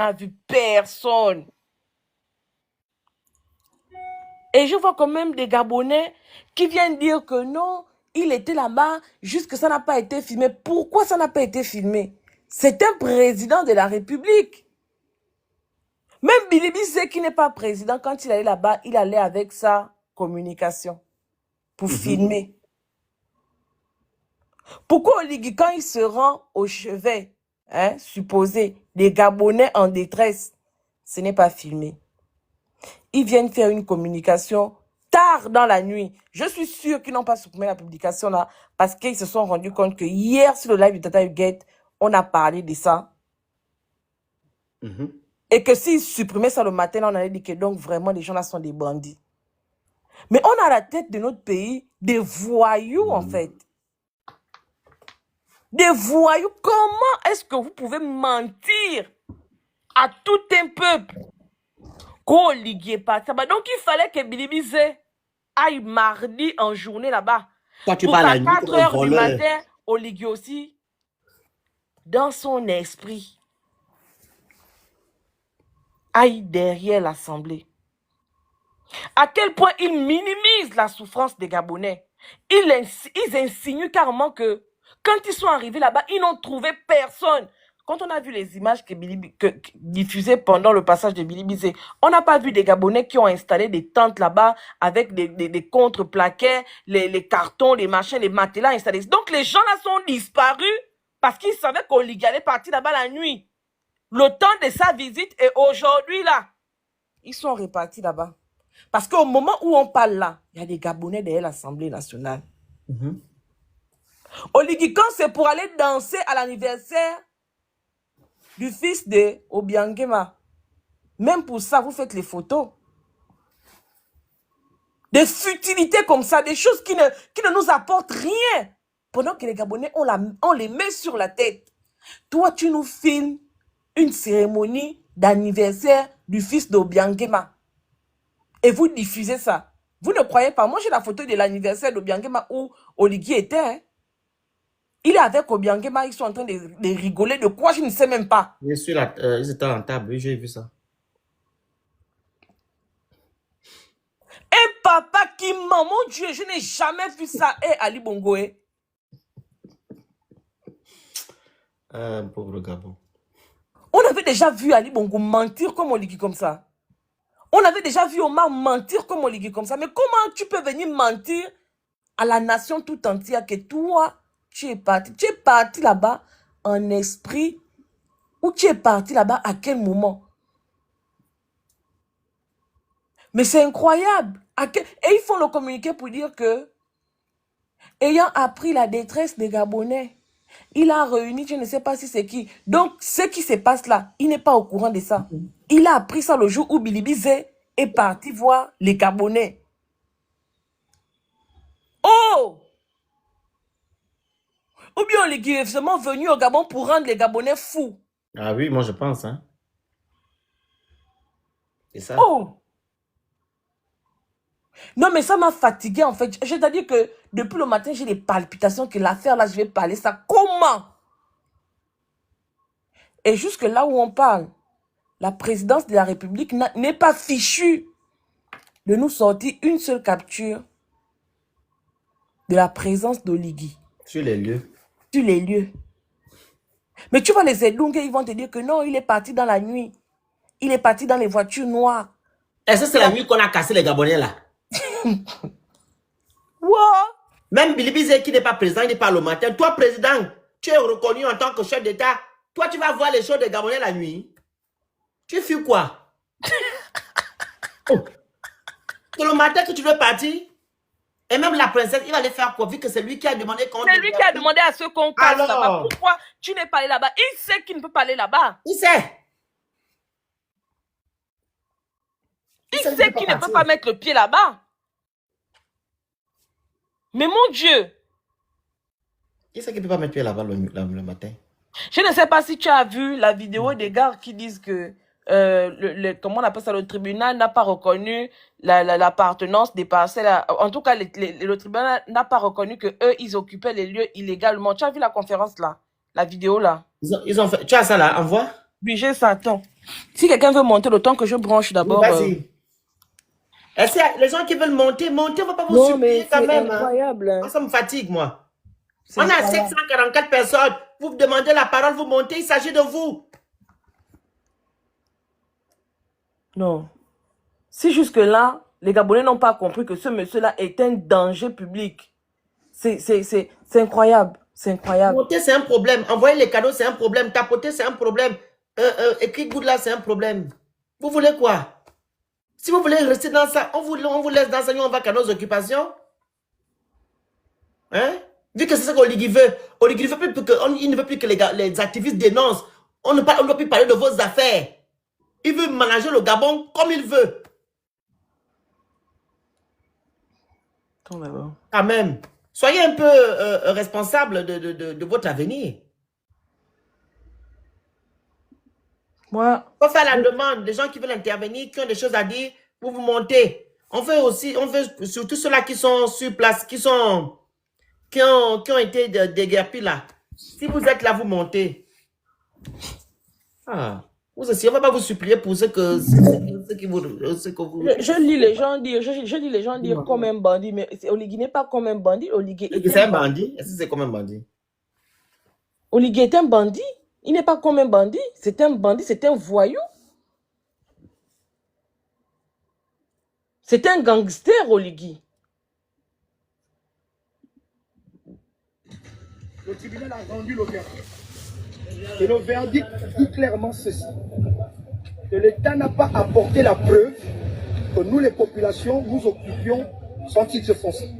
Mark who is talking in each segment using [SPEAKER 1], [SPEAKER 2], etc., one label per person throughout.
[SPEAKER 1] n'a vu personne. Et je vois quand même des Gabonais qui viennent dire que non, il était là-bas, juste que ça n'a pas été filmé. Pourquoi ça n'a pas été filmé? C'est un président de la République. Même Bilibi Zé, qui n'est pas président, quand il allait là-bas, il allait avec sa communication pour filmer. Pourquoi Oligui, quand il se rend au chevet, supposé, des Gabonais en détresse, ce n'est pas filmé? Ils viennent faire une communication tard dans la nuit. Je suis sûre qu'ils n'ont pas supprimé la publication là parce qu'ils se sont rendus compte que hier, sur le live de Tata Huguette, on a parlé de ça. Et que s'ils supprimaient ça le matin, là, on allait dire que donc vraiment les gens là sont des bandits. Mais on a à la tête de notre pays des voyous en fait. Des voyous. Comment est-ce que vous pouvez mentir à tout un peuple? Donc il fallait que Bilibi Zé aille mardi en journée là-bas. Pour qu'à 4 heures du matin, Oligui aussi, dans son esprit, aille derrière l'Assemblée. À quel point ils minimisent la souffrance des Gabonais. Ils insinuent carrément que quand ils sont arrivés là-bas, ils n'ont trouvé personne. Quand on a vu les images diffusées pendant le passage de Bilibi Zé, on n'a pas vu des Gabonais qui ont installé des tentes là-bas avec des contre-plaquets, les cartons, les machins, les matelas installés. Donc les gens là sont disparus parce qu'ils savaient qu'Oligui allait partir là-bas la nuit. Le temps de sa visite et aujourd'hui là, ils sont repartis là-bas. Parce qu'au moment où on parle là, il y a des Gabonais derrière l'Assemblée nationale. Oligui, quand c'est pour aller danser à l'anniversaire du fils de Obiangema, même pour ça, vous faites les photos. Des futilités comme ça, des choses qui ne nous apportent rien. Pendant que les Gabonais, on les met sur la tête. Toi, tu nous filmes une cérémonie d'anniversaire du fils d'Obiangema. Et vous diffusez ça. Vous ne croyez pas? Moi, j'ai la photo de l'anniversaire d'Obiangema où Oligui était. Hein? Il est avec Obiangema, ils sont en train de rigoler. De quoi, je ne sais même pas.
[SPEAKER 2] Ils étaient en table, oui, j'ai vu ça.
[SPEAKER 1] Un papa qui ment, mon Dieu, je n'ai jamais vu ça. Et Ali Bongo.
[SPEAKER 2] Pauvre Gabon.
[SPEAKER 1] On avait déjà vu Ali Bongo mentir comme Oligui comme ça. On avait déjà vu Omar mentir comme Oligui comme ça. Mais comment tu peux venir mentir à la nation tout entière que toi, tu es parti là-bas en esprit, ou tu es parti là-bas à quel moment? Mais c'est incroyable. Et ils font le communiqué pour dire que, ayant appris la détresse des Gabonais, il a réuni, je ne sais pas si c'est qui. Donc, ce qui se passe là, il n'est pas au courant de ça. Il a appris ça le jour où Bilibi Zé est parti voir les Gabonais. Oh! Ou bien Oligui est vraiment venu au Gabon pour rendre les Gabonais fous.
[SPEAKER 2] Ah oui, moi je pense. Hein. C'est ça.
[SPEAKER 1] Oh! Non, mais ça m'a fatigué en fait. C'est-à-dire que depuis le matin, j'ai des palpitations que l'affaire là, je vais parler ça. Comment? Et jusque là où on parle, la présidence de la République n'est pas fichue de nous sortir une seule capture de la présence d'Oligui.
[SPEAKER 2] Sur les lieux.
[SPEAKER 1] Sur les lieux. Mais tu vois les Edungue, ils vont te dire que non, il est parti dans la nuit. Il est parti dans les voitures noires.
[SPEAKER 2] Est-ce que c'est la nuit qu'on a cassé les Gabonais là?
[SPEAKER 1] What?
[SPEAKER 2] Même Bilibi Zé qui n'est pas président, il n'est pas le matin. Toi, président, tu es reconnu en tant que chef d'État. Toi, tu vas voir les choses des Gabonais la nuit. Tu fais quoi? Oh. C'est le matin que tu veux partir. Et même la princesse, il va aller faire quoi? Vu que c'est lui qui a demandé qu'on...
[SPEAKER 1] C'est lui qui a demandé à ceux qu'on passe là-bas. Pourquoi tu n'es pas allé là-bas? Il sait qu'il ne peut pas aller là-bas.
[SPEAKER 2] Il sait.
[SPEAKER 1] Il sait qu'il ne peut pas mettre le pied là-bas. Mais mon Dieu.
[SPEAKER 2] Il sait qu'il ne peut pas mettre le pied là-bas le matin.
[SPEAKER 1] Je ne sais pas si tu as vu la vidéo des gars qui disent que comment on appelle ça, le tribunal n'a pas reconnu l'appartenance des parcelles. En tout cas, le tribunal n'a pas reconnu que eux ils occupaient les lieux illégalement. Tu as vu la conférence là, la vidéo là?
[SPEAKER 2] Ils ont fait. Tu as ça là, envoie.
[SPEAKER 1] Budget Satan. Si quelqu'un veut monter, le temps que je branche d'abord.
[SPEAKER 2] Vas-y. Les gens qui veulent monter, on ne va pas vous
[SPEAKER 1] Non, mais
[SPEAKER 2] supplier quand
[SPEAKER 1] c'est
[SPEAKER 2] même.
[SPEAKER 1] incroyable.
[SPEAKER 2] Moi, ça me fatigue, moi.
[SPEAKER 1] C'est
[SPEAKER 2] On a
[SPEAKER 1] incroyable.
[SPEAKER 2] 744 personnes. Vous demandez la parole, vous montez, il s'agit de vous.
[SPEAKER 1] Non. Si jusque-là, les Gabonais n'ont pas compris que ce monsieur-là est un danger public. C'est incroyable. C'est incroyable.
[SPEAKER 2] Monter, c'est un problème. Envoyer les cadeaux, c'est un problème. Tapoter, c'est un problème. Écrire good là, c'est un problème. Vous voulez quoi? Si vous voulez rester dans ça, on vous laisse dans ça, nous on va qu'à nos occupations. Hein? Vu que c'est ça qu'Oligui veut. Oligui ne veut plus que les activistes dénoncent. On ne doit plus parler de vos affaires. Il veut manager le Gabon comme il veut. Quand même. Soyez un peu responsable de votre avenir.
[SPEAKER 1] Moi,
[SPEAKER 2] Il faut faire la demande. Les gens qui veulent intervenir, qui ont des choses à dire, vous vous montez. On veut surtout ceux-là qui sont sur place, qui ont été déguerpis là. Si vous êtes là, vous montez. Ah. Vous aussi, on ne va pas vous supplier pour ce que vous...
[SPEAKER 1] Je lis les gens dire, je lis les gens dire comme un bandit, mais Oligui n'est pas comme un bandit. Oligui
[SPEAKER 2] est un bandit. Est-ce que c'est comme un bandit?
[SPEAKER 1] Oligui est un bandit. Il n'est pas comme un bandit. C'est un bandit, c'est un voyou. C'est un gangster, Oligui.
[SPEAKER 3] Le tribunal a rendu le verdict. Et le verdict dit clairement ceci. Que l'État n'a pas apporté la preuve que nous, les populations, nous occupions son titre foncier.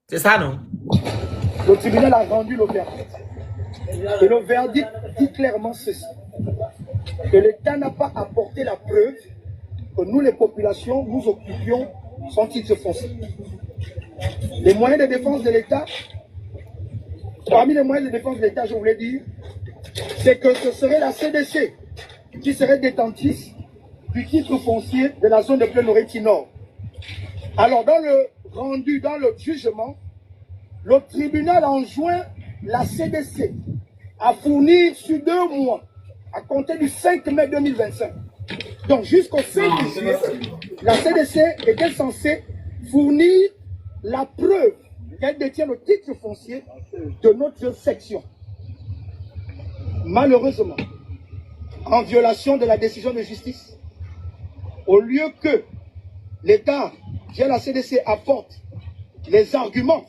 [SPEAKER 2] C'est ça, non?
[SPEAKER 3] Le tribunal a rendu le verdict. Et le verdict dit clairement ceci. Que l'État n'a pas apporté la preuve que nous, les populations, nous occupions son titre foncier. Les moyens de défense de l'État, parmi les moyens de défense de l'État, je voulais dire, c'est que ce serait la CDC qui serait détentrice du titre foncier de la zone de Plein-Oreille Nord. Alors, dans le rendu, dans le jugement, le tribunal enjoint la CDC à fournir sur 2 mois, à compter du 5 mai 2025. Donc, jusqu'au 5 juillet, la CDC était censée fournir la preuve qu'elle détient le titre foncier de notre section. Malheureusement, en violation de la décision de justice, au lieu que l'État, via la CDC, apporte les arguments,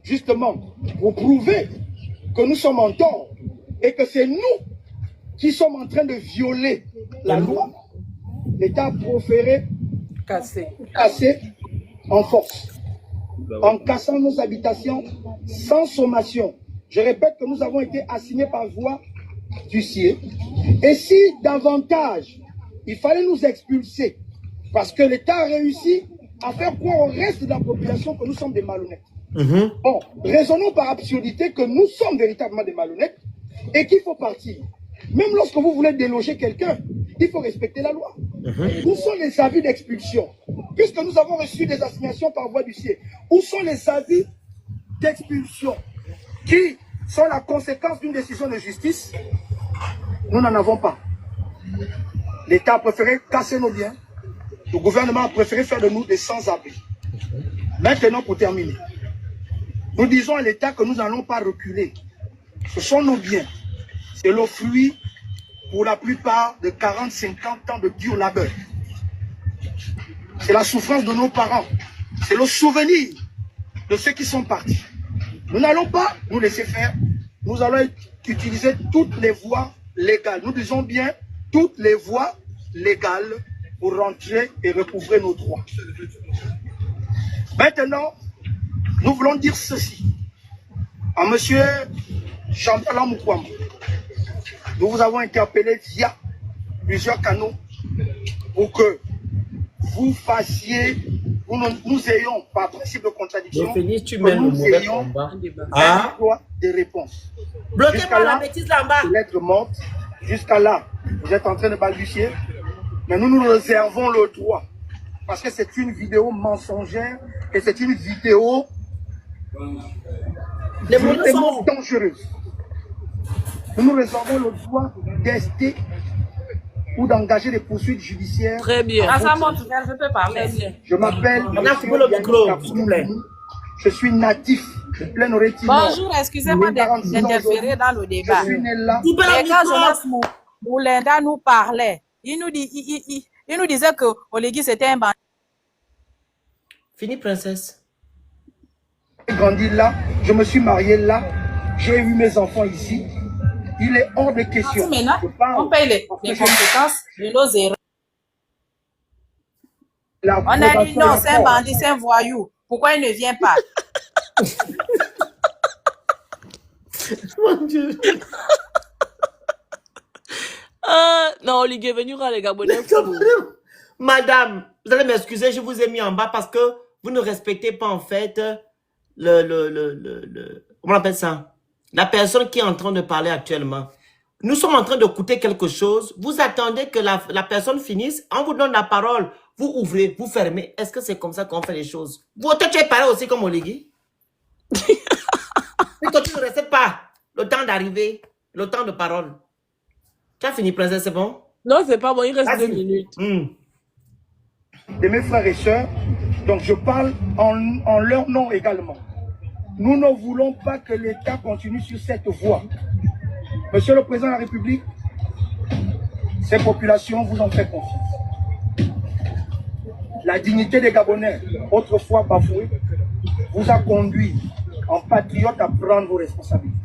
[SPEAKER 3] justement, pour prouver que nous sommes en tort et que c'est nous qui sommes en train de violer la loi, l'État a préféré casser en force, en cassant nos habitations sans sommation. Je répète que nous avons été assignés par voie d'huissier. Et si davantage, il fallait nous expulser, parce que l'État a réussi à faire croire au reste de la population que nous sommes des malhonnêtes. Bon, raisonnons par absurdité que nous sommes véritablement des malhonnêtes et qu'il faut partir. Même lorsque vous voulez déloger quelqu'un, il faut respecter la loi. Où sont les avis d'expulsion? Puisque nous avons reçu des assignations par voie d'huissier, où sont les avis d'expulsion qui sont la conséquence d'une décision de justice? Nous n'en avons pas. L'État a préféré casser nos biens. Le gouvernement a préféré faire de nous des sans-abri. Maintenant, pour terminer, nous disons à l'État que nous n'allons pas reculer. Ce sont nos biens. C'est le fruit, pour la plupart, de 40-50 ans de dur labeur. C'est la souffrance de nos parents. C'est le souvenir de ceux qui sont partis. Nous n'allons pas nous laisser faire. Nous allons utiliser toutes les voies légales. Nous disons bien toutes les voies légales pour rentrer et recouvrer nos droits. Maintenant, nous voulons dire ceci à M. Jean-Paul Moukwama. Nous vous avons interpellé via plusieurs canaux pour que vous fassiez, nous ayons, par principe de contradiction, nous ayons un droit de réponse.
[SPEAKER 2] Bloquez-moi la bêtise là-bas.
[SPEAKER 3] Lettre morte, jusqu'à là, vous êtes en train de balbutier, mais nous nous réservons le droit, parce que c'est une vidéo mensongère et c'est une vidéo dangereuse. nous nous réservons le droit d'ester ou d'engager des poursuites judiciaires.
[SPEAKER 1] Très bien.
[SPEAKER 4] Je peux parler.
[SPEAKER 3] Je m'appelle
[SPEAKER 2] On a coupé le micro, s'il vous plaît.
[SPEAKER 3] Je suis natif de Plein-Oreille.
[SPEAKER 4] Bonjour, excusez-moi d'interférer dans le débat.
[SPEAKER 3] Je suis né là.
[SPEAKER 2] Coupez
[SPEAKER 4] Mais
[SPEAKER 2] le
[SPEAKER 4] quand
[SPEAKER 2] micro.
[SPEAKER 4] Jonas Moulinda nous parlait, il nous disait que Oligui c'était un bandit.
[SPEAKER 2] Fini, princesse.
[SPEAKER 3] J'ai grandi là, je me suis marié là, j'ai eu mes enfants ici. Il est hors de question.
[SPEAKER 4] Maintenant,
[SPEAKER 3] Je parle
[SPEAKER 4] on paye les
[SPEAKER 3] parce que j'ai
[SPEAKER 4] conséquences de nos erreurs.
[SPEAKER 3] la
[SPEAKER 4] On a dit
[SPEAKER 3] approbation
[SPEAKER 4] non,
[SPEAKER 3] de
[SPEAKER 4] c'est un
[SPEAKER 3] l'accord.
[SPEAKER 4] bandit, c'est un voyou. Pourquoi il ne vient pas?
[SPEAKER 2] Mon Dieu.
[SPEAKER 1] Non, Oligui est venu rendre les Gabonais
[SPEAKER 2] Mais
[SPEAKER 1] fous.
[SPEAKER 2] Madame, vous allez m'excuser, je vous ai mis en bas parce que vous ne respectez pas en fait comment on appelle ça? La personne qui est en train de parler actuellement. Nous sommes en train d'écouter quelque chose. Vous attendez que la personne finisse. On vous donne la parole. Vous ouvrez, vous fermez. Est-ce que c'est comme ça qu'on fait les choses? Vous, toi, tu es pareil aussi comme Oligui. Et toi, tu ne respectes pas le temps d'arriver, le temps de parole. Tu as fini, princesse, c'est bon?
[SPEAKER 1] Non, c'est pas bon, il reste
[SPEAKER 2] Vas-y.
[SPEAKER 1] 2 minutes.
[SPEAKER 3] De mes frères et sœurs, donc je parle en leur nom également. Nous ne voulons pas que l'État continue sur cette voie. Monsieur le Président de la République, ces populations vous ont fait confiance. La dignité des Gabonais, autrefois bafouée, vous a conduit en patriote à prendre vos responsabilités.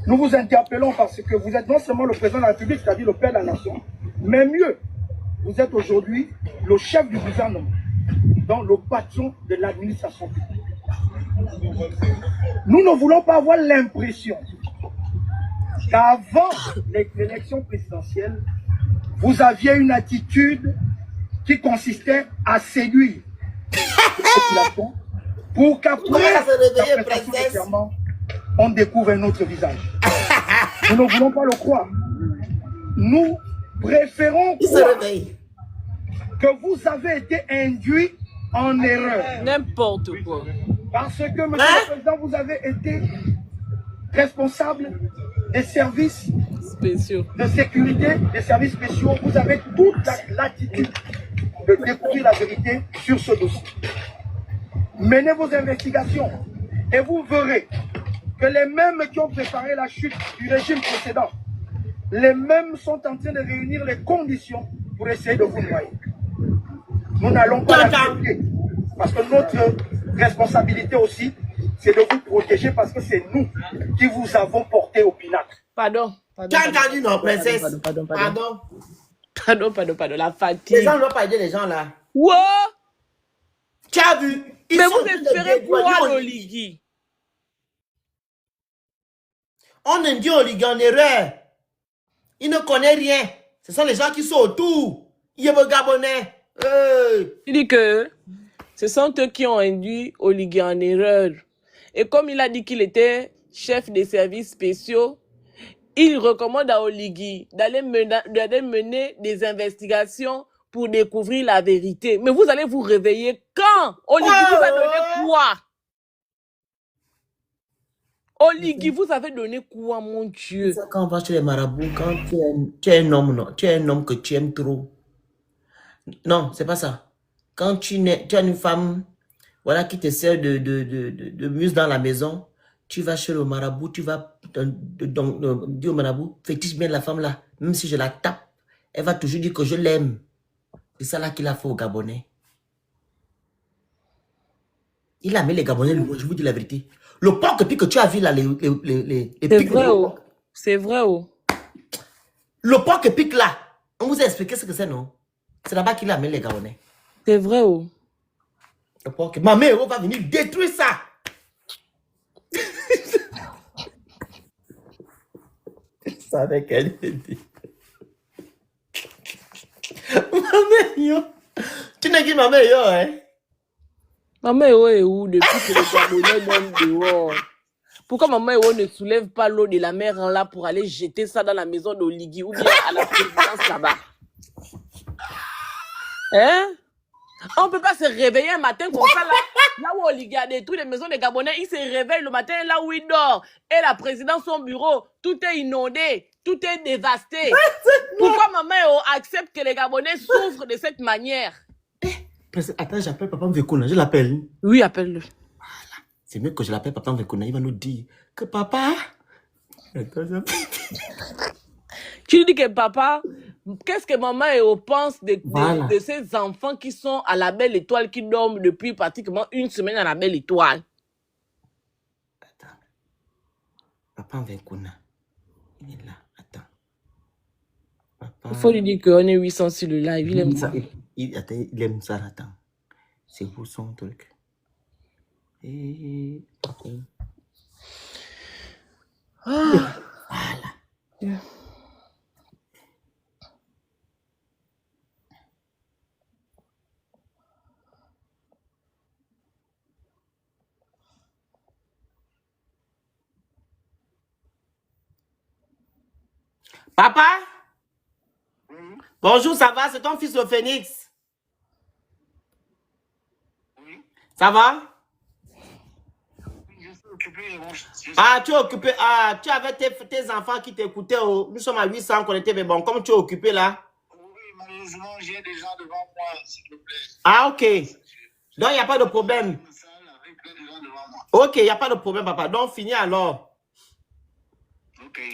[SPEAKER 3] Nous vous interpellons parce que vous êtes non seulement le Président de la République, c'est-à-dire le Père de la Nation, mais mieux, vous êtes aujourd'hui le chef du gouvernement, donc le patron de l'administration publique. Nous ne voulons pas avoir l'impression qu'avant l'élection présidentielle, vous aviez une attitude qui consistait à séduire la population pour qu'après
[SPEAKER 2] Comment ça se réveiller,
[SPEAKER 3] la prestation
[SPEAKER 2] princesse?
[SPEAKER 3] des serments, on découvre un autre visage. Nous ne voulons pas le croire. Nous préférons
[SPEAKER 2] Il se
[SPEAKER 3] croire
[SPEAKER 2] réveille.
[SPEAKER 3] que vous avez été induit en erreur.
[SPEAKER 1] N'importe quoi.
[SPEAKER 3] Parce que, monsieur le Président, vous avez été responsable des services
[SPEAKER 1] Spéciaux.
[SPEAKER 3] de sécurité, des services spéciaux. Vous avez toute l'attitude de découvrir la vérité sur ce dossier. Menez vos investigations et vous verrez que les mêmes qui ont préparé la chute du régime précédent, les mêmes sont en train de réunir les conditions pour essayer de vous noyer. Nous n'allons pas l'accepter parce que notre responsabilité aussi, c'est de vous protéger parce que c'est nous qui vous avons porté au pinacle.
[SPEAKER 1] Pardon.
[SPEAKER 2] Tu as entendu, non, princesse?
[SPEAKER 1] Pardon.
[SPEAKER 2] Pardon.
[SPEAKER 1] La
[SPEAKER 2] Les
[SPEAKER 1] fatigue.
[SPEAKER 2] gens ne doivent pas aider les gens là.
[SPEAKER 1] Wow!
[SPEAKER 2] Tu as vu? Ils
[SPEAKER 1] Mais
[SPEAKER 2] sont
[SPEAKER 1] vous
[SPEAKER 2] en train de
[SPEAKER 1] espérez
[SPEAKER 2] dévoiler
[SPEAKER 1] quoi,
[SPEAKER 2] Oligui.
[SPEAKER 1] Oligui?
[SPEAKER 2] On induit Oligui en erreur. Il ne connaît rien. Ce sont les gens qui sont autour. Il est le Gabonais.
[SPEAKER 1] Il dit que ce sont eux qui ont induit Oligui en erreur. Et comme il a dit qu'il était chef des services spéciaux, il recommande à Oligui d'aller mener des investigations pour découvrir la vérité. Mais vous allez vous réveiller quand? Oligui vous a donné quoi? Oligui vous avez donné quoi, mon Dieu?
[SPEAKER 2] Quand on va chez les marabouts, quand tu es un homme, non, tu es un homme que tu aimes trop. Non, c'est pas ça. Quand tu as une femme, voilà, qui te sert de muse dans la maison, tu vas chez le marabout, tu vas dire au marabout, fétiche bien la femme là, même si je la tape, elle va toujours dire que je l'aime. C'est ça là qu'il a fait aux Gabonais. Il a mis les Gabonais loin, je vous dis la vérité. Le porc puis que tu as vu là, les
[SPEAKER 1] C'est
[SPEAKER 2] pics
[SPEAKER 1] vrai,
[SPEAKER 2] de
[SPEAKER 1] oh. C'est vrai, oh.
[SPEAKER 2] le porc pique là, on vous a expliqué ce que c'est, non? C'est là-bas qu'il a mis les Gabonais.
[SPEAKER 1] C'est vrai, oh.
[SPEAKER 2] Le porc, ma mère va venir détruire ça. Je savais qu'elle était. Maman, yo. Tu n'as dit maman, yo, hein?
[SPEAKER 1] Maman Eo est où depuis que les Gabonais donnent dehors? Pourquoi Maman Eo ne soulève pas l'eau de la mer en là pour aller jeter ça dans la maison d'Oligui ou bien à la présidence là-bas? Hein? On ne peut pas se réveiller un matin comme ça, là où Oligui a détruit les maisons des Gabonais. Il se réveille le matin là où il dort. Et la présidence, son bureau, tout est inondé, tout est dévasté. Pourquoi maman accepte que les Gabonais souffrent de cette manière?
[SPEAKER 2] Attends, j'appelle Papa Mvekuna, je l'appelle.
[SPEAKER 1] Oui, appelle-le.
[SPEAKER 2] C'est mieux que je l'appelle Papa Mvekuna, il va nous dire que papa...
[SPEAKER 1] Tu lui dis que papa, qu'est-ce que maman pense
[SPEAKER 2] Voilà.
[SPEAKER 1] de ces enfants qui sont à la Belle Étoile, qui dorment depuis pratiquement une semaine à la Belle Étoile?
[SPEAKER 2] Attends. Papa Mvekuna, il est là, attends. Papa...
[SPEAKER 1] Il faut lui dire qu'on est 800 sur le live, il aime ça.
[SPEAKER 2] Il aime ça, attends. C'est où son truc? Et...
[SPEAKER 1] Ah.
[SPEAKER 2] Voilà. Papa? Bonjour, ça va? C'est ton fils le Phénix?
[SPEAKER 5] Oui.
[SPEAKER 2] Ça va?
[SPEAKER 5] Je suis occupé.
[SPEAKER 2] Ah, tu es occupé. Ah, tu avais tes enfants qui t'écoutaient. Nous sommes à 800 connectés, mais bon, comme tu es occupé là.
[SPEAKER 5] Oui, malheureusement, j'ai des gens devant moi, s'il te plaît.
[SPEAKER 2] Ah, ok. Donc, il n'y a pas de problème. Ok, il n'y a pas de problème, papa. Donc, fini alors.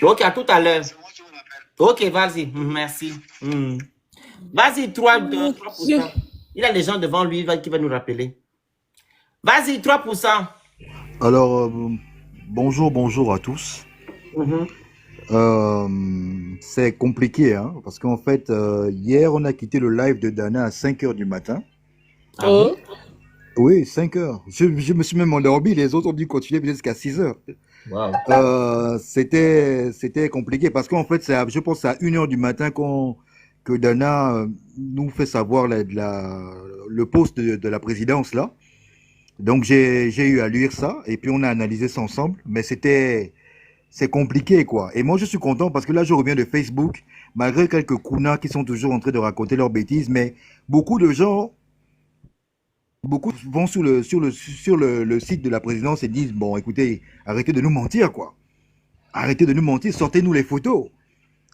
[SPEAKER 2] Ok, à tout à l'heure.
[SPEAKER 5] C'est moi qui vous appelle.
[SPEAKER 2] Ok, vas-y. Merci. Vas-y, 3%. Il a des gens devant lui qui vont nous rappeler. Vas-y, 3%.
[SPEAKER 6] Alors, bonjour à tous. C'est compliqué, hein, parce qu'en fait, hier, on a quitté le live de Dana à 5 h du matin.
[SPEAKER 2] Ah bon?
[SPEAKER 6] Oui, 5 h. Je me suis même endormi, les autres ont dû continuer jusqu'à 6 h.
[SPEAKER 2] Wow.
[SPEAKER 6] C'était compliqué, parce qu'en fait, je pense que c'est à 1 h du matin que Dana nous fait savoir le poste de la présidence, là. Donc, j'ai eu à lire ça, et puis on a analysé ça ensemble, mais c'est compliqué, quoi. Et moi, je suis content parce que là, je reviens de Facebook, malgré quelques counas qui sont toujours en train de raconter leurs bêtises, mais beaucoup de gens, vont sur le site de la présidence et disent, bon, écoutez, arrêtez de nous mentir, quoi. Arrêtez de nous mentir, sortez-nous les photos.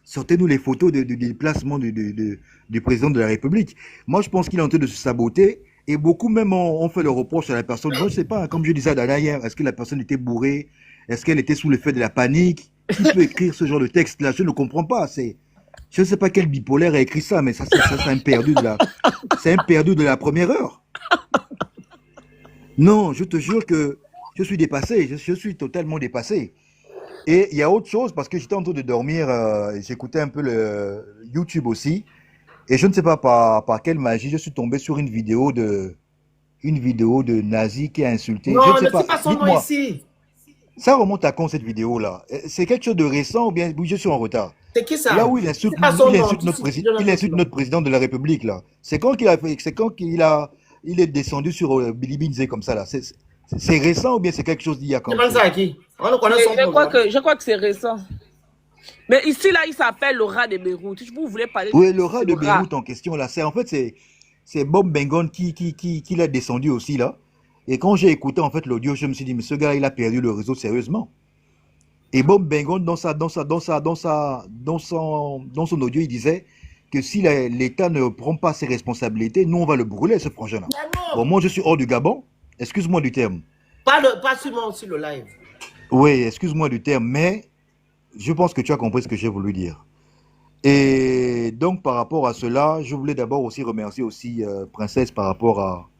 [SPEAKER 6] Sortez-nous les photos du déplacement du président de la République. Moi, je pense qu'il est en train de se saboter. Et beaucoup même ont fait le reproche à la personne. Moi, je ne sais pas, comme je disais à Dana hier, est-ce que la personne était bourrée? Est-ce qu'elle était sous l'effet de la panique? Qui peut écrire ce genre de texte-là? Je ne comprends pas. Je ne sais pas quel bipolaire a écrit ça, mais ça c'est un perdu de la première heure. Non, je te jure que je suis dépassé. Je suis totalement dépassé. Et il y a autre chose, parce que j'étais en train de dormir, j'écoutais un peu le YouTube aussi. Et je ne sais pas par quelle magie, je suis tombé sur une vidéo de nazi qui a insulté.
[SPEAKER 2] Non,
[SPEAKER 6] je ne sais
[SPEAKER 2] ne
[SPEAKER 6] pas.
[SPEAKER 2] dis pas son nom ici.
[SPEAKER 6] Ça remonte à quand cette vidéo-là? C'est quelque chose de récent ou bien oui, je suis en retard?
[SPEAKER 2] C'est qui ça?
[SPEAKER 6] Là où il insulte notre président de la République, là. C'est quand il est descendu sur Billy Binzé comme ça, là. C'est récent ou bien c'est quelque chose d'il y a quand
[SPEAKER 2] Tu
[SPEAKER 6] même?
[SPEAKER 2] penses à qui? On le connaît son nom.
[SPEAKER 1] Je crois que c'est récent. Mais ici, là, il s'appelle le rat de Beyrouth. Vous voulez parler
[SPEAKER 6] Oui, le rat de Beyrouth en question, là. En fait, c'est Bob Bengon qui l'a descendu aussi, là. Et quand j'ai écouté, en fait, l'audio, je me suis dit, mais ce gars, il a perdu le réseau sérieusement. Et Bob Bengon, dans son audio, il disait que si l'État ne prend pas ses responsabilités, nous, on va le brûler, ce projet-là. Bon, moi, je suis hors du Gabon. Excuse-moi du terme.
[SPEAKER 2] Pas sur le live.
[SPEAKER 6] Oui, excuse-moi du terme, mais je pense que tu as compris ce que j'ai voulu dire. Et donc, par rapport à cela, je voulais d'abord aussi remercier aussi Princesse par rapport à...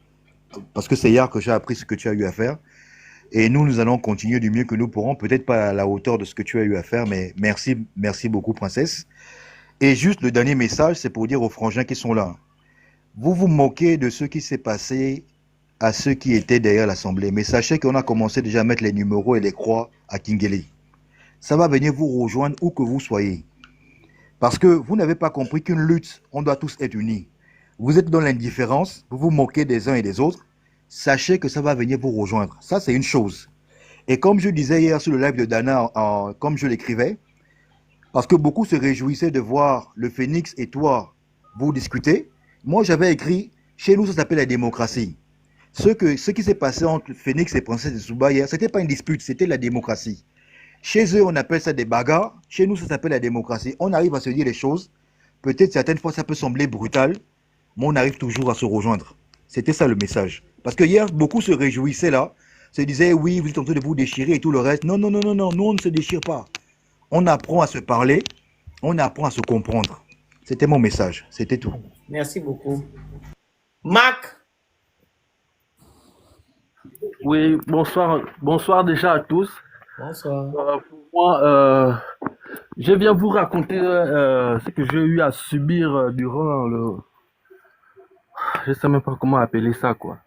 [SPEAKER 6] Parce que c'est hier que j'ai appris ce que tu as eu à faire. Et nous allons continuer du mieux que nous pourrons. Peut-être pas à la hauteur de ce que tu as eu à faire, mais merci beaucoup, Princesse. Et juste le dernier message, c'est pour dire aux frangins qui sont là. Vous vous moquez de ce qui s'est passé à ceux qui étaient derrière l'Assemblée. Mais sachez qu'on a commencé déjà à mettre les numéros et les croix à Kingele. Ça va venir vous rejoindre où que vous soyez. Parce que vous n'avez pas compris qu'une lutte, on doit tous être unis. Vous êtes dans l'indifférence, vous vous moquez des uns et des autres. Sachez que ça va venir vous rejoindre. Ça, c'est une chose. Et comme je disais hier sur le live de Dana, comme je l'écrivais, parce que beaucoup se réjouissaient de voir le Phénix et toi vous discuter, moi j'avais écrit Chez nous, ça s'appelle la démocratie. Ce qui s'est passé entre Phoenix et Princesse de Souba hier, ce n'était pas une dispute, c'était la démocratie. Chez eux, on appelle ça des bagarres. Chez nous, ça s'appelle la démocratie. On arrive à se dire les choses. Peut-être certaines fois, ça peut sembler brutal, mais on arrive toujours à se rejoindre. C'était ça le message. Parce que hier, beaucoup se réjouissaient là, se disaient oui, vous êtes en train de vous déchirer et tout le reste. Non, non, non, non, non, nous on ne se déchire pas. On apprend à se parler, on apprend à se comprendre. C'était mon message, c'était tout.
[SPEAKER 2] Merci beaucoup. Marc,
[SPEAKER 7] Oui, bonsoir déjà à tous.
[SPEAKER 2] bonsoir.
[SPEAKER 7] Pour moi, je viens vous raconter ce que j'ai eu à subir durant je sais même pas comment appeler ça, quoi.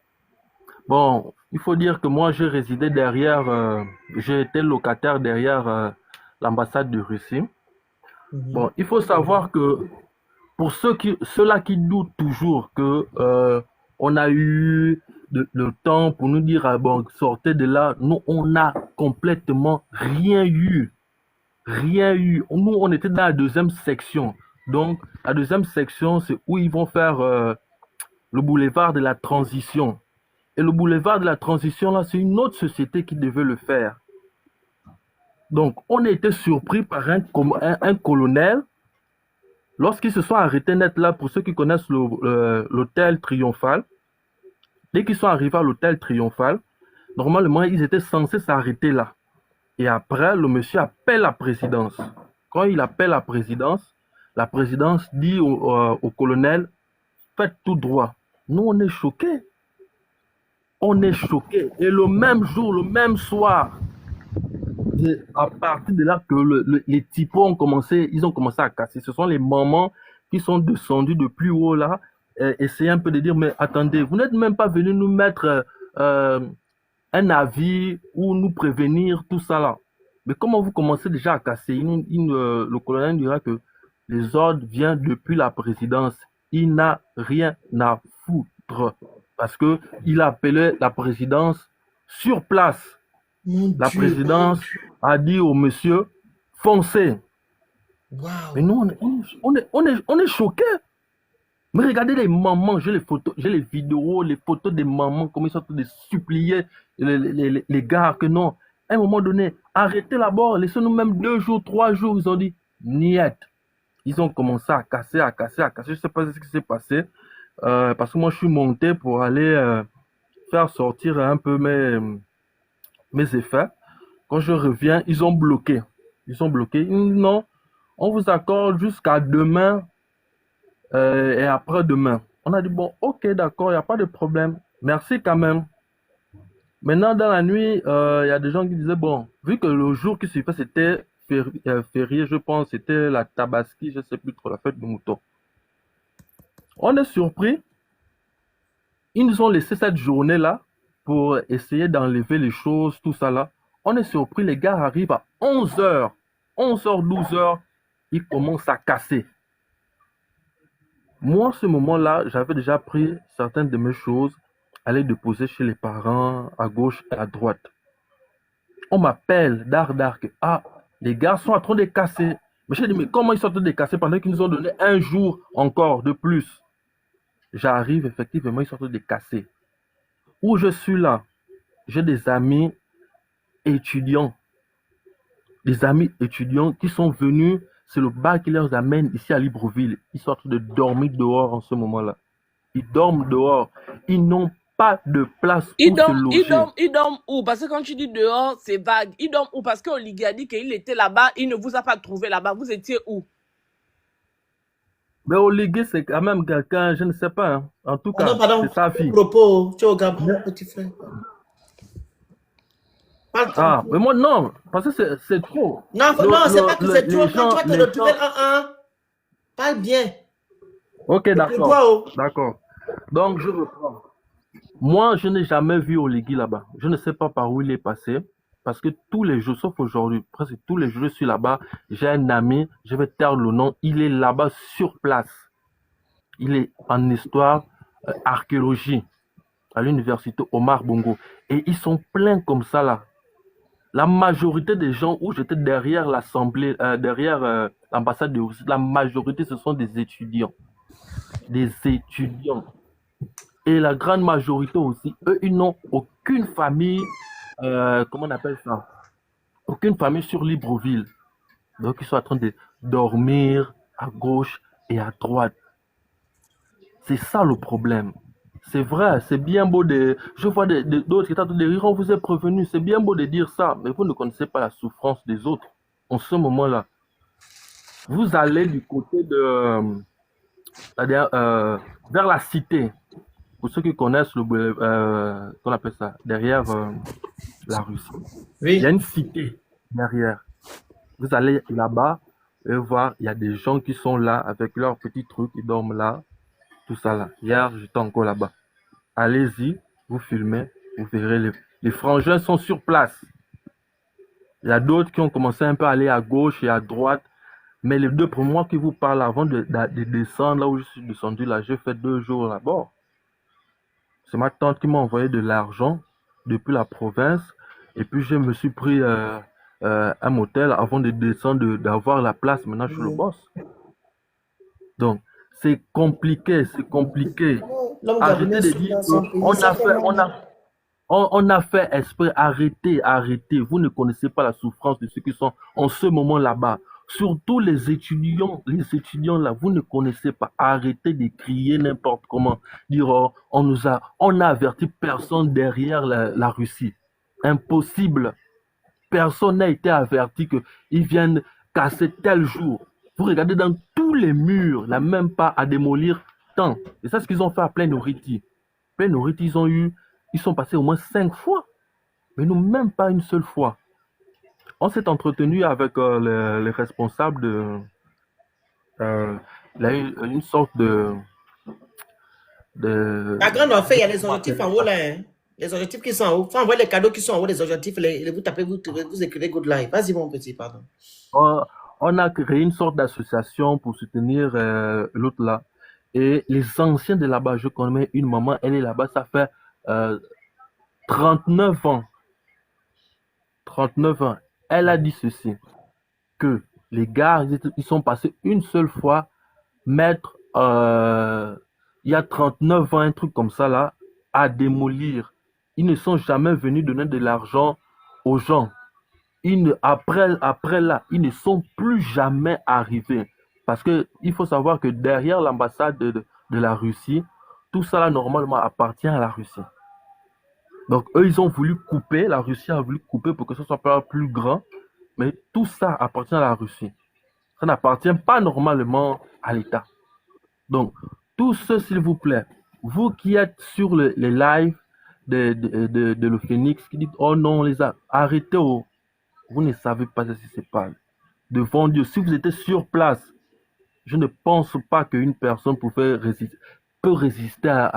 [SPEAKER 7] Bon, il faut dire que moi, je résidais derrière, j'ai été locataire derrière l'ambassade de Russie. Bon, il faut savoir que pour ceux-là qui doutent toujours que on a eu le temps pour nous dire, ah bon, sortez de là, nous, on n'a complètement rien eu. Rien eu. Nous, on était dans la deuxième section. Donc, la deuxième section, c'est où ils vont faire le boulevard de la transition. Et le boulevard de la transition, là, c'est une autre société qui devait le faire. Donc, on a été surpris par un colonel. Lorsqu'ils se sont arrêtés net là, pour ceux qui connaissent l'hôtel Triomphal, dès qu'ils sont arrivés à l'hôtel Triomphal, normalement, ils étaient censés s'arrêter là. Et après, le monsieur appelle la présidence. Quand il appelle la présidence dit au colonel, faites tout droit. Nous, on est choqués. On est choqués. Et le même jour, le même soir, c'est à partir de là que les typos ont commencé à casser. Ce sont les mamans qui sont descendues de plus haut là, essayer un peu de dire, mais attendez, vous n'êtes même pas venus nous mettre un avis ou nous prévenir, tout ça là. Mais comment vous commencez déjà à casser? Le colonel dira que les ordres viennent depuis la présidence. Il n'a rien à foutre parce qu'il a appelé la présidence sur place. La présidence a dit au monsieur, foncez.
[SPEAKER 2] Wow.
[SPEAKER 7] Mais nous, on est choqués. Mais regardez les mamans, j'ai les photos, j'ai les vidéos, les photos des mamans, comment ils sont en train de supplier les gars que non. À un moment donné, arrêtez là-bas, laissez-nous même 2 jours, 3 jours. Ils ont dit, niet. Ils ont commencé à casser. Je ne sais pas ce qui s'est passé. Parce que moi, je suis monté pour aller faire sortir un peu mes effets. Quand je reviens, ils ont bloqué. Non, on vous accorde jusqu'à demain et après-demain. On a dit, bon, ok, d'accord, il n'y a pas de problème. Merci quand même. Maintenant, dans la nuit, il y a des gens qui disaient, bon, vu que le jour qui suivait, c'était férié, je pense, c'était la Tabaski, je ne sais plus trop, la fête du mouton. On est surpris. Ils nous ont laissé cette journée-là pour essayer d'enlever les choses, tout ça là. On est surpris, les gars arrivent à 11h. 11h, 12h, ils commencent à casser. Moi, à ce moment-là, j'avais déjà pris certaines de mes choses, aller déposer chez les parents, à gauche et à droite. On m'appelle que, ah, les gars sont en train de casser. Mais je dis, mais comment ils sont en train de casser pendant qu'ils nous ont donné un jour encore de plus? J'arrive, effectivement, ils sont en train de casser. Où je suis là, j'ai des amis étudiants. Des amis étudiants qui sont venus, c'est le bar qui les amène ici à Libreville. Ils sont en train de dormir dehors en ce moment-là. Ils dorment dehors. Ils n'ont pas de place où se loger.
[SPEAKER 1] Ils dorment où? Parce que quand tu dis dehors, c'est vague. Ils dorment où? Parce qu'Oligui a dit qu'il était là-bas, il ne vous a pas trouvé là-bas. Vous étiez où?
[SPEAKER 7] Mais Oligui, c'est quand même quelqu'un, je ne sais pas. Hein. En tout cas, c'est sa fille.
[SPEAKER 2] Propos, tu es au Gabon, petit frère.
[SPEAKER 7] Ah, mais moi, non, parce que c'est trop.
[SPEAKER 2] Non, c'est pas que c'est trop. Quand tu vas te retrouver un, parle bien.
[SPEAKER 7] Ok, d'accord. D'accord. Donc, je reprends. Moi, je n'ai jamais vu Oligui là-bas. Je ne sais pas par où il est passé. Parce que tous les jours, sauf aujourd'hui, presque tous les jours, je suis là-bas. J'ai un ami, je vais taire le nom. Il est là-bas sur place. Il est en histoire, archéologie, à l'université Omar Bongo. Et ils sont pleins comme ça là. La majorité des gens où j'étais derrière l'assemblée, derrière l'ambassade de Russie, la majorité, ce sont des étudiants. Des étudiants. Et la grande majorité aussi, eux, ils n'ont aucune famille, comment on appelle ça? Aucune famille sur Libreville. Donc, ils sont en train de dormir à gauche et à droite. C'est ça le problème. C'est vrai, c'est bien beau de... Je vois d'autres qui tentent de rire, on vous est prévenu. C'est bien beau de dire ça, mais vous ne connaissez pas la souffrance des autres. En ce moment-là, vous allez du côté de... vers la cité. Pour ceux qui connaissent qu'on appelle ça, derrière la Russie. Il y a
[SPEAKER 2] Oui.
[SPEAKER 7] une cité derrière. Vous allez là-bas et voir, il y a des gens qui sont là avec leurs petits trucs, ils dorment là, tout ça là. Hier, j'étais encore là-bas. Allez-y, vous filmez, vous verrez, les frangins sont sur place. Il y a d'autres qui ont commencé un peu à aller à gauche et à droite, mais les deux premiers mois qui vous parlent avant de descendre, là où je suis descendu, là, j'ai fait 2 jours là-bas. C'est ma tante qui m'a envoyé de l'argent depuis la province, et puis je me suis pris un motel avant de descendre, d'avoir la place. Maintenant, je suis le boss. Donc, c'est compliqué, c'est compliqué.
[SPEAKER 2] L'homme
[SPEAKER 7] Arrêtez
[SPEAKER 2] gabonais
[SPEAKER 7] de
[SPEAKER 2] souffre
[SPEAKER 7] dire
[SPEAKER 2] dans son pays.
[SPEAKER 7] qu'on
[SPEAKER 2] Ça
[SPEAKER 7] a
[SPEAKER 2] fait
[SPEAKER 7] fait,
[SPEAKER 2] mal.
[SPEAKER 7] on a fait esprit. Arrêtez, arrêtez. Vous ne connaissez pas la souffrance de ceux qui sont en ce moment là-bas. Surtout les étudiants là, vous ne connaissez pas. Arrêtez de crier n'importe comment. Dire, oh, on a averti personne derrière la Russie. Impossible. Personne n'a été averti qu'ils viennent casser tel jour. Vous regardez dans tous les murs, il n'y a même pas à démolir tant. Et c'est ce qu'ils ont fait à Plein Oriti. Plein Oriti, ils sont passés au moins 5 fois. Mais nous, même pas une seule fois. On s'est entretenu avec les responsables de une sorte de
[SPEAKER 2] La grande affaire, il y a les objectifs en haut là. Hein. Les objectifs qui sont en haut. Faut envoyer les cadeaux qui sont en haut, les objectifs, vous tapez, vous écrivez good life. Vas-y, mon petit, pardon.
[SPEAKER 7] on a créé une sorte d'association pour soutenir l'autre là. Et les anciens de là-bas, je connais une maman, elle est là-bas, ça fait 39 ans. 39 ans. Elle a dit ceci, que les gars, ils sont passés une seule fois mettre, il y a 39 ans, un truc comme ça là, à démolir. Ils ne sont jamais venus donner de l'argent aux gens. Après là, ils ne sont plus jamais arrivés. Parce qu'il faut savoir que derrière l'ambassade de la Russie, tout ça là, normalement, appartient à la Russie. Donc, eux, ils ont voulu couper, la Russie a voulu couper pour que ce soit pas plus grand, mais tout ça appartient à la Russie. Ça n'appartient pas normalement à l'État. Donc, tous ceux, s'il vous plaît, vous qui êtes sur les lives de le Phoenix, qui dites, oh non, arrêtez, oh. Vous ne savez pas ce qui se passe. Devant Dieu, si vous étiez sur place, je ne pense pas qu'une personne peut résister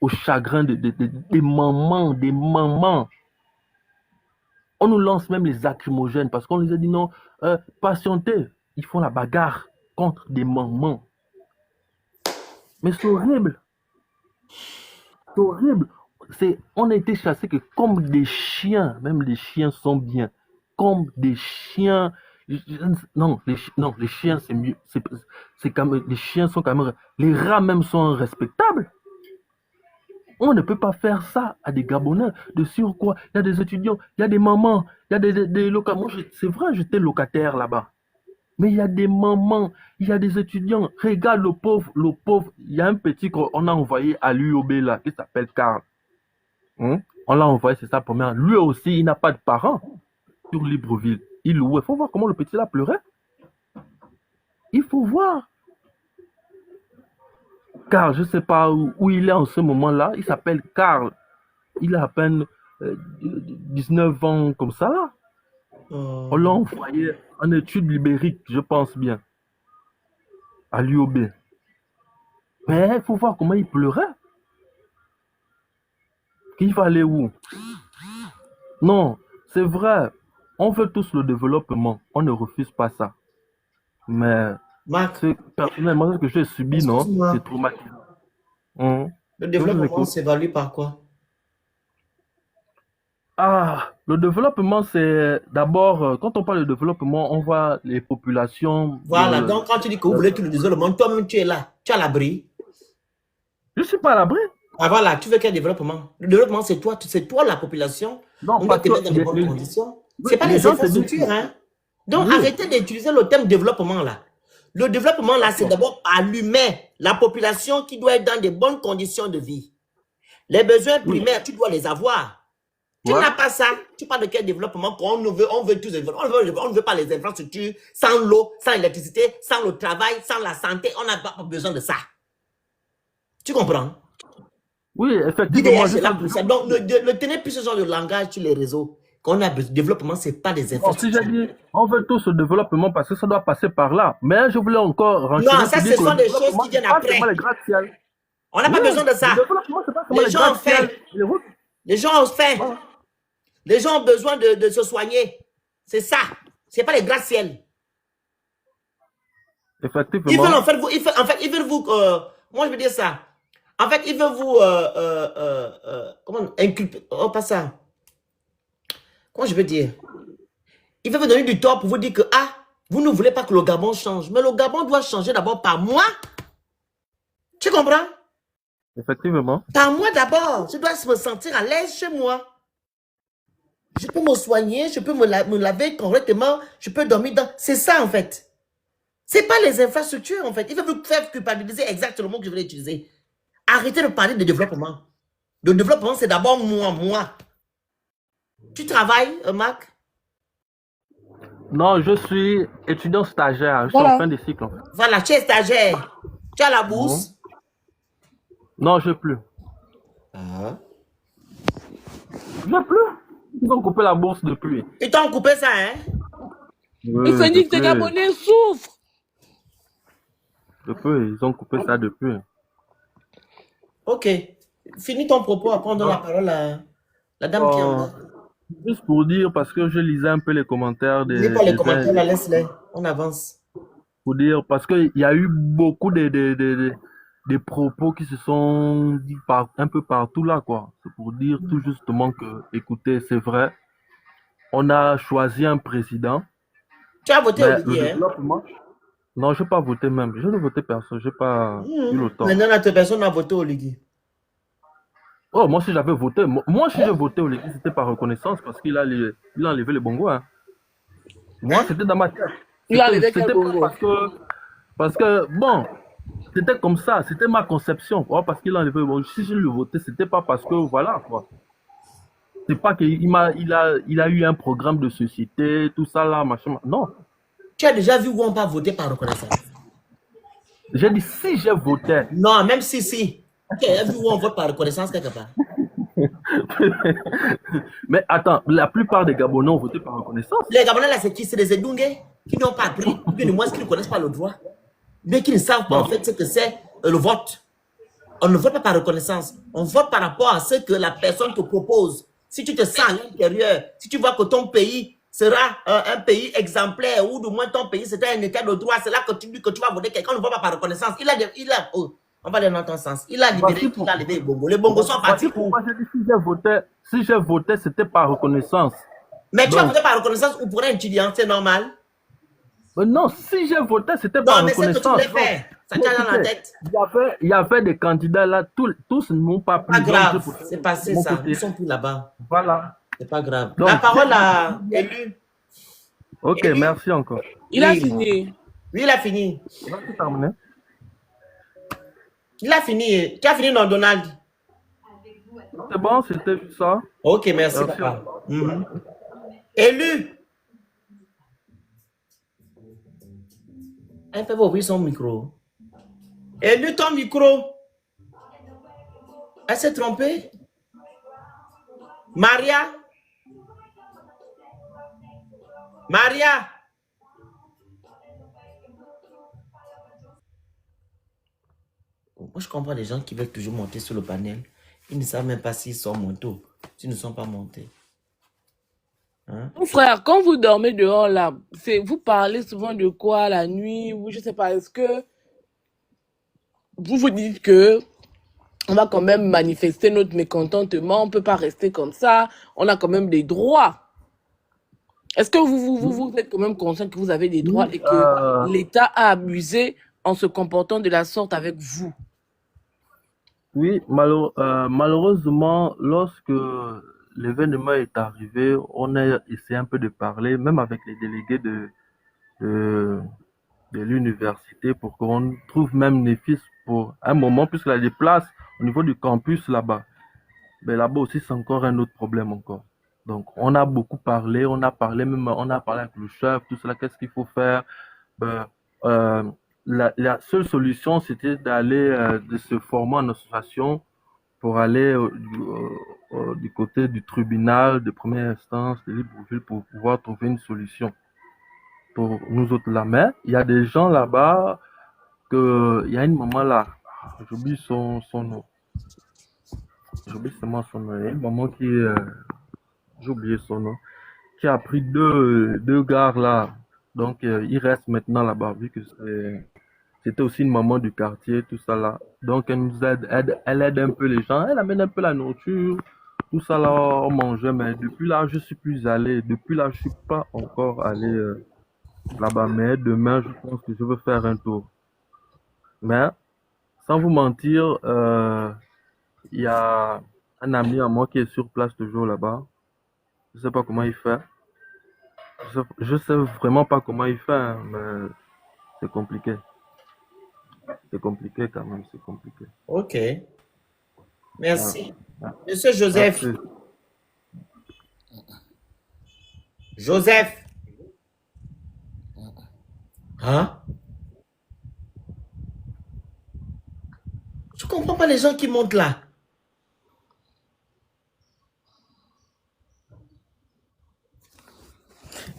[SPEAKER 7] au chagrin des mamans, des mamans. On nous lance même les lacrymogènes parce qu'on nous a dit non, patientez, ils font la bagarre contre des mamans. Mais c'est horrible. C'est horrible. On a été chassés que comme des chiens, même les chiens sont bien. Comme des chiens. Non, les chiens c'est mieux. C'est quand même, les chiens sont quand même. Les rats même sont respectables. On ne peut pas faire ça à des Gabonais. De surcroît, il y a des étudiants, il y a des mamans, il y a des locataires. Moi, c'est vrai, j'étais locataire là-bas. Mais il y a des mamans, il y a des étudiants. Regarde le pauvre. Il y a un petit qu'on a envoyé à l'UOB là, qui s'appelle Karl. On l'a envoyé, c'est sa première. Lui aussi, il n'a pas de parents sur Libreville. Il louait. Il faut voir comment le petit là pleurait. Il faut voir. Karl, je ne sais pas où il est en ce moment-là. Il s'appelle Karl. Il a à peine 19 ans comme ça là. On l'a envoyé en études libériques, je pense bien, à l'UOB. Mais il faut voir comment il pleurait. Il va aller où? Non, c'est vrai. On veut tous le développement. On ne refuse pas ça. Mais personnellement, ce que j'ai subi, non, c'est traumatisant.
[SPEAKER 2] Le développement s'évalue par quoi?
[SPEAKER 7] Le développement, c'est d'abord, quand on parle de développement, on voit les populations.
[SPEAKER 2] Voilà, donc quand tu dis que vous voulez tout le développement, toi-même tu es là, tu as l'abri.
[SPEAKER 7] Je ne suis pas à l'abri.
[SPEAKER 2] Ah voilà, tu veux quel développement? Le développement, c'est toi la population.
[SPEAKER 7] Non,
[SPEAKER 2] On doit
[SPEAKER 7] parce
[SPEAKER 2] te mettre dans
[SPEAKER 7] que
[SPEAKER 2] de bonnes conditions.
[SPEAKER 7] oui,
[SPEAKER 2] C'est pas
[SPEAKER 7] les
[SPEAKER 2] les
[SPEAKER 7] gens se disent...
[SPEAKER 2] infrastructures, hein. Donc,
[SPEAKER 7] Oui,
[SPEAKER 2] arrêtez d'utiliser le terme développement, là. Le développement, là, c'est
[SPEAKER 7] d'accord.
[SPEAKER 2] d'abord par l'humain, la population qui doit être dans de bonnes conditions de vie. Les besoins
[SPEAKER 7] Oui,
[SPEAKER 2] primaires, tu dois les avoir. Tu
[SPEAKER 7] ouais.
[SPEAKER 2] n'as pas ça. Tu parles de quel développement qu'on veut, on veut tous les développements. On ne veut pas les infrastructures, sans l'eau, sans l'électricité, sans le travail, sans la santé. On n'a pas besoin de ça. Tu comprends?
[SPEAKER 7] Oui, effectivement,
[SPEAKER 2] L'IDH
[SPEAKER 7] moi, je
[SPEAKER 2] est là
[SPEAKER 7] sais...
[SPEAKER 2] pour ça. Donc, ne tenez plus ce genre de langage sur les réseaux. Qu'on a besoin de développement, ce n'est pas des
[SPEAKER 7] Bon, si j'ai
[SPEAKER 2] infrastructures.
[SPEAKER 7] dit, on veut tout ce développement parce que ça doit passer par là. Mais je voulais encore
[SPEAKER 2] Non,
[SPEAKER 7] renchérir
[SPEAKER 2] ça,
[SPEAKER 7] pour
[SPEAKER 2] ce
[SPEAKER 7] dire que
[SPEAKER 2] sont
[SPEAKER 7] le
[SPEAKER 2] des choses
[SPEAKER 7] développement,
[SPEAKER 2] qui
[SPEAKER 7] c'est
[SPEAKER 2] viennent
[SPEAKER 7] pas seulement
[SPEAKER 2] après.
[SPEAKER 7] les gratte-ciel.
[SPEAKER 2] On n'a pas
[SPEAKER 7] Oui,
[SPEAKER 2] besoin de
[SPEAKER 7] le
[SPEAKER 2] ça.
[SPEAKER 7] développement, c'est pas seulement
[SPEAKER 2] Les
[SPEAKER 7] les
[SPEAKER 2] gens ont
[SPEAKER 7] gratte-ciel,
[SPEAKER 2] faim.
[SPEAKER 7] les routes.
[SPEAKER 2] Les gens ont faim.
[SPEAKER 7] Voilà.
[SPEAKER 2] Les gens ont besoin de se soigner. C'est ça. Ce n'est pas les gratte-ciel. Ils veulent
[SPEAKER 7] Effectivement.
[SPEAKER 2] en fait vous, ils veulent vous, moi je veux dire ça. En fait, ils veulent vous, comment inculper, oh pas ça. Comment je veux dire? Ils veulent vous donner du tort pour vous dire que, ah, vous ne voulez pas que le Gabon change. Mais le Gabon doit changer d'abord par moi. Tu comprends?
[SPEAKER 7] Effectivement.
[SPEAKER 2] Par moi d'abord. Je dois me sentir à l'aise chez moi. Je peux me soigner, je peux me laver correctement, je peux dormir dans... C'est ça en fait. C'est pas les infrastructures en fait. Ils veulent vous faire culpabiliser exactement le mot que je voulais utiliser. Arrêtez de parler de développement. Le développement, c'est d'abord moi. Tu travailles, Marc?
[SPEAKER 7] Non, je suis étudiant stagiaire. Je suis en
[SPEAKER 2] Voilà.
[SPEAKER 7] fin de cycle. En fait.
[SPEAKER 2] Voilà, tu es stagiaire. Tu as la bourse?
[SPEAKER 7] Non, je n'ai plus.
[SPEAKER 2] Ah.
[SPEAKER 7] Je n'ai plus. Ils ont coupé la bourse depuis.
[SPEAKER 2] Ils t'ont coupé ça, hein?
[SPEAKER 1] Il fait dire que les Gabonais souffrent.
[SPEAKER 7] Depuis, ils ont coupé ça depuis.
[SPEAKER 2] Ok. Finis ton propos, après on donne la parole à la dame qui est en bas.
[SPEAKER 7] Juste pour dire, parce que je lisais un peu les commentaires des...
[SPEAKER 2] Lis pas les commentaires, là, laisse-les. On avance.
[SPEAKER 7] Pour dire, parce qu'il y a eu beaucoup de propos qui se sont dit un peu partout là, quoi. C'est pour dire tout justement que, écoutez, c'est vrai, on a choisi un président.
[SPEAKER 2] Tu as voté
[SPEAKER 7] mais
[SPEAKER 2] Olivier, hein?
[SPEAKER 7] Non, je n'ai pas voté même. Je n'ai voté personne. Je n'ai pas eu le temps.
[SPEAKER 2] Maintenant, la personne a voté Olivier.
[SPEAKER 7] Oh, moi, si j'avais voté, moi, si j'ai voté Olivier, c'était par reconnaissance parce qu'il a enlevé les bongos. Hein. Moi, c'était dans ma tête.
[SPEAKER 1] Il a enlevé quel
[SPEAKER 7] C'était
[SPEAKER 1] bongo?
[SPEAKER 7] parce que, bon, c'était comme ça. C'était ma conception. Oh, parce qu'il a enlevé les bongos. Si je le votais, c'était pas parce que, voilà, quoi. C'est pas qu'il a eu un programme de société, tout ça là, machin. Non.
[SPEAKER 2] Tu as déjà vu où on va voter par reconnaissance?
[SPEAKER 7] J'ai dit si j'ai voté.
[SPEAKER 2] Non, même si. Tu as vu où on vote par reconnaissance quelque part?
[SPEAKER 7] Mais attends, la plupart des Gabonais ont voté par reconnaissance.
[SPEAKER 2] Les Gabonais là, c'est qui? C'est les Edungés qui n'ont pas appris, ou bien du moins qui ne connaissent pas le droit, mais qui ne savent pas en fait ce que c'est le vote. On ne vote pas par reconnaissance. On vote par rapport à ce que la personne te propose. Si tu te sens à l'intérieur, si tu vois que ton pays sera un pays exemplaire, ou du moins ton pays c'est un état de droit, c'est là que tu dis que tu vas voter quelqu'un. On ne vote pas par reconnaissance. On va aller dans ton sens. Il a libéré les bongos. Les bongos sont partis pour...
[SPEAKER 7] Si j'ai voté, c'était par reconnaissance.
[SPEAKER 2] Mais tu as voté par reconnaissance ou pour un étudiant, c'est normal?
[SPEAKER 7] Non, si j'ai voté, c'était par reconnaissance.
[SPEAKER 2] Non, mais c'est ce que tu voulais faire. Ça tient dans la tête.
[SPEAKER 7] Il y avait des candidats là, tous n'ont pas pris.
[SPEAKER 2] Pas grave, c'est passé ça. Ils sont plus là-bas.
[SPEAKER 7] Voilà.
[SPEAKER 2] C'est pas grave.
[SPEAKER 7] Donc,
[SPEAKER 2] la parole à Élu.
[SPEAKER 7] Ok,
[SPEAKER 2] Élu.
[SPEAKER 7] merci encore.
[SPEAKER 1] Il a fini.
[SPEAKER 2] Oui, il a fini.
[SPEAKER 7] On va tout terminer.
[SPEAKER 2] Il a fini. Tu as fini, non, Donald?
[SPEAKER 7] C'est bon, c'était juste ça.
[SPEAKER 2] Ok, merci. Papa. Élu. Elle peut ouvrir son micro. Élu, ton micro. Elle s'est trompée. Maria. Moi, je comprends les gens qui veulent toujours monter sur le panel. Ils ne savent même pas s'ils sont montés ou s'ils ne sont pas montés. Hein?
[SPEAKER 1] Mon frère, quand vous dormez dehors là, vous parlez souvent de quoi la nuit, ou je sais pas, est-ce que vous vous dites que on va quand même manifester notre mécontentement, on peut pas rester comme ça, on a quand même des droits. Est-ce que vous êtes quand même conscient que vous avez des droits et que l'État a abusé en se comportant de la sorte avec vous?
[SPEAKER 7] Oui, malheureusement, lorsque l'événement est arrivé, on a essayé un peu de parler, même avec les délégués de, de l'université, pour qu'on trouve même des fils pour un moment, puisqu'il y a des places au niveau du campus là-bas. Mais là-bas aussi, c'est encore un autre problème encore. Donc, on a beaucoup parlé, on a parlé même, on a parlé avec le chef, tout cela, qu'est-ce qu'il faut faire. Ben, euh, la seule solution, c'était de se former en association pour aller du côté du tribunal de première instance de Libreville pour pouvoir trouver une solution pour nous autres là. Mais il y a des gens là-bas, il y a une maman là, j'oublie son nom, j'oublie seulement son nom, il y a une maman j'ai oublié son nom, qui a pris deux gares là. Donc, il reste maintenant là-bas, vu que c'était aussi une maman du quartier, tout ça là. Donc, elle nous elle aide un peu les gens, elle amène un peu la nourriture, tout ça là, on mangeait. Mais depuis là, je suis plus allé. Depuis là, je suis pas encore allé là-bas. Mais demain, je pense que je veux faire un tour. Mais, sans vous mentir, il y a un ami à moi qui est sur place toujours là-bas. Je sais pas comment il fait. Je sais vraiment pas comment il fait, hein, mais c'est compliqué. C'est compliqué quand même, c'est compliqué.
[SPEAKER 2] Ok.
[SPEAKER 7] Ah,
[SPEAKER 2] Merci.
[SPEAKER 7] ah.
[SPEAKER 2] Monsieur Joseph.
[SPEAKER 7] Merci.
[SPEAKER 2] Joseph. Hein? Je comprends pas les gens qui montent là.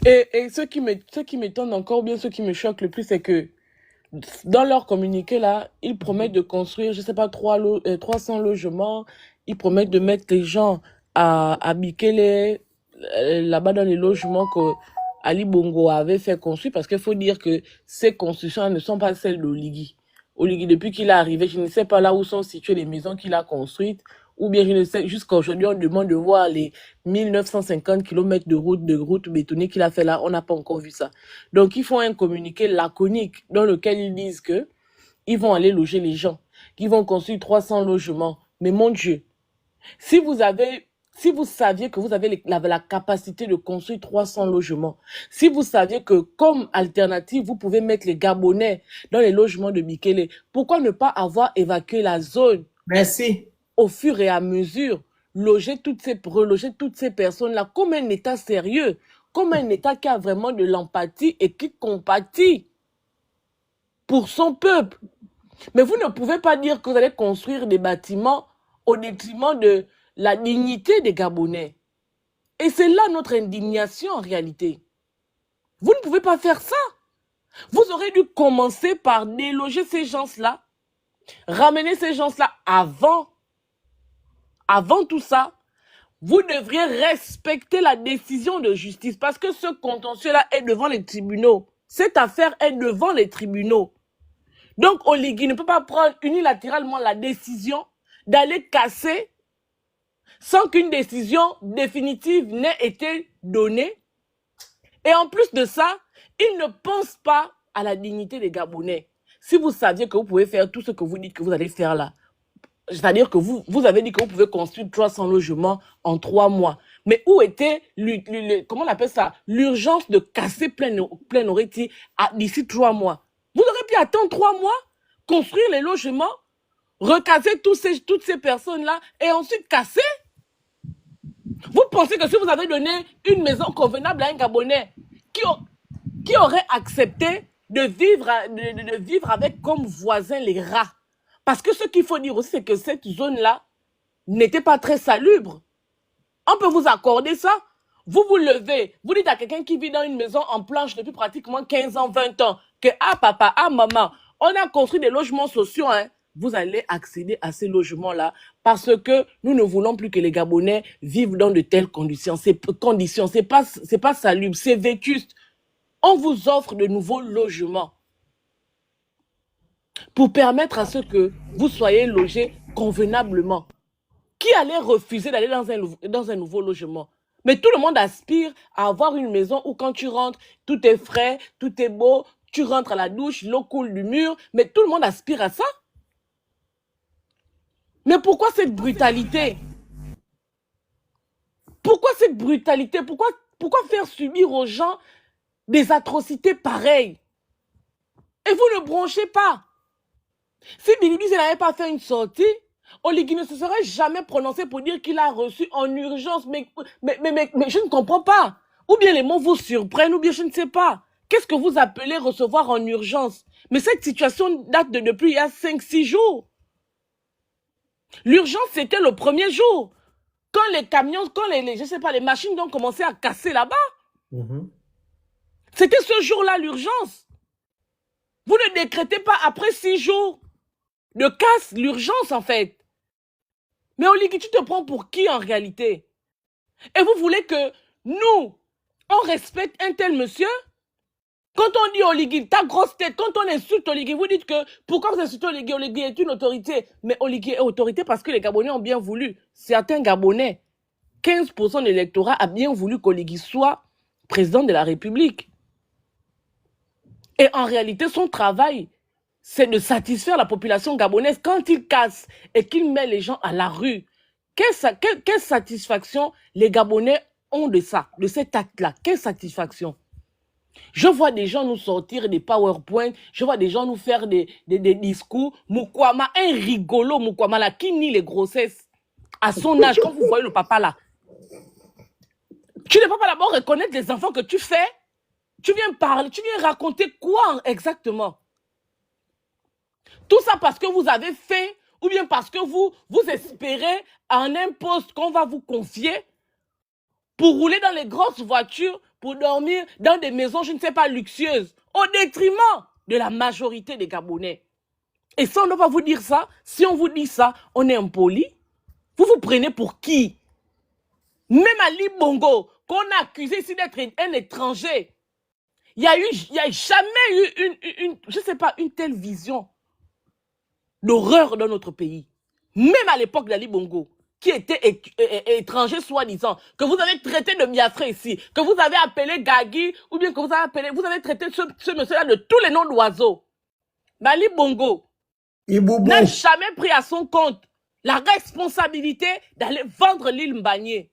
[SPEAKER 1] Et ce qui m'étonne encore, bien ce qui me choque le plus, c'est que dans leur communiqué là, ils promettent de construire, je sais pas, 300 logements. Ils promettent de mettre les gens à Bikele, là-bas dans les logements que Ali Bongo avait fait construire, parce qu'il faut dire que ces constructions ne sont pas celles d'Oligui. Oligui, depuis qu'il est arrivé, je ne sais pas là où sont situées les maisons qu'il a construites, ou bien je ne sais, jusqu'à aujourd'hui, on demande de voir les 1950 km de route bétonnée qu'il a fait là, on n'a pas encore vu ça. Donc, ils font un communiqué laconique dans lequel ils disent que ils vont aller loger les gens, qu'ils vont construire 300 logements. Mais mon Dieu, si vous saviez que vous avez la capacité de construire 300 logements, si vous saviez que comme alternative, vous pouvez mettre les Gabonais dans les logements de Bikele, pourquoi ne pas avoir évacué la zone
[SPEAKER 2] Merci.
[SPEAKER 1] au fur et à mesure, reloger toutes ces personnes-là comme un État sérieux, comme un État qui a vraiment de l'empathie et qui compatit pour son peuple. Mais vous ne pouvez pas dire que vous allez construire des bâtiments au détriment de la dignité des Gabonais. Et c'est là notre indignation en réalité. Vous ne pouvez pas faire ça. Vous aurez dû commencer par déloger ces gens-là, ramener ces gens-là avant tout ça. Vous devriez respecter la décision de justice parce que ce contentieux-là est devant les tribunaux. Cette affaire est devant les tribunaux. Donc, Oligui ne peut pas prendre unilatéralement la décision d'aller casser sans qu'une décision définitive n'ait été donnée. Et en plus de ça, il ne pense pas à la dignité des Gabonais. Si vous saviez que vous pouvez faire tout ce que vous dites que vous allez faire là, c'est-à-dire que vous avez dit que vous pouvez construire 300 logements en 3 mois. Mais où était, comment on appelle ça, l'urgence de casser plein Oriti d'ici 3 mois? Vous aurez pu attendre 3 mois, construire les logements, recaser toutes ces personnes-là et ensuite casser? Vous pensez que si vous avez donné une maison convenable à un Gabonais qui aurait accepté de vivre avec comme voisins les rats? Parce que ce qu'il faut dire aussi, c'est que cette zone-là n'était pas très salubre. On peut vous accorder ça. Vous vous levez, vous dites à quelqu'un qui vit dans une maison en planche depuis pratiquement 15 ans, 20 ans, que « Ah papa, ah maman, on a construit des logements sociaux, hein. » Vous allez accéder à ces logements-là parce que nous ne voulons plus que les Gabonais vivent dans de telles conditions. C'est pas salubre, c'est vétuste. On vous offre de nouveaux logements pour permettre à ce que vous soyez logés convenablement. Qui allait refuser d'aller dans un nouveau logement? Mais tout le monde aspire à avoir une maison où quand tu rentres, tout est frais, tout est beau, tu rentres à la douche, l'eau coule du mur, mais tout le monde aspire à ça. Mais pourquoi cette brutalité? Pourquoi cette brutalité? Pourquoi faire subir aux gens des atrocités pareilles? Et vous ne branchez pas. Si Bilibis n'avait pas fait une sortie, Oligui ne se serait jamais prononcé pour dire qu'il a reçu en urgence. Mais je ne comprends pas. Ou bien les mots vous surprennent, ou bien je ne sais pas. Qu'est-ce que vous appelez recevoir en urgence? Mais cette situation date de depuis il y a 5-6 jours. L'urgence, c'était le premier jour. Quand les camions, quand je sais pas, les machines ont commencé à casser là-bas. C'était ce jour-là l'urgence. Vous ne décrétez pas après 6 jours de casse l'urgence en fait. Mais Oligui, tu te prends pour qui en réalité? Et vous voulez que nous, on respecte un tel monsieur? Quand on dit Oligui, ta grosse tête, quand on insulte Oligui, vous dites que pourquoi vous insultez Oligui? Oligui est une autorité. Mais Oligui est autorité parce que les Gabonais ont bien voulu. Certains Gabonais, 15% de l'électorat a bien voulu qu'Oligui soit président de la République. Et en réalité, son travail, c'est de satisfaire la population gabonaise. Quand il casse et qu'il met les gens à la rue, quelle satisfaction les Gabonais ont de ça, de cet acte-là? Quelle satisfaction? Je vois des gens nous sortir des PowerPoint, je vois des gens nous faire des discours. Mukwama, un rigolo Mukwama là, qui nie les grossesses à son âge. Quand vous voyez le papa là, tu ne peux pas d'abord reconnaître les enfants que tu fais. Tu viens parler, tu viens raconter quoi exactement? Tout ça parce que vous avez fait, ou bien parce que vous espérez en un poste qu'on va vous confier pour rouler dans les grosses voitures, pour dormir dans des maisons, je ne sais pas, luxueuses, au détriment de la majorité des Gabonais. Et ça, on ne va pas vous dire ça. Si on vous dit ça, on est impoli. Vous vous prenez pour qui? Même Ali Bongo, qu'on a accusé ici d'être un étranger, il n'y a jamais eu je ne sais pas, une telle vision d'horreur dans notre pays. Même à l'époque d'Ali Bongo, qui était étranger soi-disant, que vous avez traité de Biafré ici, que vous avez appelé Gagui, ou bien que vous avez traité ce monsieur-là de tous les noms d'oiseaux. Mais Ali Bongo n'a jamais pris à son compte la responsabilité d'aller vendre l'île Mbagné.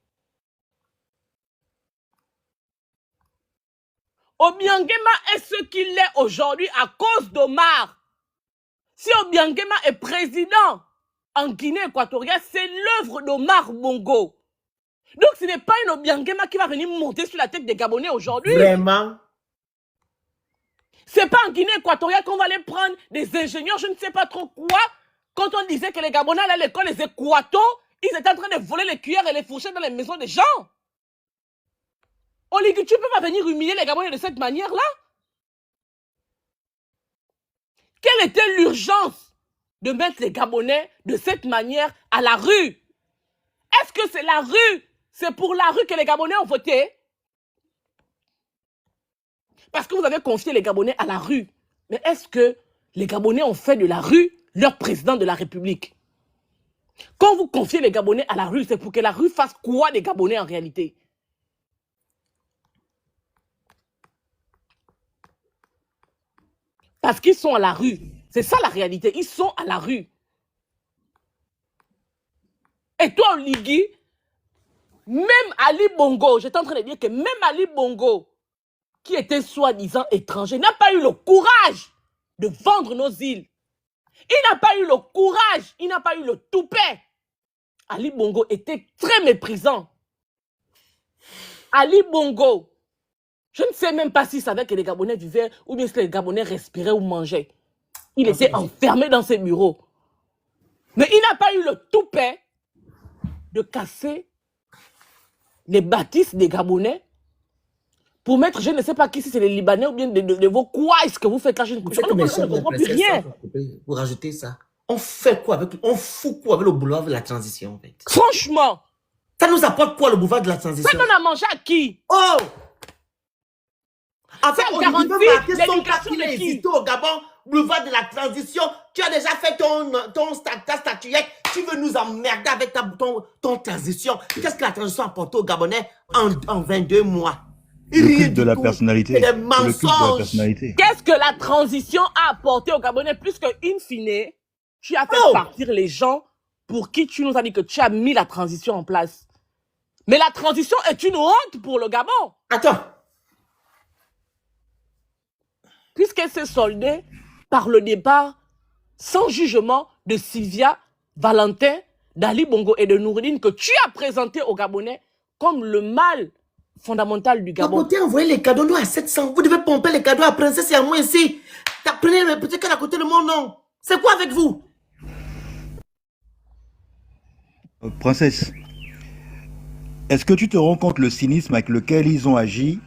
[SPEAKER 1] Obiangema est ce qu'il est aujourd'hui à cause d'Omar. Si Obiangema est président en Guinée équatoriale, c'est l'œuvre d'Omar Bongo. Donc ce n'est pas une Obiangema qui va venir monter sur la tête des Gabonais aujourd'hui.
[SPEAKER 2] Vraiment?
[SPEAKER 1] C'est pas en Guinée équatoriale qu'on va aller prendre des ingénieurs, je ne sais pas trop quoi. Quand on disait que les Gabonais allaient à l'école, les Équatos, ils étaient en train de voler les cuillères et les fourchettes dans les maisons des gens. Oligui, tu ne peux pas venir humilier les Gabonais de cette manière-là? Quelle était l'urgence de mettre les Gabonais de cette manière à la rue? Est-ce que c'est la rue? C'est pour la rue que les Gabonais ont voté? Parce que vous avez confié les Gabonais à la rue. Mais est-ce que les Gabonais ont fait de la rue leur président de la République? Quand vous confiez les Gabonais à la rue, c'est pour que la rue fasse quoi des Gabonais en réalité? Parce qu'ils sont à la rue. C'est ça la réalité. Ils sont à la rue. Et toi, Oligui, même Ali Bongo, j'étais en train de dire que même Ali Bongo, qui était soi-disant étranger, n'a pas eu le courage de vendre nos îles. Il n'a pas eu le courage, il n'a pas eu le toupet. Ali Bongo était très méprisant. Ali Bongo, je ne sais même pas s'il savait que les Gabonais vivaient ou bien si les Gabonais respiraient ou mangeaient. Il était enfermé dans ses bureaux. Mais il n'a pas eu le toupet de casser les bâtisses des Gabonais pour mettre, je ne sais pas qui, si c'est les Libanais ou bien de vos quoi est-ce que vous faites là, je ne comprends plus rien.
[SPEAKER 2] Vous rajoutez ça. On fait quoi avec, on fout quoi avec le boulevard de la transition en fait?
[SPEAKER 1] Franchement.
[SPEAKER 2] Ça nous apporte quoi le boulevard de la transition?
[SPEAKER 1] Ça donne à manger à qui?
[SPEAKER 2] Oh! En fait, on veut marquer son cas
[SPEAKER 1] l'éducation
[SPEAKER 2] qu'il a
[SPEAKER 1] de qui?
[SPEAKER 2] hésité au Gabon, boulevard de la transition. Tu as déjà fait ta statuette. Tu veux nous emmerder avec ton transition. Qu'est-ce que la transition a apporté aux Gabonais en 22 mois?
[SPEAKER 6] Le culte de la personnalité.
[SPEAKER 2] C'est des
[SPEAKER 6] Le culte de la
[SPEAKER 2] mensonges.
[SPEAKER 6] personnalité.
[SPEAKER 1] Qu'est-ce que la transition a apporté aux Gabonais plus que in fine, tu as fait partir les gens pour qui tu nous as dit que tu as mis la transition en place. Mais la transition est une honte pour le Gabon.
[SPEAKER 2] Attends.
[SPEAKER 1] Puisqu'elle s'est soldée par le départ sans jugement de Sylvia, Valentin, d'Ali Bongo et de Noureddine que tu as présenté aux Gabonais comme le mal fondamental du Gabon.
[SPEAKER 2] Côté envoyer les cadeaux, nous à 700. Vous devez pomper les cadeaux à Princesse et à moi ici. Prenez les petits cas à côté de mon nom. C'est quoi avec vous?
[SPEAKER 6] Princesse, est-ce que tu te rends compte le cynisme avec lequel ils ont agi?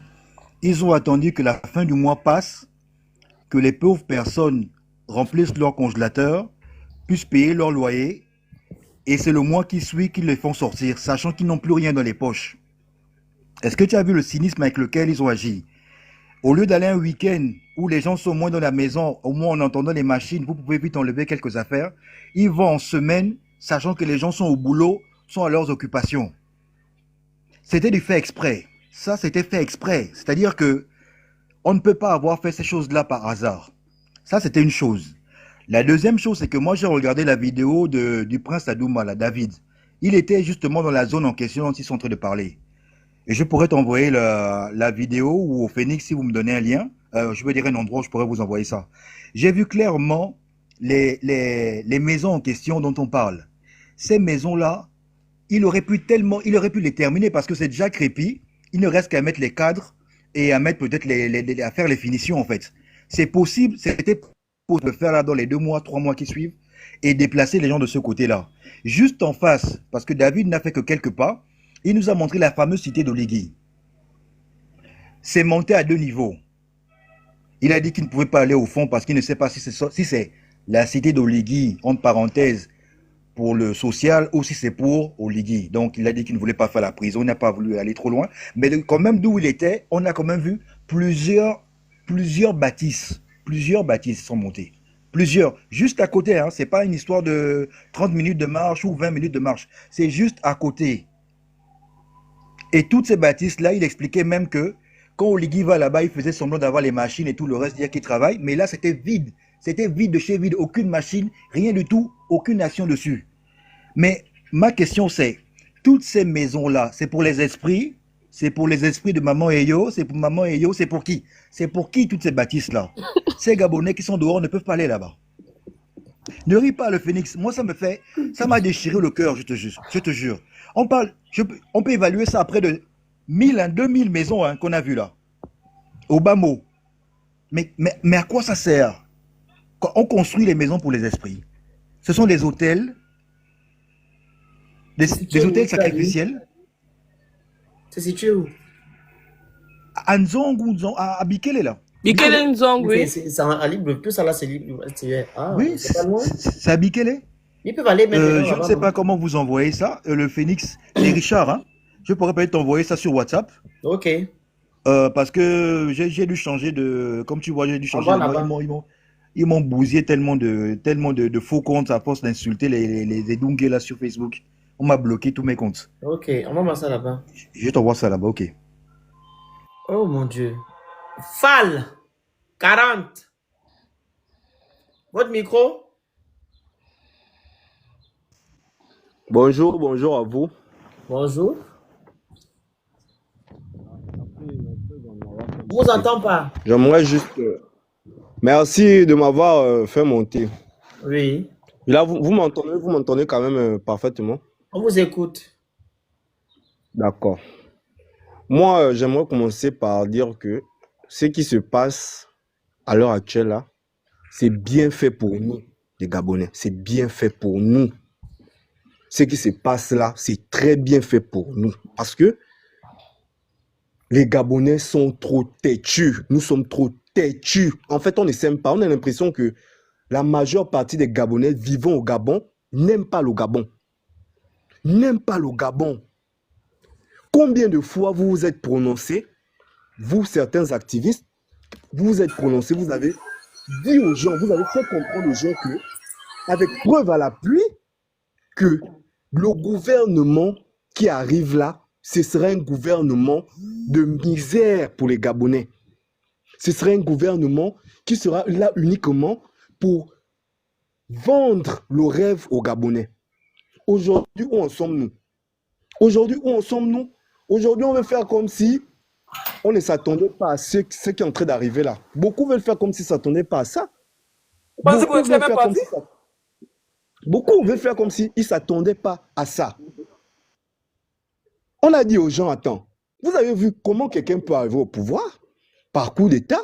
[SPEAKER 6] Ils ont attendu que la fin du mois passe, que les pauvres personnes remplissent leur congélateur, puissent payer leur loyer, et c'est le mois qui suit qu'ils les font sortir, sachant qu'ils n'ont plus rien dans les poches. Est-ce que tu as vu le cynisme avec lequel ils ont agi? Au lieu d'aller un week-end où les gens sont moins dans la maison, au moins en entendant les machines, vous pouvez vite enlever quelques affaires, ils vont en semaine, sachant que les gens sont au boulot, sont à leurs occupations. C'était du fait exprès. Ça, c'était fait exprès. C'est-à-dire que on ne peut pas avoir fait ces choses-là par hasard. Ça, c'était une chose. La deuxième chose, c'est que moi, j'ai regardé la vidéo du prince Adouma, là, David. Il était justement dans la zone en question dont ils sont en train de parler. Et je pourrais t'envoyer la vidéo ou au Phoenix, si vous me donnez un lien. Je veux dire un endroit où je pourrais vous envoyer ça. J'ai vu clairement les maisons en question dont on parle. Ces maisons-là, il aurait pu les terminer parce que c'est déjà crépi. Il ne reste qu'à mettre les cadres et à mettre peut-être à faire les finitions en fait. C'est possible, c'était pour le faire là dans les 2 mois, 3 mois qui suivent et déplacer les gens de ce côté-là. Juste en face, parce que David n'a fait que quelques pas, il nous a montré la fameuse cité d'Oligui. C'est monté à 2 niveaux. Il a dit qu'il ne pouvait pas aller au fond parce qu'il ne sait pas si c'est la cité d'Oligui, entre parenthèses, pour le social ou si c'est pour Oligui. Donc il a dit qu'il ne voulait pas faire la prison, il n'a pas voulu aller trop loin. Mais quand même d'où il était, on a quand même vu plusieurs bâtisses. Plusieurs bâtisses sont montées. Plusieurs. Juste à côté, hein. C'est pas une histoire de 30 minutes de marche ou 20 minutes de marche. C'est juste à côté. Et toutes ces bâtisses-là, il expliquait même que quand Oligui va là-bas, il faisait semblant d'avoir les machines et tout le reste, dire qu'il travaille. Mais là, c'était vide. C'était vide de chez vide. Aucune machine, rien du tout, aucune action dessus. Mais ma question c'est, toutes ces maisons-là, c'est pour les esprits? C'est pour les esprits de Maman Eyo? C'est pour Maman Eyo? C'est pour qui? C'est pour qui toutes ces bâtisses-là? Ces Gabonais qui sont dehors ne peuvent pas aller là-bas. Ne ris pas le Phoenix. Moi, ça m'a déchiré le cœur, je te jure. On peut évaluer ça à près de 1000 à 2000 maisons hein, qu'on a vues là. Au bas mot. Mais à quoi ça sert? Quand on construit les maisons pour les esprits, ce sont des hôtels, des hôtels sacrificiels.
[SPEAKER 2] C'est situé où?
[SPEAKER 6] À Nzong ou à Bikele là.
[SPEAKER 1] Bikele Nzong, oui.
[SPEAKER 2] C'est en libre, tout ça là c'est libre. Ah,
[SPEAKER 6] oui,
[SPEAKER 2] c'est pas loin.
[SPEAKER 6] C'est à Bikele.
[SPEAKER 2] Ils peuvent aller même.
[SPEAKER 6] Je ne sais pas comment vous envoyez ça. Le Phoenix, c'est Richard. Hein? Je pourrais peut-être t'envoyer ça sur WhatsApp.
[SPEAKER 2] Ok.
[SPEAKER 6] Parce que j'ai dû changer de. Comme tu vois, j'ai dû changer de. Ils m'ont bousillé tellement de faux comptes à force d'insulter les Dungé là sur Facebook. On m'a bloqué tous mes comptes.
[SPEAKER 2] Ok, on va voir ça là-bas.
[SPEAKER 6] Je t'envoie ça là-bas, ok.
[SPEAKER 2] Oh mon Dieu. Fall 40. Votre micro?
[SPEAKER 8] Bonjour à vous.
[SPEAKER 2] Bonjour. Je vous entends pas.
[SPEAKER 8] J'aimerais juste... Merci de m'avoir fait monter.
[SPEAKER 2] Oui.
[SPEAKER 8] Et là, vous m'entendez quand même parfaitement.
[SPEAKER 2] On vous écoute.
[SPEAKER 8] D'accord. Moi, j'aimerais commencer par dire que ce qui se passe à l'heure actuelle, là, c'est bien fait pour nous, les Gabonais. C'est bien fait pour nous. Ce qui se passe là, c'est très bien fait pour nous. Parce que les Gabonais sont trop têtus. Nous sommes trop têtus. En fait, on ne s'aime pas. On a l'impression que la majeure partie des Gabonais vivant au Gabon n'aiment pas le Gabon. N'aiment pas le Gabon. Combien de fois vous vous êtes prononcés, vous, certains activistes, vous vous êtes prononcés, vous avez dit aux gens, vous avez fait comprendre aux gens que, avec preuve à l'appui, que le gouvernement qui arrive là, ce serait un gouvernement de misère pour les Gabonais. Ce serait un gouvernement qui sera là uniquement pour vendre le rêve aux Gabonais. Aujourd'hui, où en sommes-nous? Aujourd'hui, où en sommes-nous? Aujourd'hui, on veut faire comme si on ne s'attendait pas à ce qui est en train d'arriver là. Beaucoup veulent faire comme s'ils ne s'attendaient pas à ça.
[SPEAKER 1] Vous pensez que vous
[SPEAKER 8] Beaucoup
[SPEAKER 1] êtes
[SPEAKER 8] veulent
[SPEAKER 1] même
[SPEAKER 8] faire comme
[SPEAKER 1] parti?
[SPEAKER 8] si ça... Beaucoup veulent faire comme s'ils ne s'attendaient pas à ça. On a dit aux gens, attends, vous avez vu comment quelqu'un peut arriver au pouvoir par coup d'État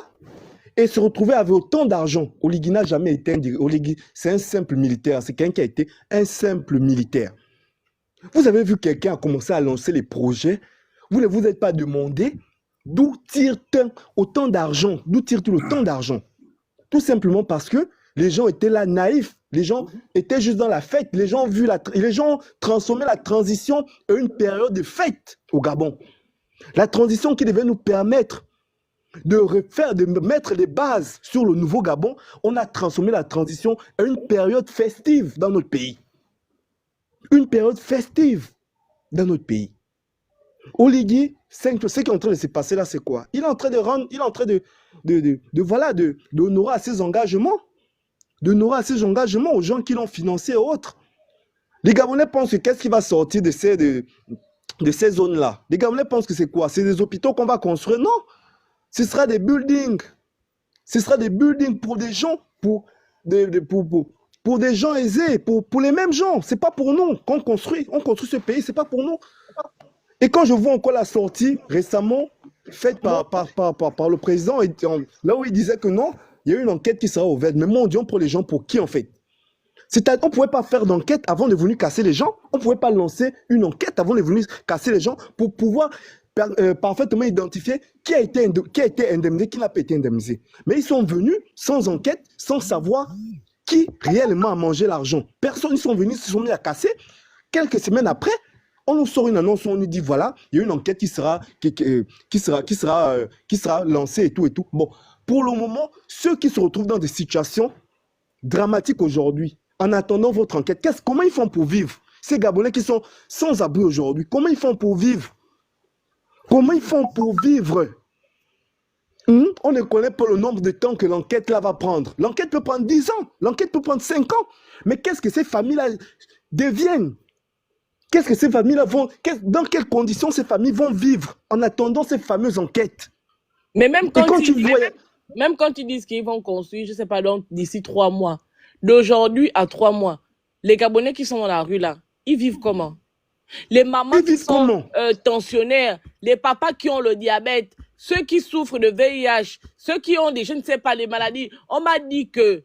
[SPEAKER 8] et se retrouver avec autant d'argent? Oligui n'a jamais été un... Oligui, c'est un simple militaire. C'est quelqu'un qui a été un simple militaire. Vous avez vu quelqu'un a commencé à lancer les projets. Vous ne vous êtes pas demandé d'où tire-t-il autant d'argent? D'où tire-t-il autant d'argent? Tout simplement parce que les gens étaient là naïfs. Les gens étaient juste dans la fête. Les gens ont transformé la transition en une période de fête au Gabon. La transition qui devait nous permettre de mettre les bases sur le nouveau Gabon, on a transformé la transition en une période festive dans notre pays. Une période festive dans notre pays. Oligui, ce qui est en train de se passer là, c'est quoi? Il est en train de rendre, il est en train d'honorer à ses engagements. D'honorer à ses engagements aux gens qui l'ont financé et autres. Les Gabonais pensent que qu'est-ce qui va sortir de ces zones-là? Les Gabonais pensent que c'est quoi? C'est des hôpitaux qu'on va construire? Non. Ce sera des buildings. Ce sera des buildings pour des gens, pour des gens aisés, pour les mêmes gens. C'est pas pour nous qu'on construit. On construit ce pays, c'est pas pour nous. Et quand je vois encore la sortie récemment faite par le président, là où il disait que non, il y a une enquête qui sera ouverte. Mais mon Dieu, pour les gens, pour qui en fait? C'est-à-dire, on ne pouvait pas faire d'enquête avant de venir casser les gens. On ne pouvait pas lancer une enquête avant de venir casser les gens pour pouvoir parfaitement identifier qui a été indemnisé, qui n'a pas été indemnisé. Mais ils sont venus sans enquête, sans savoir qui réellement a mangé l'argent. Personne, ils sont venus, ils se sont mis à casser. Quelques semaines après, on nous sort une annonce, on nous dit voilà, il y a une enquête qui sera lancée et tout et tout. Bon, pour le moment, ceux qui se retrouvent dans des situations dramatiques aujourd'hui, en attendant votre enquête, comment ils font pour vivre? Ces Gabonais qui sont sans abri aujourd'hui, comment ils font pour vivre? Comment ils font pour vivre? On ne connaît pas le nombre de temps que l'enquête là va prendre. L'enquête peut prendre 10 ans, l'enquête peut prendre 5 ans. Mais qu'est-ce que ces familles-là deviennent? Qu'est-ce que ces familles-là vont... Dans quelles conditions ces familles vont vivre en attendant ces fameuses enquêtes?
[SPEAKER 1] Mais même quand ils disent qu'ils vont construire, je ne sais pas, donc d'ici 3 mois, d'aujourd'hui à 3 mois, les Gabonais qui sont dans la rue là, ils vivent comment? Les mamans qui sont tensionnaires, les papas qui ont le diabète, ceux qui souffrent de VIH, ceux qui ont je ne sais pas, les maladies. On m'a dit qu'il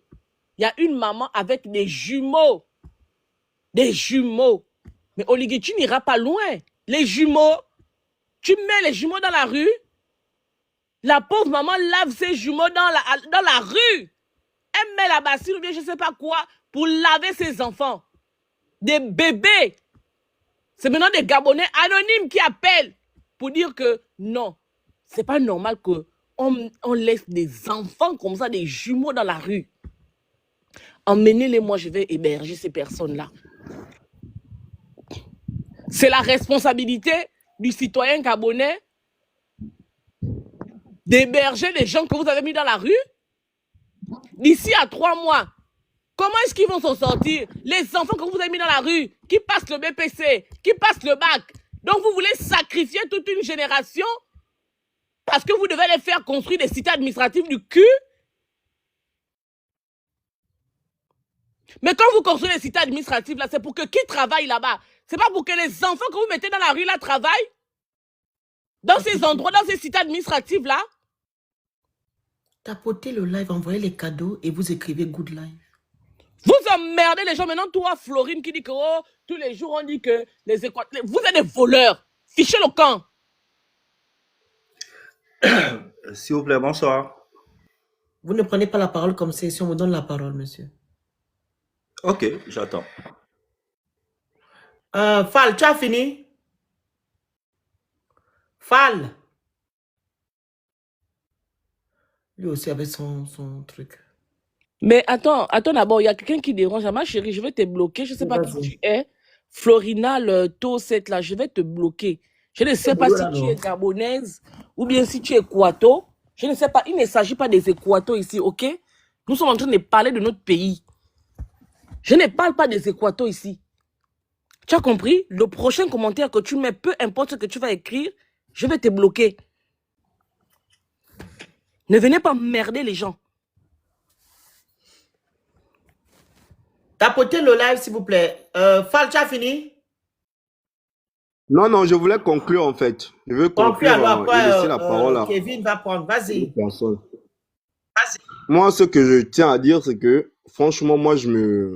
[SPEAKER 1] y a une maman avec des jumeaux. Des jumeaux. Mais Oligui, tu n'iras pas loin. Les jumeaux, tu mets les jumeaux dans la rue. La pauvre maman lave ses jumeaux dans la rue. Elle met la bassine ou bien je ne sais pas quoi pour laver ses enfants. Des bébés. C'est maintenant des Gabonais anonymes qui appellent pour dire que non, c'est pas normal qu'on laisse des enfants comme ça, des jumeaux dans la rue. Emmenez-les, moi je vais héberger ces personnes-là. C'est la responsabilité du citoyen gabonais d'héberger les gens que vous avez mis dans la rue. D'ici à 3 mois, comment est-ce qu'ils vont s'en sortir? Les enfants que vous avez mis dans la rue, qui passent le BPC, qui passent le bac. Donc vous voulez sacrifier toute une génération parce que vous devez les faire construire des cités administratives du cul? Mais quand vous construisez des cités administratives, là, c'est pour que qui travaille là-bas? C'est pas pour que les enfants que vous mettez dans la rue là travaillent? Dans ces endroits, dans ces cités administratives là?
[SPEAKER 2] Tapotez le live, envoyez les cadeaux et vous écrivez good live.
[SPEAKER 1] Vous emmerdez les gens. Maintenant, toi, Florine, qui dit que oh, tous les jours, on dit que les Équatoriens... Vous êtes des voleurs. Fichez le camp.
[SPEAKER 9] S'il vous plaît, bonsoir.
[SPEAKER 2] Vous ne prenez pas la parole comme ça si on vous donne la parole, monsieur.
[SPEAKER 9] Ok, j'attends.
[SPEAKER 2] Fall, tu as fini? Fall. Lui aussi avec son truc.
[SPEAKER 1] Mais attends d'abord, il y a quelqu'un qui dérange. Ma chérie, je vais te bloquer. Je ne sais pas qui tu es. Florina, le taux 7 là, je vais te bloquer. Je ne sais pas si tu es gabonaise ou bien si tu es Équato. Je ne sais pas. Il ne s'agit pas des Équatos ici, ok? Nous sommes en train de parler de notre pays. Je ne parle pas des Équatos ici. Tu as compris? Le prochain commentaire que tu mets, peu importe ce que tu vas écrire, je vais te bloquer. Ne venez pas merder les gens.
[SPEAKER 2] Tapotez le live, s'il vous plaît. Fall, tu as fini?
[SPEAKER 8] Non, non, je voulais conclure en fait. Je veux
[SPEAKER 2] Conclue
[SPEAKER 8] conclure
[SPEAKER 2] alors
[SPEAKER 8] et laisser la
[SPEAKER 2] après,
[SPEAKER 8] parole à
[SPEAKER 2] Kevin va prendre. Vas-y.
[SPEAKER 8] une personne. Moi, ce que je tiens à dire, c'est que franchement, moi, je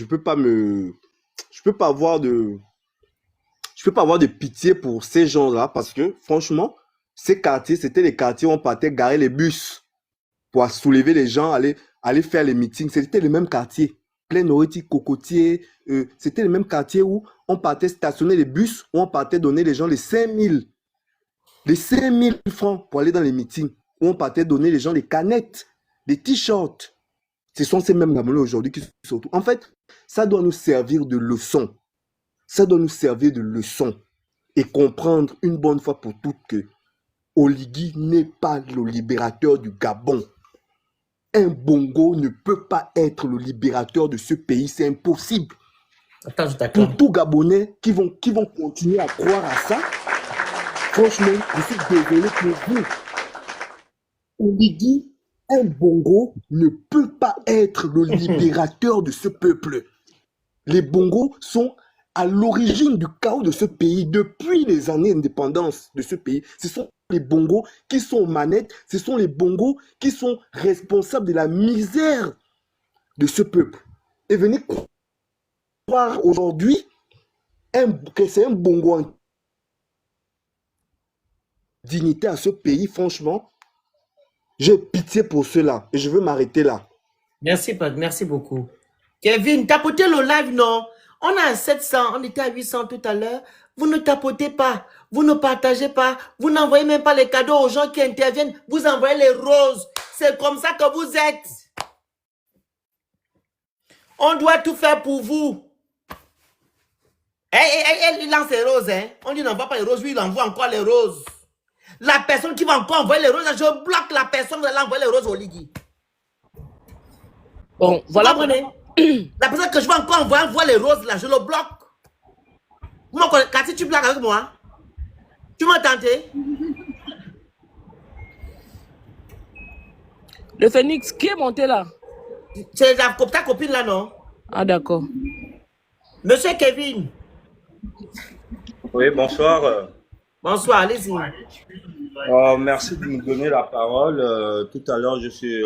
[SPEAKER 8] peux pas avoir de pitié pour ces gens-là parce que franchement, ces quartiers, c'était les quartiers où on partait garer les bus pour soulever les gens, aller faire les meetings. C'était les mêmes quartiers. Plein Noriti, Cocotier, c'était les mêmes quartiers où on partait stationner les bus, où on partait donner les gens les 5000 francs pour aller dans les meetings, où on partait donner les gens les canettes, les t-shirts. Ce sont ces mêmes Gabonais aujourd'hui qui sont... En fait, ça doit nous servir de leçon. Ça doit nous servir de leçon et comprendre une bonne fois pour toutes que Oligui n'est pas le libérateur du Gabon. Un Bongo ne peut pas être le libérateur de ce pays, c'est impossible.
[SPEAKER 2] Attends, je t'acclame.
[SPEAKER 8] Pour tous Gabonais qui vont continuer à croire à ça, franchement, je suis désolé pour vous. Oligui, un Bongo ne peut pas être le libérateur de ce peuple. Les Bongos sont à l'origine du chaos de ce pays depuis les années d'indépendance de ce pays. Ce sont les Bongos qui sont aux manettes, ce sont les Bongos qui sont responsables de la misère de ce peuple. Et venez croire aujourd'hui que c'est un Bongo en dignité à ce pays, franchement, j'ai pitié pour cela et je veux m'arrêter là.
[SPEAKER 2] Merci, merci beaucoup. Kevin, tapotez le live, non? On a 700, on était à 800 tout à l'heure. Vous ne tapotez pas, vous ne partagez pas, vous n'envoyez même pas les cadeaux aux gens qui interviennent. Vous envoyez les roses. C'est comme ça que vous êtes. On doit tout faire pour vous. Il lance les roses, hein? On dit n'envoie pas les roses, lui il envoie encore les roses. La personne qui va encore envoyer les roses, je bloque la personne qui va envoyer les roses au Ligui.
[SPEAKER 1] Bon, voilà.
[SPEAKER 2] La personne que je vais encore envoyer les roses là, je le bloque. Cathy, tu blagues avec moi? Tu m'as tenté?
[SPEAKER 1] Le Phoenix, qui est monté là?
[SPEAKER 2] C'est ta copine là, non?
[SPEAKER 1] Ah, d'accord.
[SPEAKER 2] Monsieur Kevin.
[SPEAKER 9] Oui, bonsoir.
[SPEAKER 2] Bonsoir, allez-y.
[SPEAKER 9] Merci de me donner la parole. Tout à l'heure, je suis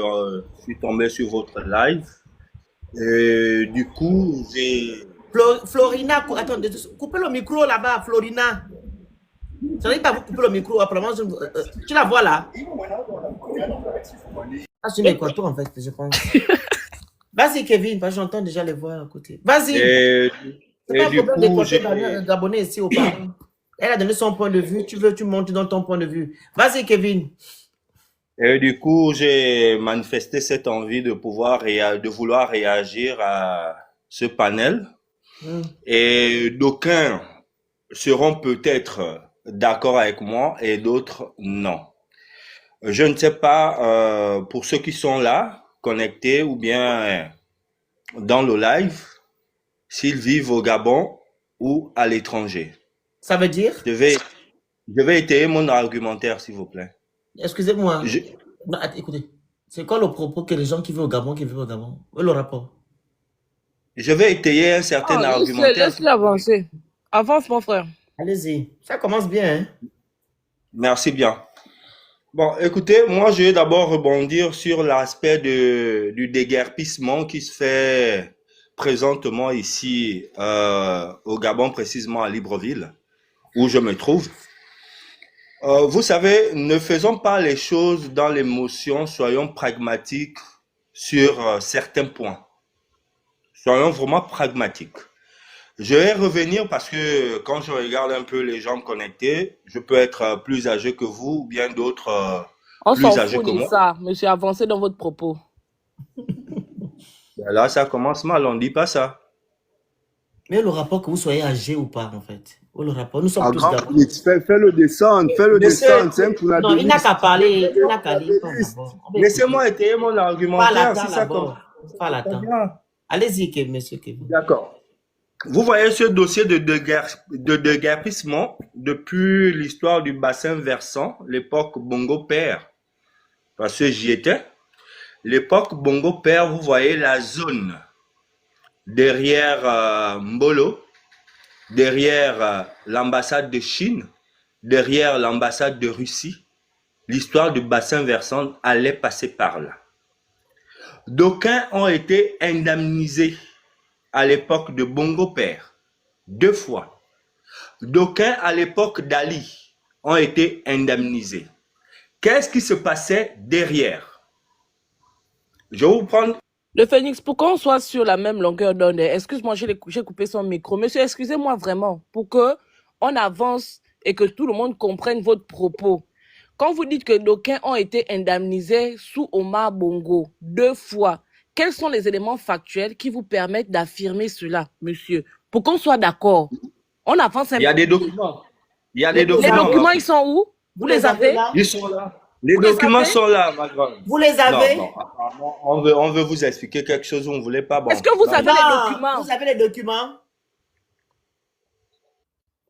[SPEAKER 9] tombé sur votre live. Et du coup, j'ai...
[SPEAKER 2] Florina, attendez, coupez le micro là-bas, Florina. Je n'arrive pas à vous couper le micro, apparemment, tu la vois là? Ah, c'est une équateur en fait, je pense. Vas-y Kevin, parce que j'entends déjà les voix à côté. Vas-y.
[SPEAKER 9] Et du coup, j'ai...
[SPEAKER 2] d'abonner ici au parent. Elle a donné son point de vue, tu montes dans ton point de vue. Vas-y Kevin.
[SPEAKER 9] Et du coup, j'ai manifesté cette envie de vouloir réagir à ce panel. Et d'aucuns seront peut-être d'accord avec moi et d'autres non. Je ne sais pas, pour ceux qui sont là, connectés ou bien dans le live, s'ils vivent au Gabon ou à l'étranger.
[SPEAKER 2] Ça veut dire?
[SPEAKER 9] Je vais étayer mon argumentaire, s'il vous plaît.
[SPEAKER 2] Excusez-moi. Non, écoutez, c'est quoi le propos que les gens qui vivent au Gabon, Où est le rapport?
[SPEAKER 9] Je vais étayer un certain argumentaire.
[SPEAKER 1] Laisse-le avancer. Avance, mon frère.
[SPEAKER 2] Allez-y. Ça commence bien, hein?
[SPEAKER 9] Merci bien. Bon, écoutez, moi, je vais d'abord rebondir sur l'aspect du déguerpissement qui se fait présentement ici au Gabon, précisément à Libreville, où je me trouve. Vous savez, ne faisons pas les choses dans l'émotion, soyons pragmatiques sur certains points. Soyons vraiment pragmatiques. Je vais revenir parce que quand je regarde un peu les gens connectés, je peux être plus âgé que vous ou bien d'autres plus âgés que moi.
[SPEAKER 1] On s'en fout de ça, monsieur, avancez dans votre propos.
[SPEAKER 9] Ben là, ça commence mal, on ne dit pas ça.
[SPEAKER 2] Mais le rapport que vous soyez âgé ou pas, en fait. Le rapport, nous sommes tous d'accord.
[SPEAKER 8] Fais le descendre,
[SPEAKER 2] Non, il n'a qu'à parler,
[SPEAKER 9] Laissez-moi étayer mon argumentaire.
[SPEAKER 2] Pas l'attendre. Allez-y, monsieur Kevin.
[SPEAKER 9] D'accord. Vous voyez ce dossier de déguerpissement depuis l'histoire du bassin versant, l'époque Bongo Père, parce que j'y étais. L'époque Bongo Père, vous voyez la zone derrière Mbolo, derrière l'ambassade de Chine, derrière l'ambassade de Russie. L'histoire du bassin versant allait passer par là. D'aucuns ont été indemnisés à l'époque de Bongo Père, 2 fois. D'aucuns à l'époque d'Ali ont été indemnisés. Qu'est-ce qui se passait derrière? Je vais vous prendre...
[SPEAKER 1] Le Phénix, pour qu'on soit sur la même longueur d'onde, excuse-moi, j'ai coupé son micro. Monsieur, excusez-moi vraiment, pour que on avance et que tout le monde comprenne votre propos. Quand vous dites que d'aucuns ont été indemnisés sous Omar Bongo 2 fois, quels sont les éléments factuels qui vous permettent d'affirmer cela, monsieur? Pour qu'on soit d'accord. On avance un peu.
[SPEAKER 9] Il y a des documents. Il y a des
[SPEAKER 1] Les
[SPEAKER 9] documents.
[SPEAKER 1] documents, ils sont où? Vous les avez?
[SPEAKER 2] là?
[SPEAKER 9] Ils sont là. Les
[SPEAKER 1] Vous les
[SPEAKER 9] documents
[SPEAKER 1] avez?
[SPEAKER 9] sont là, ma grande.
[SPEAKER 2] Vous les avez?
[SPEAKER 9] Non, apparemment, on veut vous expliquer quelque chose, vous ne voulez pas. Bon,
[SPEAKER 1] Est-ce que vous
[SPEAKER 9] non.
[SPEAKER 1] avez les
[SPEAKER 2] Non,
[SPEAKER 1] documents?
[SPEAKER 2] vous avez les documents?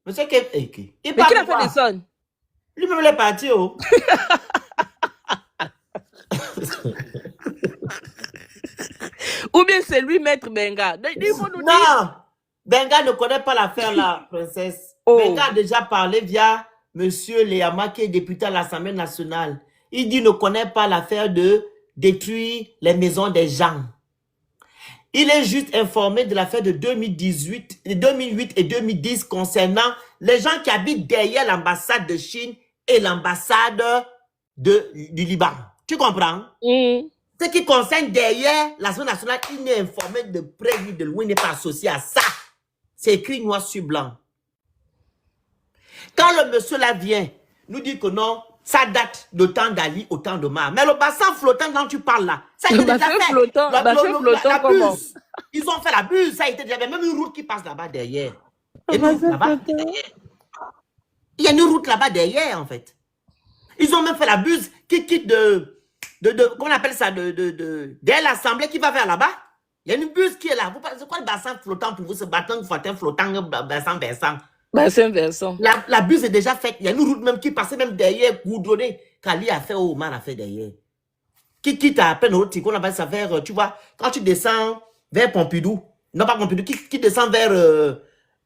[SPEAKER 2] Monsieur Kevin, il
[SPEAKER 1] Mais qui
[SPEAKER 2] parle
[SPEAKER 1] l'a
[SPEAKER 2] de
[SPEAKER 1] fait
[SPEAKER 2] quoi?
[SPEAKER 1] descendre?
[SPEAKER 2] Lui-même, il est parti, oh.
[SPEAKER 1] Ou bien c'est lui, Maître Benga? Il faut nous dire.
[SPEAKER 2] Non, Benga ne connaît pas l'affaire, la princesse.
[SPEAKER 1] Oh.
[SPEAKER 2] Benga a déjà parlé via monsieur Léama, qui est député à l'Assemblée nationale. Il dit ne connaît pas l'affaire de détruire les maisons des gens. Il est juste informé de l'affaire de 2008 et 2010 concernant les gens qui habitent derrière l'ambassade de Chine et l'ambassade du Liban. Tu comprends? Ce qui concerne derrière l'Assemblée nationale, il n'est informé de près ni de loin, il n'est pas associé à ça. C'est écrit noir sur blanc. Quand le monsieur là vient, nous dit que non, ça date de temps d'Ali au temps d'Omar. Mais le bassin flottant dont tu parles là, ça a été déjà fait.
[SPEAKER 1] Flottant,
[SPEAKER 2] La
[SPEAKER 1] comment?
[SPEAKER 2] buse. Ils ont fait la buse, ça a été déjà fait. Même une route qui passe là-bas derrière. Il y a une route là-bas derrière. Il y a une route là-bas derrière, en fait. Ils ont même fait la buse qui quitte comment on appelle ça, derrière l'Assemblée qui va vers là-bas. Il y a une buse qui est là. C'est quoi le bassin flottant pour vous, ce bassin flottant, bassin versant?
[SPEAKER 1] Bassin versant.
[SPEAKER 2] La buse est déjà faite. Il y a une route même qui passait même derrière, goudronnée, qu'Ali a fait, Omar a fait derrière. Qui quitte à peine route, qu'on appelle ça vers, tu vois, quand tu descends vers Pompidou, non pas Pompidou, qui descend vers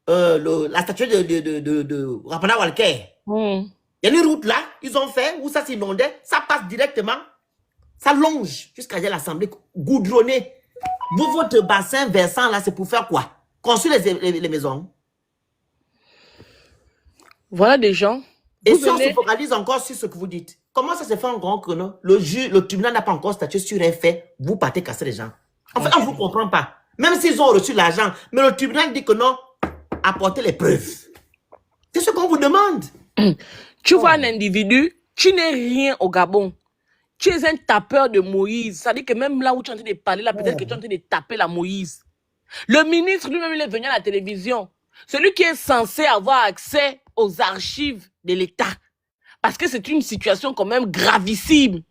[SPEAKER 2] la statue de Rapana Walker. Il y a une route là, ils ont fait, où ça s'inondait, ça passe directement, ça longe jusqu'à l'Assemblée, goudronné. Vous, votre bassin versant là, c'est pour faire quoi? Construire les maisons.
[SPEAKER 1] Voilà des gens.
[SPEAKER 2] Et si on se focalise encore sur ce que vous dites, comment ça se fait en grand chrono? Le tribunal n'a pas encore statué sur un fait, vous partez casser les gens. En fait, on ne vous comprend pas. Même s'ils ont reçu l'argent, mais le tribunal dit que non, apportez les preuves. C'est ce qu'on vous demande.
[SPEAKER 1] Tu vois un individu, tu n'es rien au Gabon. Tu es un tapeur de Moïse. Ça dit que même là où tu es en train de parler, là, peut-être que tu es en train de taper la Moïse. Le ministre lui-même, il est venu à la télévision. Celui qui est censé avoir accès aux archives de l'État. Parce que c'est une situation quand même gravissime.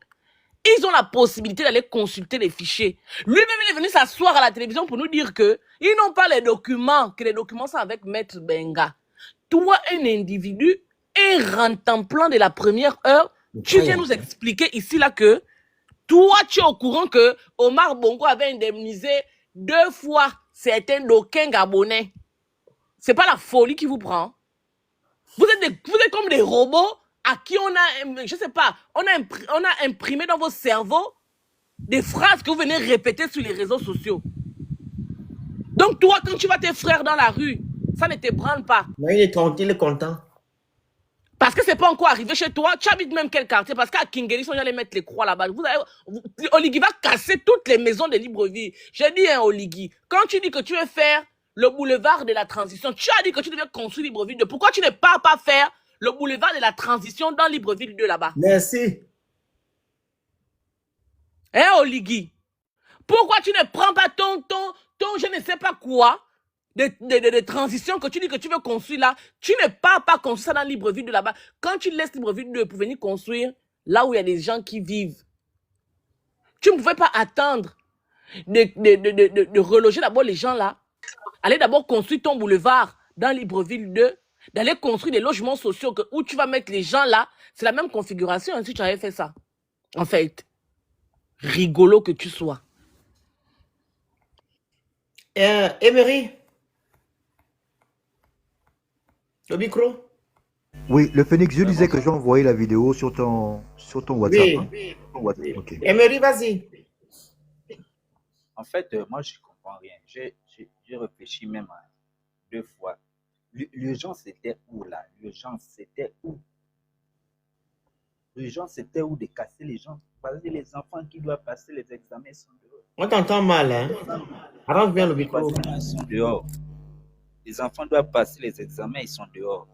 [SPEAKER 1] Ils ont la possibilité d'aller consulter les fichiers. Lui-même, il est venu s'asseoir à la télévision pour nous dire que ils n'ont pas les documents, que les documents sont avec Maître Benga. Toi, un individu, un rentemplant de la première heure, tu viens nous expliquer ici là que toi, tu es au courant que Omar Bongo avait indemnisé 2 fois certains d'aucuns Gabonais. C'est pas la folie qui vous prend. Vous êtes comme des robots à qui on a, je sais pas, on a imprimé dans vos cerveaux des phrases que vous venez répéter sur les réseaux sociaux. Donc toi, quand tu vois tes frères dans la rue, ça ne te branle pas.
[SPEAKER 2] Mais il est content.
[SPEAKER 1] Parce que c'est pas encore arrivé chez toi. Tu habites même quel quartier? Parce qu'à Kingeri, on allait mettre les croix là-bas. Oligui va casser toutes les maisons de Libreville. J'ai dit, hein, Oligui, quand tu dis que tu veux faire le boulevard de la transition, tu as dit que tu devais construire Libreville 2. Pourquoi tu ne pars pas faire le boulevard de la transition dans Libreville 2 là-bas?
[SPEAKER 2] Merci.
[SPEAKER 1] Hein, Oligui? Pourquoi tu ne prends pas ton je ne sais pas quoi de transition que tu dis que tu veux construire là? Tu ne pars pas construire ça dans Libreville 2 là-bas. Quand tu laisses Libreville 2 pour venir construire là où il y a des gens qui vivent, tu ne pouvais pas attendre de reloger d'abord les gens là. Aller d'abord construire ton boulevard dans Libreville 2, d'aller construire des logements sociaux où tu vas mettre les gens là. C'est la même configuration hein, si tu avais fait ça. En fait, rigolo que tu sois.
[SPEAKER 2] Emery, le micro.
[SPEAKER 6] Oui, le Phoenix, je disais que j'ai envoyé la vidéo sur ton WhatsApp.
[SPEAKER 2] Oui.
[SPEAKER 6] Hein? Ton WhatsApp, ok.
[SPEAKER 2] Emery, vas-y.
[SPEAKER 10] En fait, moi, je ne comprends rien. J'ai réfléchi même à 2 fois. L'urgence, c'était où, là? L'urgence, c'était où? L'urgence, c'était où de casser les gens? Parce que les enfants qui doivent passer les examens sont dehors.
[SPEAKER 2] On t'entend mal, hein? Arrange bien le micro.
[SPEAKER 10] Ils sont dehors. Les enfants doivent passer les examens, ils sont dehors.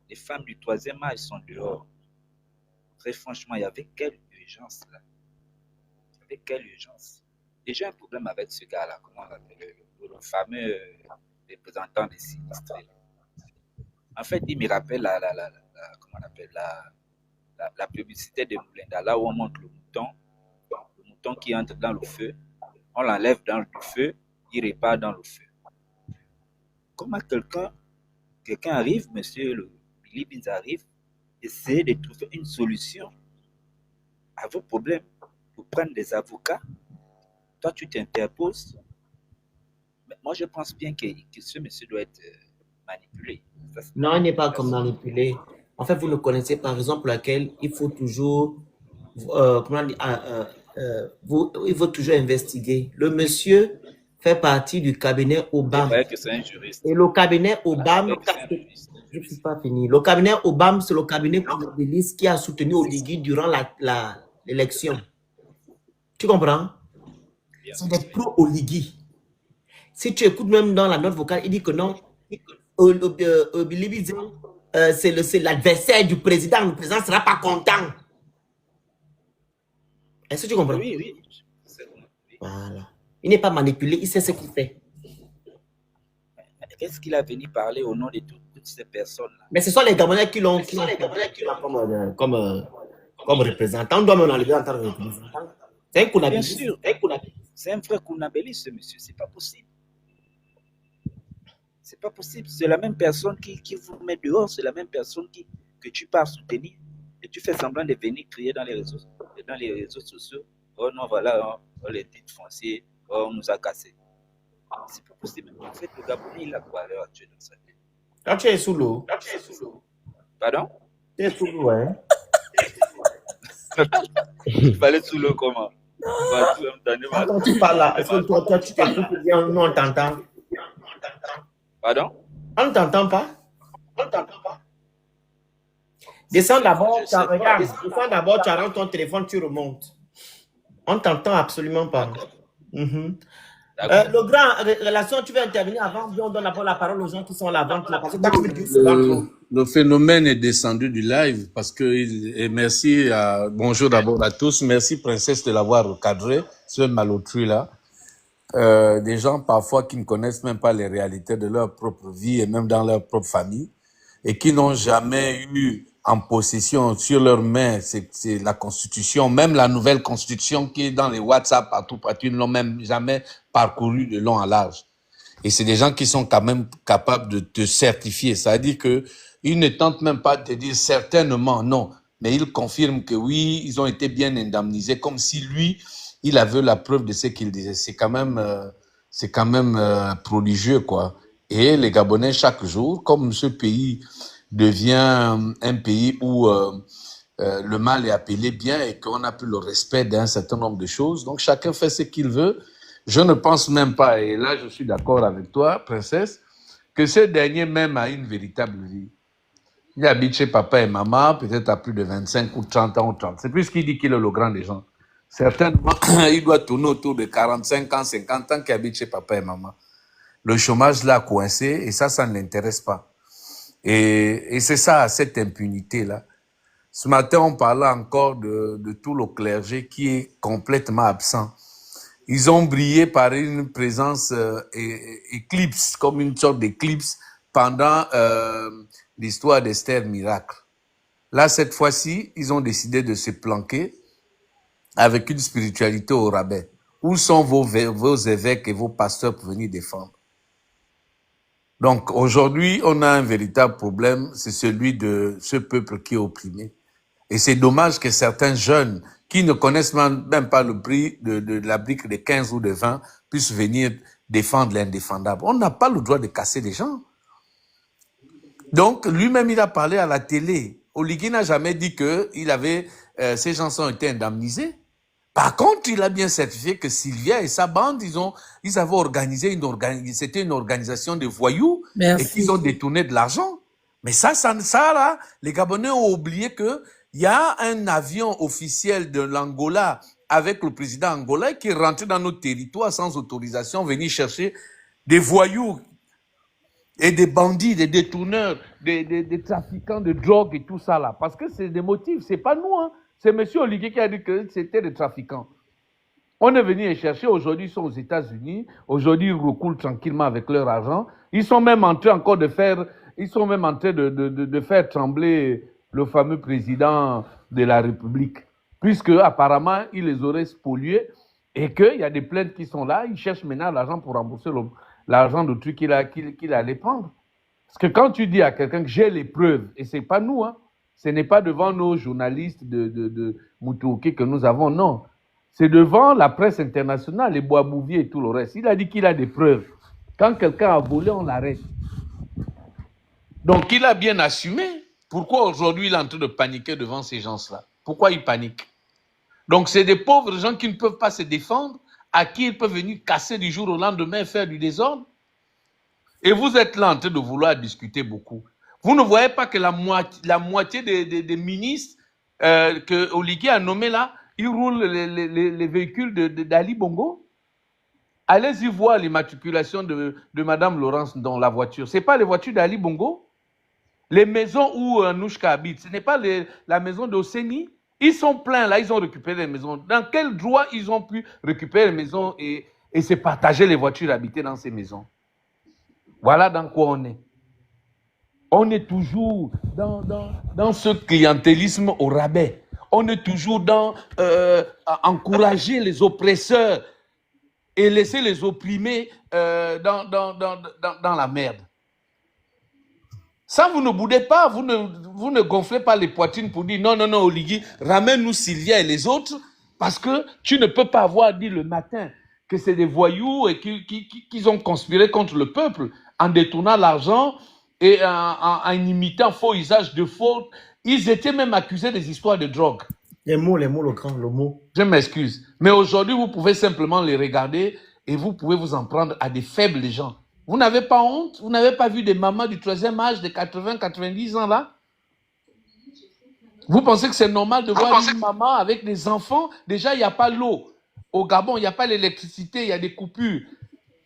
[SPEAKER 10] Les femmes du 3e âge sont dehors. Très franchement, il y avait quelle urgence, là? Il y avait quelle urgence? Et j'ai un problème avec ce gars-là, comment on l'appelle, le fameux représentant des sinistrés. En fait, il me rappelle comment on appelle, la publicité de Moulinda, là où on montre le mouton qui entre dans le feu, on l'enlève dans le feu, il repart dans le feu. Comment quelqu'un arrive, monsieur le Billy Beans arrive, essayer de trouver une solution à vos problèmes pour prendre des avocats? Toi, tu t'interposes. Mais moi, je pense bien que ce monsieur doit être manipulé.
[SPEAKER 2] Non, il n'est pas comme manipulé. En fait, vous ne connaissez pas la raison pour laquelle il faut toujours, il faut toujours investiguer. Le monsieur fait partie du cabinet Obama.
[SPEAKER 10] Que c'est un juriste.
[SPEAKER 2] Et le cabinet Obama, je ne suis pas fini. Le cabinet Obama, c'est le cabinet pro-Obélisque qui a soutenu Oligui durant l'élection. Tu comprends? C'est des pro-Oligui. Si tu écoutes même dans la note vocale, il dit que non, c'est l'adversaire du président. Le président ne sera pas content. Est-ce que tu comprends?
[SPEAKER 10] Oui, oui.
[SPEAKER 2] Voilà. Il n'est pas manipulé, il sait ce qu'il fait.
[SPEAKER 10] Qu'est-ce qu'il a venu parler au nom de toutes ces personnes-là?
[SPEAKER 2] Mais ce sont les Gabonais qui l'ont comme représentant. On doit même enlever en tant que représentant. C'est un Kounabili.
[SPEAKER 10] Bien sûr. C'est un vrai Kounabili, ce monsieur. C'est pas possible. C'est pas possible. C'est la même personne qui vous met dehors. C'est la même personne que tu pars soutenir. Et tu fais semblant de venir crier dans les réseaux sociaux. Oh non, voilà, oh, les titres fonciers, oh, on nous a cassés. C'est pas possible. En fait, le Gabonais, il a quoi à l'heure actuelle dans sa tête?
[SPEAKER 2] Quand tu es sous l'eau.
[SPEAKER 10] Pardon?
[SPEAKER 2] Tu es sous l'eau, hein?
[SPEAKER 10] Il fallait sous l'eau comment?
[SPEAKER 2] Quand tu parles là, est-ce que toi tu t'écoutes bien? Nous, on t'entend.
[SPEAKER 10] Pardon?
[SPEAKER 2] On ne t'entend pas? Descends d'abord, regarde. Descends d'abord, tu arranges ton téléphone, tu remontes. On ne t'entend absolument pas. Le grand relation, tu veux intervenir avant, on donne d'abord la parole aux gens qui sont là avant. Parce que tu veux dire souvent trop.
[SPEAKER 11] Le phénomène est descendu du live parce que, et merci, bonjour d'abord à tous, merci Princesse de l'avoir recadré, ce malotru là. Des gens parfois qui ne connaissent même pas les réalités de leur propre vie et même dans leur propre famille et qui n'ont jamais eu en possession sur leurs mains, c'est la constitution, même la nouvelle constitution qui est dans les WhatsApp partout, ils ne l'ont même jamais parcouru de long à large. Et c'est des gens qui sont quand même capables de te certifier. C'est-à-dire que ils ne tentent même pas de te dire certainement non, mais ils confirment que oui, ils ont été bien indemnisés, comme si lui, il avait la preuve de ce qu'il disait. C'est quand même prodigieux, quoi. Et les Gabonais, chaque jour, comme ce pays devient un pays où le mal est appelé bien et qu'on a plus le respect d'un certain nombre de choses, donc chacun fait ce qu'il veut. Je ne pense même pas, et là je suis d'accord avec toi, Princesse, que ce dernier même a une véritable vie. Il habite chez papa et maman, peut-être à plus de 25 ou 30 ans ou 30. C'est plus qu'il dit qu'il est le grand des gens. Certainement, il doit tourner autour de 45 ans, 50 ans qu'il habite chez papa et maman. Le chômage l'a coincé et ça ne l'intéresse pas. Et c'est ça, cette impunité-là. Ce matin, on parlait encore de tout le clergé qui est complètement absent. Ils ont brillé par une présence éclipse, comme une sorte d'éclipse pendant l'histoire d'Esther Miracle. Là, cette fois-ci, ils ont décidé de se planquer avec une spiritualité au rabais. Où sont vos évêques et vos pasteurs pour venir défendre? Donc aujourd'hui, on a un véritable problème, c'est celui de ce peuple qui est opprimé. Et c'est dommage que certains jeunes qui ne connaissent même pas le prix de la brique de 15 ou de 20 puissent venir défendre l'indéfendable. On n'a pas le droit de casser les gens. Donc lui-même, il a parlé à la télé. Oligui n'a jamais dit que ces gens ont été indemnisés. Par contre, il a bien certifié que Sylvia et sa bande, ils avaient organisé c'était une organisation de voyous et qu'ils ont détourné de l'argent. Mais ça là, les Gabonais ont oublié que il y a un avion officiel de l'Angola avec le président angolais qui est rentré dans notre territoire sans autorisation, venir chercher des voyous et des bandits, des détourneurs, des trafiquants de drogue et tout ça là. Parce que c'est des motifs, c'est pas nous, hein. C'est M. Oligui qui a dit que c'était des trafiquants. On est venu les chercher, aujourd'hui ils sont aux États-Unis, aujourd'hui ils recoulent tranquillement avec leur argent. Ils sont même en train encore de faire trembler le fameux président de la République. Puisque apparemment il les aurait spoliés et qu'il y a des plaintes qui sont là, ils cherchent maintenant l'argent pour rembourser l'argent de truc qu'il allait prendre. Parce que quand tu dis à quelqu'un que j'ai les preuves, et c'est pas nous, hein, ce n'est pas devant nos journalistes de Moutouké que nous avons, non. C'est devant la presse internationale, les Bois-Bouvier et tout le reste. Il a dit qu'il a des preuves. Quand quelqu'un a volé, on l'arrête. Donc, il a bien assumé. Pourquoi aujourd'hui il est en train de paniquer devant ces gens-là? Pourquoi il panique? Donc, c'est des pauvres gens qui ne peuvent pas se défendre, à qui ils peuvent venir casser du jour au lendemain et faire du désordre. Et vous êtes là en train de vouloir discuter beaucoup. Vous ne voyez pas que la moitié des ministres que Oligui a nommés là, ils roulent les véhicules d'Ali Bongo? Allez-y voir l'immatriculation de Madame Laurence dans la voiture. Ce n'est pas les voitures d'Ali Bongo? Les maisons où Nouchka habite, ce n'est pas la maison d'Oseni? Ils sont pleins là, ils ont récupéré les maisons. Dans quel droit ils ont pu récupérer les maisons et se partager les voitures habitées dans ces maisons? Voilà dans quoi on est. On est toujours dans ce clientélisme au rabais. On est toujours dans encourager les oppresseurs et laisser les opprimés dans la merde. Ça, vous ne boudez pas, vous ne gonflez pas les poitrines pour dire non, Oligui, ramène-nous Sylvia et les autres, parce que tu ne peux pas avoir dit le matin que c'est des voyous et qu'ils ont conspiré contre le peuple en détournant l'argent et en imitant faux usage de faute. Ils étaient même accusés des histoires de drogue.
[SPEAKER 2] Les mots, le grand, le mot.
[SPEAKER 11] Je m'excuse. Mais aujourd'hui, vous pouvez simplement les regarder et vous pouvez vous en prendre à des faibles gens. Vous n'avez pas honte? Vous n'avez pas vu des mamans du 3e âge de 80, 90 ans là? Vous pensez que c'est normal de voir une maman avec des enfants? Déjà, il n'y a pas l'eau. Au Gabon, il n'y a pas l'électricité, il y a des coupures.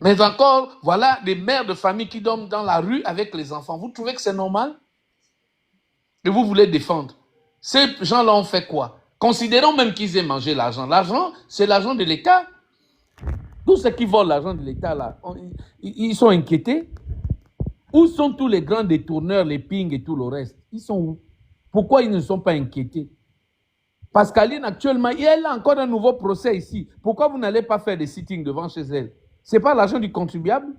[SPEAKER 11] Mais encore, voilà des mères de famille qui dorment dans la rue avec les enfants. Vous trouvez que c'est normal? Et vous voulez défendre. Ces gens-là ont fait quoi? Considérons même qu'ils aient mangé l'argent. L'argent, c'est l'argent de l'État. Tous ceux qui volent l'argent de l'État, là, ils sont inquiétés. Où sont tous les grands détourneurs, les ping et tout le reste? Ils sont où? Pourquoi ils ne sont pas inquiétés? Pascaline, actuellement, elle a encore un nouveau procès ici. Pourquoi vous n'allez pas faire des sittings devant chez elle? Ce n'est pas l'argent du contribuable?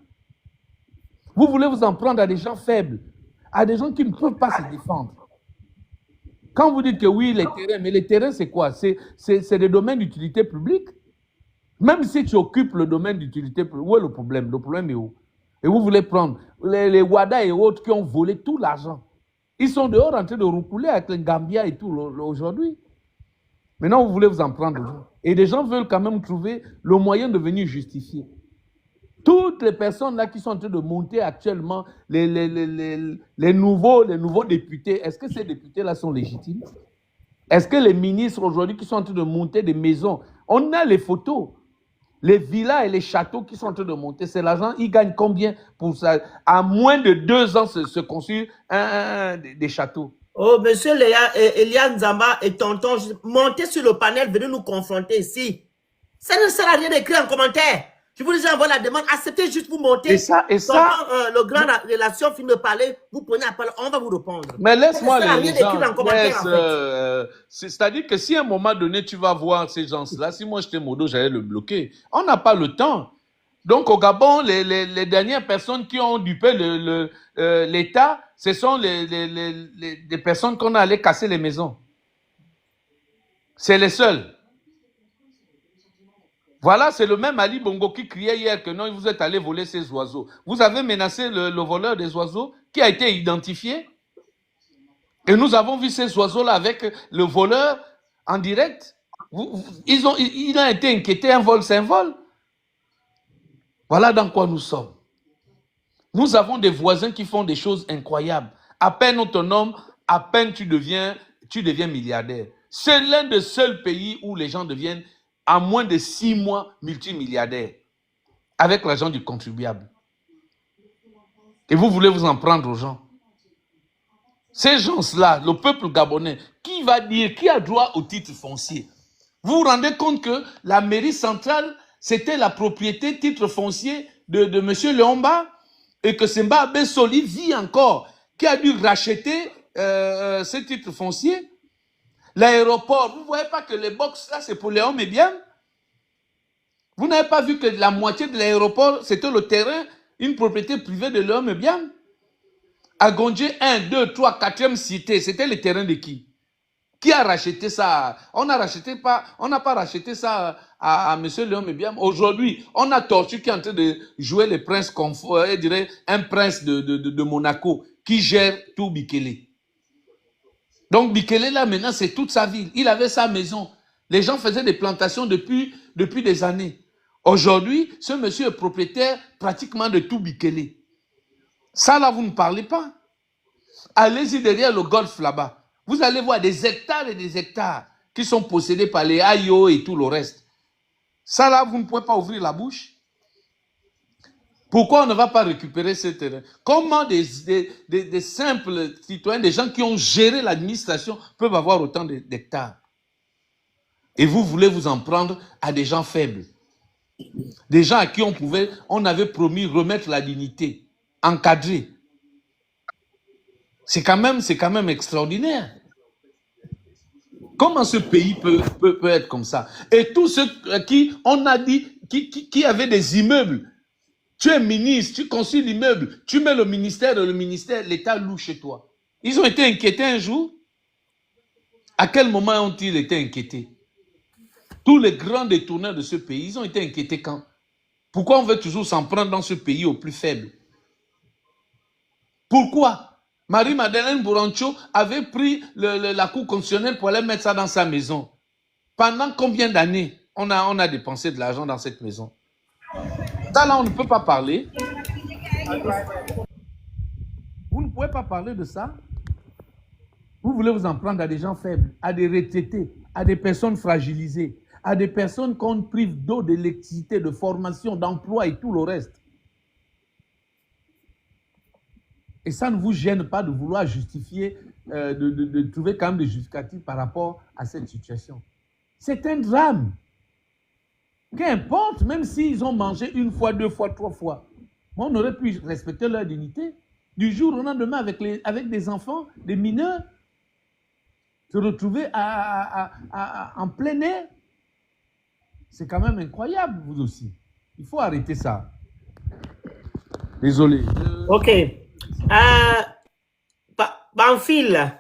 [SPEAKER 11] Vous voulez vous en prendre à des gens faibles, à des gens qui ne peuvent pas se défendre. Quand vous dites que oui, les terrains, mais les terrains, c'est quoi? C'est des domaines d'utilité publique. Même si tu occupes le domaine d'utilité publique, où est le problème? Le problème est où? Et vous voulez prendre les Wada et autres qui ont volé tout l'argent. Ils sont dehors en train de roucouler avec les Gambia et tout aujourd'hui. Maintenant, vous voulez vous en prendre. Et des gens veulent quand même trouver le moyen de venir justifier. Toutes les personnes là qui sont en train de monter actuellement, les nouveaux députés, est-ce que ces députés-là sont légitimes? Est-ce que les ministres aujourd'hui qui sont en train de monter des maisons, on a les photos, les villas et les châteaux qui sont en train de monter, c'est l'argent, ils gagnent combien pour ça? À moins de 2 ans se construire des châteaux.
[SPEAKER 2] Oh, monsieur Elia Nzamba et tonton, montez sur le panel, venez nous confronter ici. Ça ne sert à rien d'écrire en commentaire. Je vous ai envoyé la demande. Acceptez juste vous monter.
[SPEAKER 11] Et ça,
[SPEAKER 2] Quand le grand relation finit de parler, vous prenez la parole, on va vous répondre.
[SPEAKER 11] mais laisse-moi
[SPEAKER 2] les gens.
[SPEAKER 11] C'est-à-dire que si à un moment donné, tu vas voir ces gens-là, si moi j'étais Modo, j'allais le bloquer. On n'a pas le temps. Donc au Gabon, les dernières personnes qui ont dupé l'État, ce sont les personnes qu'on a allé casser les maisons. C'est les seuls. Voilà, c'est le même Ali Bongo qui criait hier que non, vous êtes allé voler ces oiseaux. Vous avez menacé le voleur des oiseaux qui a été identifié. Et nous avons vu ces oiseaux-là avec le voleur en direct. Il a été inquiété, un vol, c'est un vol. Voilà dans quoi nous sommes. Nous avons des voisins qui font des choses incroyables. À peine autonome, à peine tu deviens milliardaire. C'est l'un des seuls pays où les gens deviennent, en moins de 6 mois, multimilliardaires. Avec l'argent du contribuable. Et vous voulez vous en prendre aux gens. Ces gens-là, le peuple gabonais, qui va dire, qui a droit au titre foncier? Vous vous rendez compte que la mairie centrale, c'était la propriété titre foncier de M. Léomba, et que Semba Abessoli vit encore, qui a dû racheter ce titre foncier. L'aéroport, vous ne voyez pas que les box là, c'est pour Léon Mébiam? Vous n'avez pas vu que la moitié de l'aéroport, c'était le terrain, une propriété privée de Léon Mébiam? À Gondje 1, 2, 3, 4e cité, c'était le terrain de qui? Qui a racheté ça? On n'a pas racheté ça à M. Léon Mébiam. Aujourd'hui, on a Tortue qui est en train de jouer le prince confort, je dirais un prince de Monaco qui gère tout Bikele. Donc Bikele là maintenant c'est toute sa ville. Il avait sa maison. Les gens faisaient des plantations depuis des années. Aujourd'hui, ce monsieur est propriétaire pratiquement de tout Bikele. Ça là vous ne parlez pas. Allez-y derrière le golfe là-bas. Vous allez voir des hectares et des hectares qui sont possédés par les AIO et tout le reste. Ça là, vous ne pouvez pas ouvrir la bouche. Pourquoi on ne va pas récupérer ce terrain? Comment des simples citoyens, des gens qui ont géré l'administration peuvent avoir autant d'hectares? Et vous voulez vous en prendre à des gens faibles. Des gens à qui on avait promis remettre la dignité, encadrer. C'est quand même extraordinaire. Comment ce pays peut être comme ça? Et tous ceux qui, on a dit, qui avaient des immeubles, tu es ministre, tu construis l'immeuble, tu mets le ministère, l'État loue chez toi. Ils ont été inquiétés un jour? À quel moment ont-ils été inquiétés? Tous les grands détourneurs de ce pays, ils ont été inquiétés quand? Pourquoi on veut toujours s'en prendre dans ce pays au plus faible? Pourquoi? Marie-Madeleine Bourancho avait pris la Cour constitutionnelle pour aller mettre ça dans sa maison. Pendant combien d'années on a dépensé de l'argent dans cette maison? Ça là, on ne peut pas parler. Vous ne pouvez pas parler de ça. Vous voulez vous en prendre à des gens faibles, à des retraités, à des personnes fragilisées, à des personnes qu'on prive d'eau, d'électricité, de formation, d'emploi et tout le reste. Et ça ne vous gêne pas de vouloir justifier, de trouver quand même des justificatifs par rapport à cette situation. C'est un drame. Qu'importe, même s'ils ont mangé 1 fois, 2 fois, 3 fois. On aurait pu respecter leur dignité. Du jour au lendemain, avec des enfants, des mineurs, se retrouver en plein air. C'est quand même incroyable, vous aussi. Il faut arrêter ça. Désolé.
[SPEAKER 2] Ok. Banfil,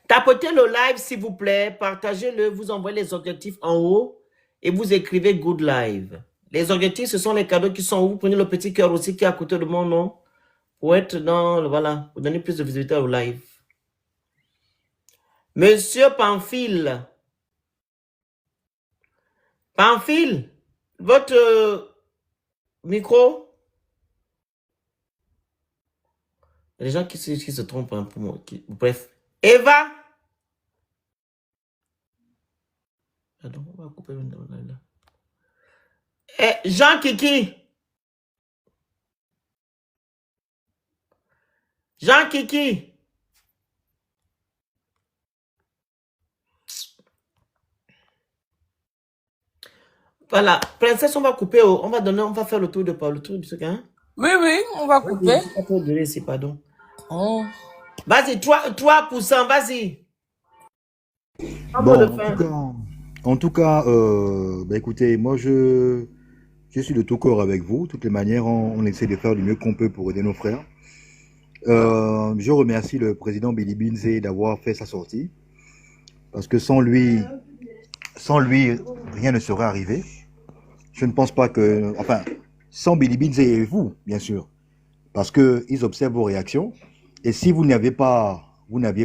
[SPEAKER 2] tapotez le live s'il vous plaît, partagez-le, vous envoyez les objectifs en haut et vous écrivez Good Live. Les objectifs, ce sont les cadeaux qui sont où. Vous prenez le petit cœur aussi qui est à côté de mon nom pour être dans, voilà, pour donner plus de visibilité au live. Monsieur Pamphile, votre micro. Il y a des gens qui se trompent un peu. Bref. Eva. Pardon, on va couper là. Jean Kiki. Jean Kiki. Voilà, princesse, on va couper, on va faire le tour du truc, hein.
[SPEAKER 1] Oui, on va couper.
[SPEAKER 2] Ça peut durer ici, pardon.
[SPEAKER 1] Oh.
[SPEAKER 2] Vas-y, 3%, vas-y.
[SPEAKER 6] Bon, en tout cas, bah écoutez, moi je suis de tout corps avec vous. De toutes les manières, on essaie de faire du mieux qu'on peut pour aider nos frères. Je remercie le président Billy Binze d'avoir fait sa sortie. Parce que sans lui, rien ne serait arrivé. Je ne pense pas que... Enfin, sans Billy Binze et vous, bien sûr. Parce qu'ils observent vos réactions. Et si vous n'aviez pas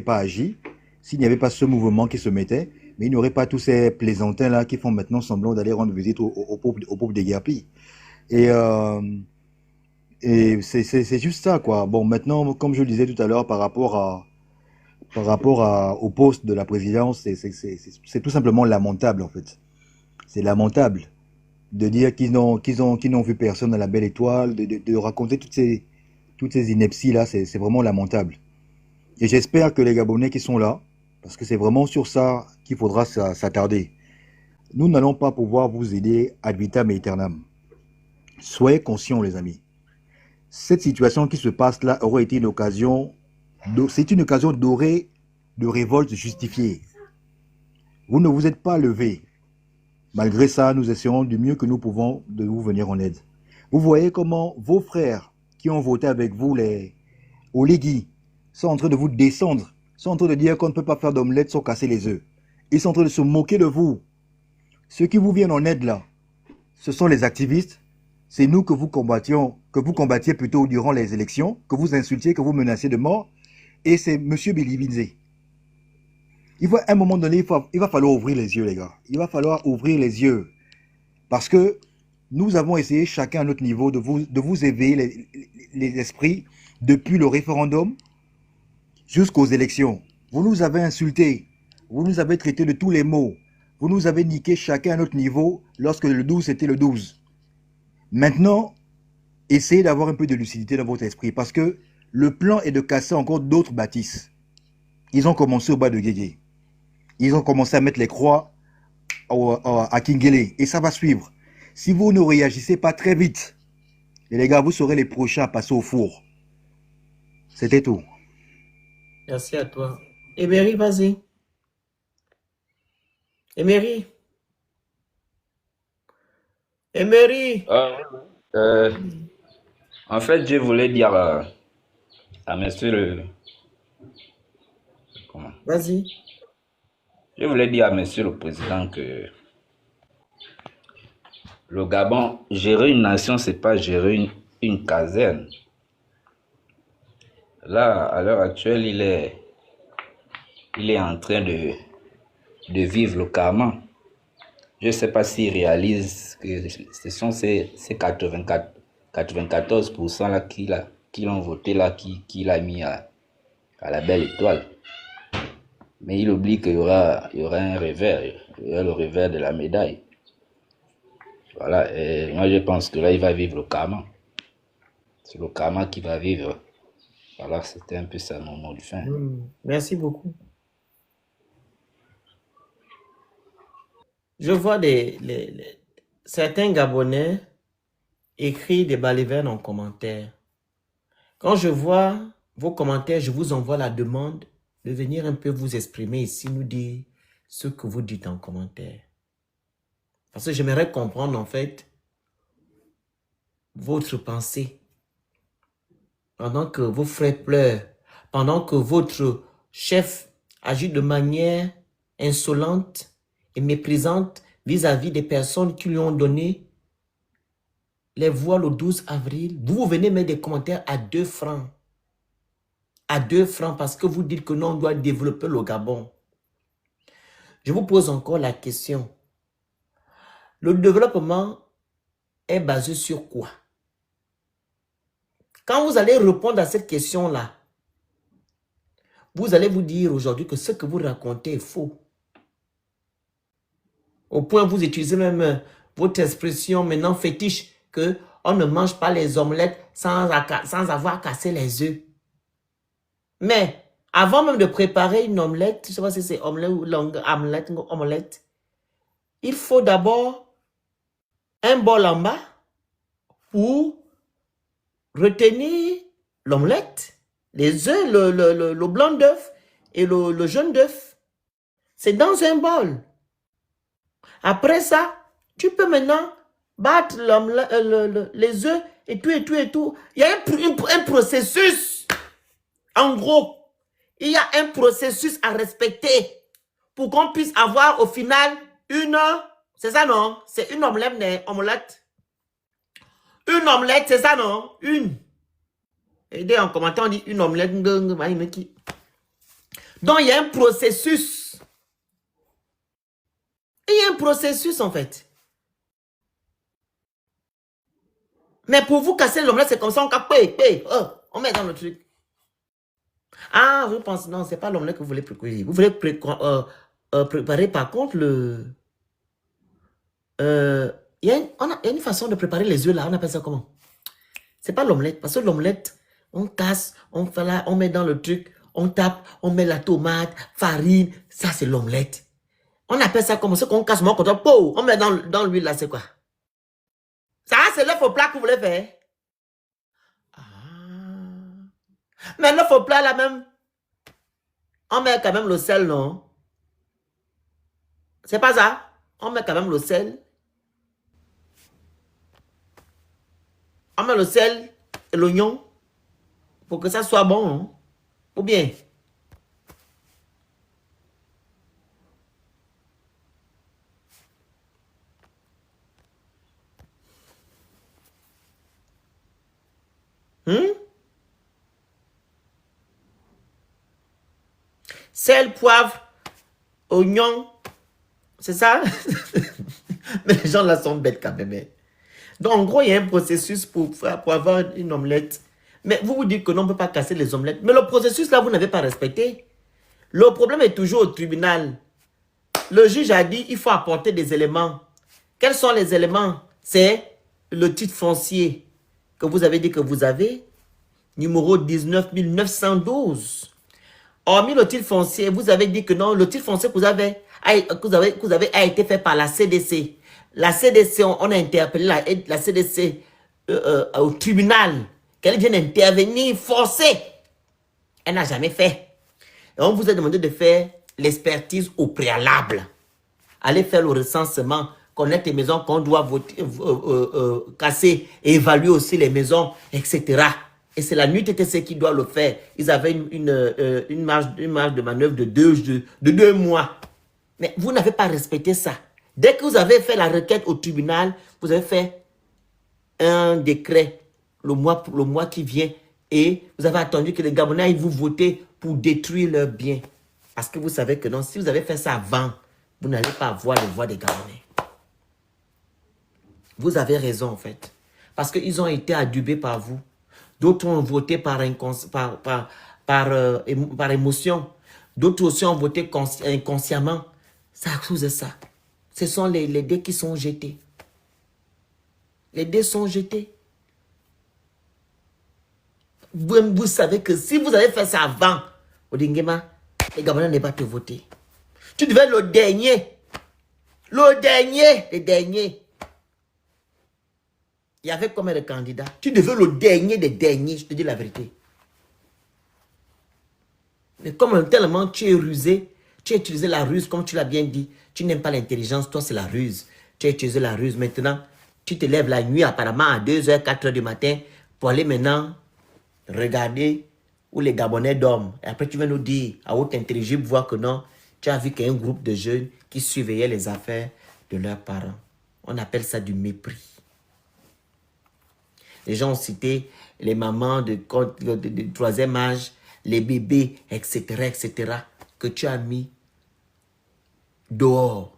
[SPEAKER 6] agi, s'il n'y avait pas ce mouvement qui se mettait, mais il n'y aurait pas tous ces plaisantins-là qui font maintenant semblant d'aller rendre visite aux pauvres déguerpis. Et c'est juste ça, quoi. Bon, maintenant, comme je le disais tout à l'heure, par rapport au poste de la présidence, c'est tout simplement lamentable, en fait. C'est lamentable de dire qu'ils n'ont vu personne à la Belle Étoile, de raconter toutes ces inepties-là, c'est vraiment lamentable. Et j'espère que les Gabonais qui sont là, parce que c'est vraiment sur ça qu'il faudra s'attarder, nous n'allons pas pouvoir vous aider ad vitam aeternam. Soyez conscients, les amis. Cette situation qui se passe là aurait été une occasion, c'est une occasion dorée de révolte justifiée. Vous ne vous êtes pas levés. Malgré ça, nous essayons du mieux que nous pouvons de vous venir en aide. Vous voyez comment vos frères qui ont voté avec vous, au Légui, sont en train de vous descendre, sont en train de dire qu'on ne peut pas faire d'omelette sans casser les œufs. Ils sont en train de se moquer de vous. Ceux qui vous viennent en aide là, ce sont les activistes. C'est nous que vous combattiez plutôt durant les élections, que vous insultiez, que vous menaciez de mort. Et c'est M. Billy Binze. À un moment donné, il va falloir ouvrir les yeux, les gars. Il va falloir ouvrir les yeux. Parce que nous avons essayé chacun à notre niveau de vous éveiller les esprits depuis le référendum jusqu'aux élections. Vous nous avez insultés. Vous nous avez traités de tous les maux. Vous nous avez niqué chacun à notre niveau lorsque le 12 était le 12. Maintenant, essayez d'avoir un peu de lucidité dans votre esprit parce que le plan est de casser encore d'autres bâtisses. Ils ont commencé au bas de Guégué. Ils ont commencé à mettre les croix à Kingele et ça va suivre. Si vous ne réagissez pas très vite, et les gars, vous serez les prochains à passer au four. C'était tout.
[SPEAKER 2] Merci à toi. Emery, vas-y. Emery.
[SPEAKER 10] En fait, je voulais dire à monsieur le... Comment?
[SPEAKER 2] Vas-y.
[SPEAKER 10] Je voulais dire à monsieur le président que le Gabon, gérer une nation, c'est pas gérer une caserne. Là, à l'heure actuelle, il est en train de vivre localement. Je ne sais pas s'il réalise que ce sont ces 94% là qui l'ont voté là, qui l'a mis à la Belle Étoile. Mais il oublie qu'il y aura un revers, il y aura le revers de la médaille. Voilà, et moi je pense que là il va vivre le karma. C'est le karma qui va vivre. Voilà, c'était un peu ça mon mot de fin.
[SPEAKER 2] Merci beaucoup. Je vois certains Gabonais écrire des balivernes en commentaire. Quand je vois vos commentaires, je vous envoie la demande de venir un peu vous exprimer ici, nous dire ce que vous dites en commentaire. Parce que j'aimerais comprendre en fait votre pensée. Pendant que vos frères pleurent, pendant que votre chef agit de manière insolente et méprisante vis-à-vis des personnes qui lui ont donné les voix le 12 avril, vous venez mettre des commentaires à 2 francs. À 2 francs parce que vous dites que non, on doit développer le Gabon. Je vous pose encore la question. Le développement est basé sur quoi? Quand vous allez répondre à cette question-là, vous allez vous dire aujourd'hui que ce que vous racontez est faux. Au point où vous utilisez même votre expression maintenant fétiche que on ne mange pas les omelettes sans avoir cassé les œufs. Mais avant même de préparer une omelette, je ne sais pas si c'est omelette ou omelette, il faut d'abord un bol en bas pour retenir l'omelette, les œufs, le blanc d'œuf et le jaune d'œuf. C'est dans un bol. Après ça, tu peux maintenant battre les œufs et tout, et tout, et tout. Il y a un processus. En gros, il y a un processus à respecter pour qu'on puisse avoir au final une... C'est ça, non? C'est une omelette. Une omelette, c'est ça, non? Une. Aidez en commentant, on dit une omelette. Donc, il y a un processus. Il y a un processus, en fait. Mais pour vous casser l'omelette, c'est comme ça, on met dans le truc. Ah, vous pensez, non, c'est pas l'omelette que vous voulez préparer. Vous voulez préparer, par contre, le... Il y a une façon de préparer les œufs là, on appelle ça comment? C'est pas l'omelette, parce que l'omelette, on casse, on fait là, on met dans le truc, on tape, on met la tomate, farine, ça c'est l'omelette. On appelle ça comme ça qu'on casse, on met dans l'huile là, c'est quoi? Ça c'est l'œuf au plat que vous voulez faire. Ah. Mais l'œuf au plat là même, on met quand même le sel, non? C'est pas ça? On met quand même le sel. On met le sel et l'oignon pour que ça soit bon. Hein? Ou bien? Sel, poivre, oignon. C'est ça? Mais les gens là sont bêtes quand même. Hein? Donc, en gros, il y a un processus pour avoir une omelette. Mais vous vous dites que non, on ne peut pas casser les omelettes. Mais le processus, là, vous n'avez pas respecté. Le problème est toujours au tribunal. Le juge a dit il faut apporter des éléments. Quels sont les éléments? C'est le titre foncier que vous avez dit que vous avez. Numéro 19 912. Hormis le titre foncier, vous avez dit que non, le titre foncier que vous avez a été fait par la CDC. La CDC, on a interpellé la CDC au tribunal, qu'elle vienne intervenir, forcer. Elle n'a jamais fait. Et on vous a demandé de faire l'expertise au préalable. Allez faire le recensement, connaître les maisons qu'on doit casser, et évaluer aussi les maisons, etc. Et c'est la NUTTC qui doit le faire. Ils avaient une marge de manœuvre de 2 mois. Mais vous n'avez pas respecté ça. Dès que vous avez fait la requête au tribunal, vous avez fait un décret le mois qui vient et vous avez attendu que les Gabonais aillent vous voter pour détruire leurs biens. Parce que vous savez que non, si vous avez fait ça avant, vous n'allez pas avoir les voix des Gabonais. Vous avez raison en fait. Parce qu'ils ont été adubés par vous. D'autres ont voté par émotion. D'autres aussi ont voté inconsciemment. C'est à cause de ça. Ce sont les dés qui sont jetés. Les dés sont jetés. Vous savez que si vous avez fait ça avant, Odingema, les Gabonais n'aient pas te voter. Tu devais être le dernier. Le dernier. Il y avait combien de candidats? Tu devais être le dernier des derniers, je te dis la vérité. Mais comme tellement tu es rusé, tu as utilisé la ruse, comme tu l'as bien dit. Tu n'aimes pas l'intelligence, toi c'est la ruse. Tu as utilisé la ruse. Maintenant, tu te lèves la nuit apparemment à 2h, 4h du matin pour aller maintenant regarder où les Gabonais dorment. Et après tu vas nous dire à haute intelligible voix que non, tu as vu qu'il y a un groupe de jeunes qui surveillaient les affaires de leurs parents. On appelle ça du mépris. Les gens ont cité les mamans de 3e âge, les bébés, etc., que tu as mis dehors,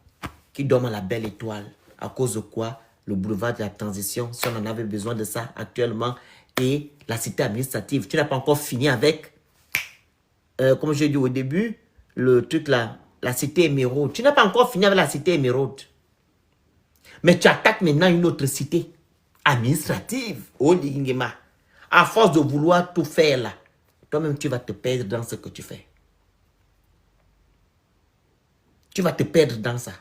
[SPEAKER 2] qui dorment à la belle étoile. À cause de quoi? Le boulevard de la transition, si on en avait besoin de ça actuellement, et la cité administrative. Tu n'as pas encore fini avec, comme j'ai dit au début, le truc là, la cité émeraude. Tu n'as pas encore fini avec la cité émeraude. Mais tu attaques maintenant une autre cité administrative. Oh, Lingema. À force de vouloir tout faire là, toi-même tu vas te perdre dans ce que tu fais. Tu vas te perdre dans ça.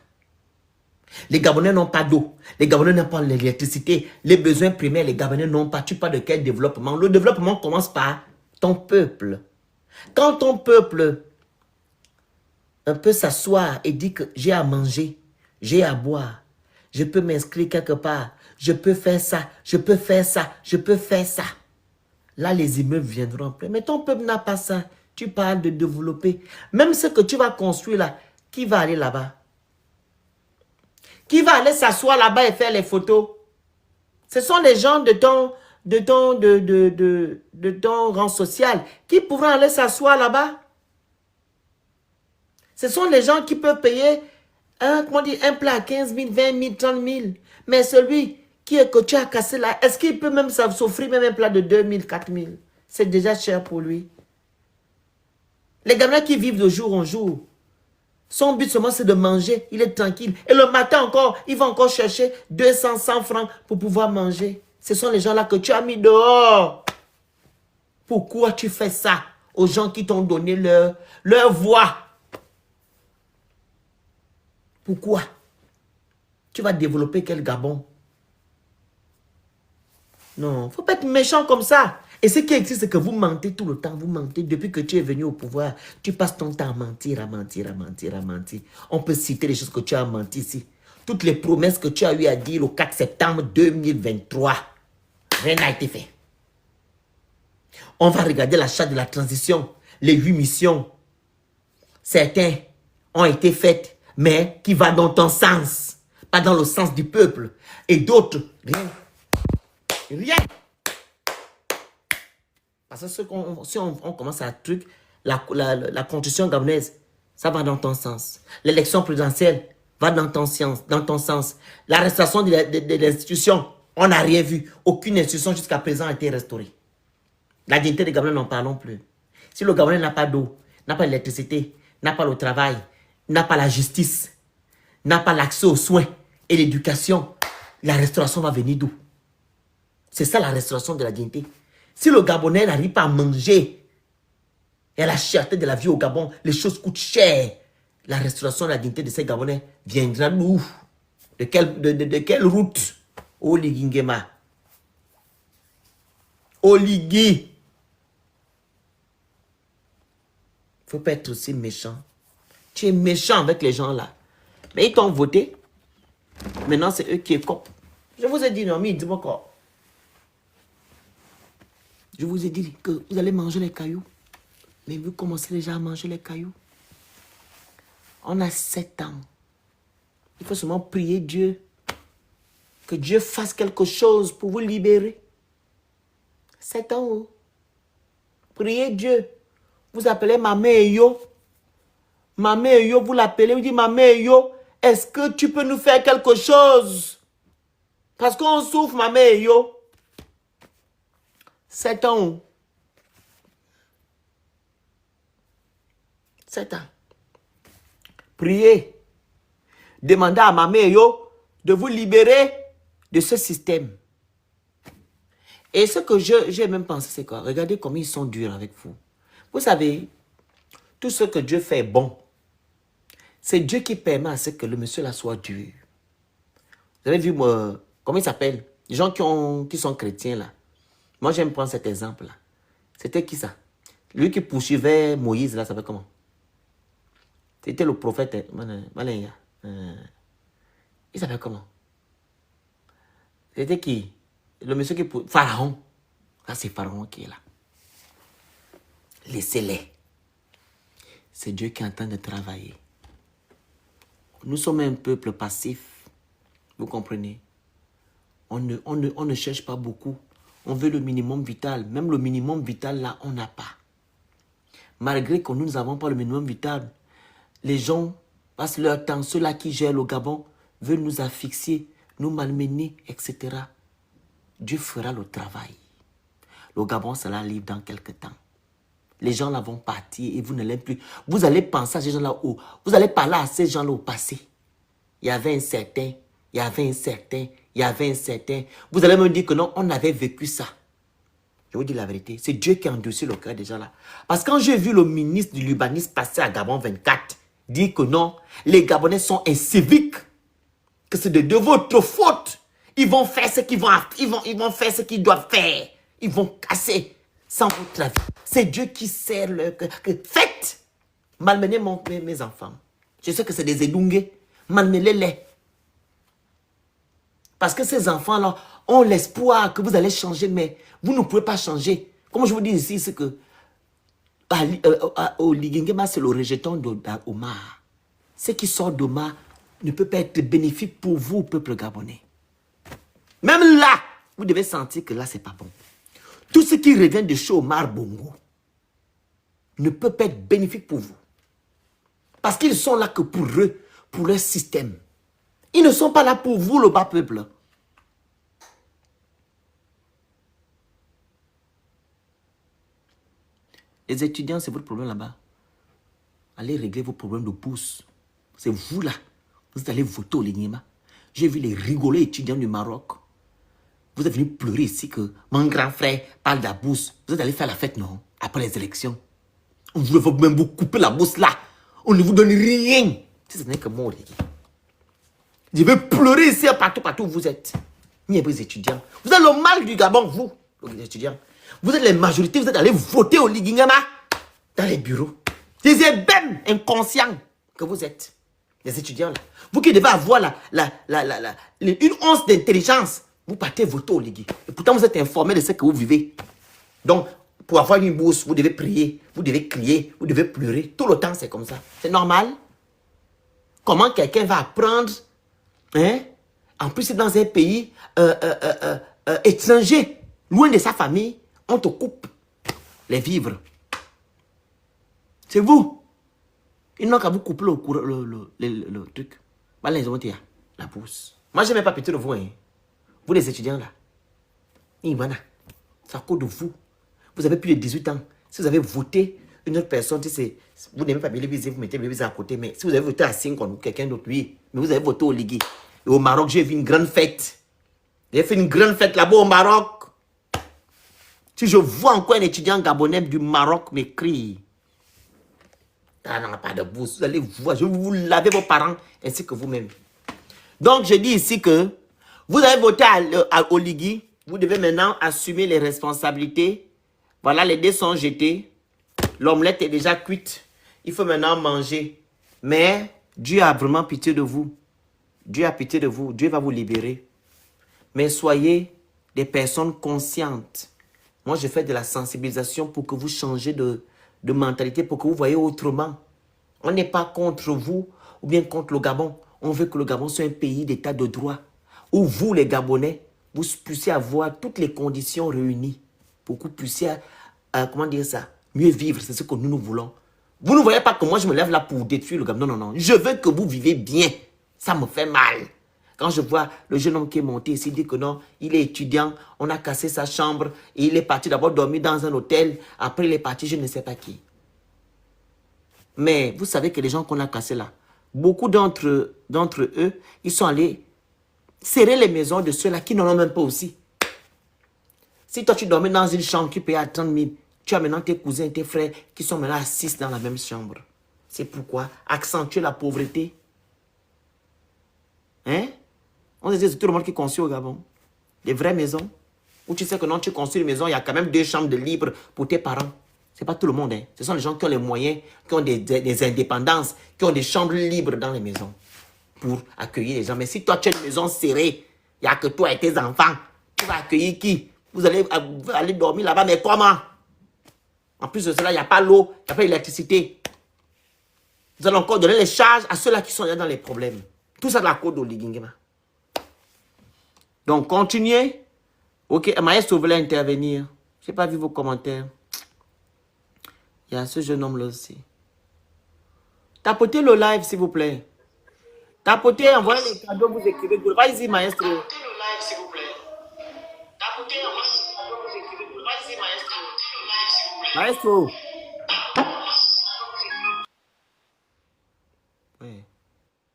[SPEAKER 2] Les Gabonais n'ont pas d'eau. Les Gabonais n'ont pas l'électricité. Les besoins primaires, les Gabonais n'ont pas. Tu parles de quel développement? Le développement commence par ton peuple. Quand ton peuple peut s'asseoir et dit que j'ai à manger, j'ai à boire, je peux m'inscrire quelque part, je peux faire ça, je peux faire ça, je peux faire ça. Là, les immeubles viendront plein. Mais ton peuple n'a pas ça. Tu parles de développer. Même ce que tu vas construire là, qui va aller là-bas? Qui va aller s'asseoir là-bas et faire les photos? Ce sont les gens de ton rang social qui pourront aller s'asseoir là-bas. Ce sont les gens qui peuvent payer un plat à 15 000, 20 000, 30 000. Mais celui que tu as cassé là, est-ce qu'il peut même s'offrir même un plat de 2 000, 4 000? C'est déjà cher pour lui. Les gamins qui vivent de jour en jour, son but seulement c'est de manger, il est tranquille. Et le matin encore, il va encore chercher 200, 100 francs pour pouvoir manger. Ce sont les gens-là que tu as mis dehors. Pourquoi tu fais ça aux gens qui t'ont donné leur voix? Pourquoi? Tu vas développer quel Gabon? Non, il ne faut pas être méchant comme ça. Et ce qui existe, c'est que vous mentez tout le temps. Vous mentez. Depuis que tu es venu au pouvoir, tu passes ton temps à mentir, à mentir, à mentir, à mentir. On peut citer les choses que tu as menti ici. Toutes les promesses que tu as eu à dire le 4 septembre 2023. Rien n'a été fait. On va regarder la charte de la transition. Les 8 missions. Certains ont été faites, mais qui va dans ton sens. Pas dans le sens du peuple. Et d'autres, rien. Rien. Parce que si on commence à truc, la constitution gabonaise, ça va dans ton sens. L'élection présidentielle va dans ton sens. La restauration de l'institution, on n'a rien vu. Aucune institution jusqu'à présent a été restaurée. La dignité des Gabonais, n'en parlons plus. Si le Gabonais n'a pas d'eau, n'a pas d'électricité, n'a pas le travail, n'a pas la justice, n'a pas l'accès aux soins et l'éducation, la restauration va venir d'où? C'est ça la restauration de la dignité. Si le Gabonais n'arrive pas à manger, et à la cherté de la vie au Gabon, les choses coûtent cher. La restauration de la dignité de ces Gabonais viendra d'où? De quelle route? Oligingema. Oligui. Il ne faut pas être aussi méchant. Tu es méchant avec les gens là. Mais ils t'ont voté. Maintenant, c'est eux qui écopent. Je vous ai dit, non, mais dis-moi quoi. Je vous ai dit que vous allez manger les cailloux. Mais vous commencez déjà à manger les cailloux. On a 7 ans. Il faut seulement prier Dieu. Que Dieu fasse quelque chose pour vous libérer. 7 ans. Oh. Priez Dieu. Vous appelez Mamé Yo. Mamé Yo, vous l'appelez. Vous dites Mamé Yo, est-ce que tu peux nous faire quelque chose? Parce qu'on souffre, Mamé Yo. 7 ans. 7 ans. Priez. Demandez à Mamé Yo de vous libérer de ce système. Et ce que j'ai même pensé, c'est quoi? Regardez comment ils sont durs avec vous. Vous savez, tout ce que Dieu fait est bon. C'est Dieu qui permet à ce que le monsieur là soit dur. Vous avez vu, comment il s'appelle? Les gens qui sont chrétiens là. Moi, j'aime prendre cet exemple-là. C'était qui ça? Lui qui poursuivait Moïse, là, ça s'appelle comment? C'était le prophète. Il s'appelle comment? C'était qui? Le monsieur qui... Pharaon. Là, c'est Pharaon qui est là. Laissez-les. C'est Dieu qui est en train de travailler. Nous sommes un peuple passif. Vous comprenez? On ne cherche pas beaucoup. On veut le minimum vital. Même le minimum vital, là, on n'a pas. Malgré que nous n'avons pas le minimum vital, les gens passent leur temps. Ceux-là qui gèrent le Gabon veulent nous asphyxier, nous malmener, etc. Dieu fera le travail. Le Gabon sera libre dans quelques temps. Les gens là vont partir et vous ne l'aimez plus. Vous allez penser à ces gens-là, vous allez parler à ces gens-là au passé. Il y avait un certain, il y avait un certain, il y avait un certain. Vous allez me dire que non, on avait vécu ça. Je vous dis la vérité, c'est Dieu qui a endurci le cœur des gens là. Parce que quand j'ai vu le ministre du l'urbanisme passer à Gabon 24, dire que non, les Gabonais sont inciviques. que c'est de votre faute. Ils vont faire ce qu'ils vont faire ce qu'ils doivent faire. Ils vont casser sans votre avis. C'est Dieu qui sert faites. Malmenez mes enfants. Je sais que c'est des édungés. Malmenez-les. Parce que ces enfants-là ont l'espoir que vous allez changer, mais vous ne pouvez pas changer. Comme je vous dis ici, c'est que au Ligingema, c'est le rejeton d'Omar. Ce qui sort d'Omar ne peut pas être bénéfique pour vous, peuple gabonais. Même là, vous devez sentir que là, c'est pas bon. Tout ce qui revient de chez Omar Bongo ne peut pas être bénéfique pour vous. Parce qu'ils sont là que pour eux, pour leur système. Ils ne sont pas là pour vous, le bas peuple. Les étudiants, c'est votre problème là-bas. Allez régler vos problèmes de bourse. C'est vous là. Vous allez voter au Ligima. J'ai vu les rigolés étudiants du Maroc. Vous êtes venus pleurer ici que mon grand frère parle de la bourse. Vous êtes allés faire la fête, non? Après les élections. On veut même vous couper la bourse là. On ne vous donne rien. Si ce n'est que moi, les gars. Je vais pleurer ici partout où vous êtes. Ni les étudiants. Vous êtes le mal du Gabon, vous, les étudiants. Vous êtes les majorités, vous êtes allés voter au Ligingama dans les bureaux. Des ébènes inconscients que vous êtes. Les étudiants là. Vous qui devez avoir une once d'intelligence, vous partez voter au Ligui. Et pourtant vous êtes informés de ce que vous vivez. Donc, pour avoir une bourse, vous devez prier, vous devez crier, vous devez pleurer. Tout le temps, c'est comme ça. C'est normal. Comment quelqu'un va apprendre, hein? En plus, c'est dans un pays étranger, loin de sa famille, on te coupe les vivres. C'est vous. Ils n'ont qu'à vous couper le truc. Voilà, ils ont dit, la bourse. Moi, je n'ai même pas pitié de vous, hein. Vous, les étudiants, là. C'est à cause de vous. Vous avez plus de 18 ans. Si vous avez voté une autre personne, vous n'aimez pas Bélévisé, vous mettez Bélévisé à côté. Mais si vous avez voté à 5 ou quelqu'un d'autre, oui. Mais vous avez voté au Ligui. Et au Maroc, j'ai vu une grande fête. J'ai fait une grande fête là-bas au Maroc. Si je vois encore un étudiant gabonais du Maroc m'écrire, ah non, pas de bourse, vous allez voir, je vais vous laver vos parents ainsi que vous-même. Donc, je dis ici que vous avez voté au Ligui, vous devez maintenant assumer les responsabilités. Voilà, les dés sont jetés. L'omelette est déjà cuite. Il faut maintenant manger. Mais Dieu a vraiment pitié de vous. Dieu a pitié de vous. Dieu va vous libérer. Mais soyez des personnes conscientes. Moi, je fais de la sensibilisation pour que vous changez de mentalité, pour que vous voyez autrement. On n'est pas contre vous ou bien contre le Gabon. On veut que le Gabon soit un pays d'état de droit où vous, les Gabonais, vous puissiez avoir toutes les conditions réunies pour que vous puissiez, comment dire ça, mieux vivre. C'est ce que nous voulons. Vous ne voyez pas que moi, je me lève là pour détruire le Gabon. Non, non, non. Je veux que vous vivez bien. Ça me fait mal. Quand je vois le jeune homme qui est monté ici, dit que non, il est étudiant, on a cassé sa chambre et il est parti d'abord dormir dans un hôtel. Après, il est parti, je ne sais pas qui. Mais vous savez que les gens qu'on a cassés là, beaucoup d'entre eux, ils sont allés serrer les maisons de ceux-là qui n'en ont même pas aussi. Si toi, tu dormais dans une chambre qui payait à 30 000, tu as maintenant tes cousins et tes frères qui sont maintenant à 6 dans la même chambre. C'est pourquoi accentuer la pauvreté. Hein? On disait c'est tout le monde qui construit au Gabon. Des vraies maisons. Où tu sais que non, tu construis une maison, il y a quand même 2 chambres de libre pour tes parents. Ce n'est pas tout le monde. Hein. Ce sont les gens qui ont les moyens, qui ont des indépendances, qui ont des chambres libres dans les maisons pour accueillir les gens. Mais si toi, tu as une maison serrée, il n'y a que toi et tes enfants, tu vas accueillir qui? Vous allez aller dormir là-bas, mais comment? En plus de cela, il n'y a pas l'eau, il n'y a pas l'électricité. Vous allez encore donner les charges à ceux-là qui sont là dans les problèmes. Tout ça de la côte de Ligingema. Donc, continuez. Ok, Maestro voulait intervenir. Je n'ai pas vu vos commentaires. Il y a ce jeune homme là aussi. Tapotez le live, s'il vous plaît. Tapotez, envoyez les cadeaux, vous écrivez. Vas-y, Maestro. Tapotez le live, s'il vous plaît. Tapotez, envoyez les cadeaux, vous écrivez. Vas-y, Maestro. Maestro. Oui.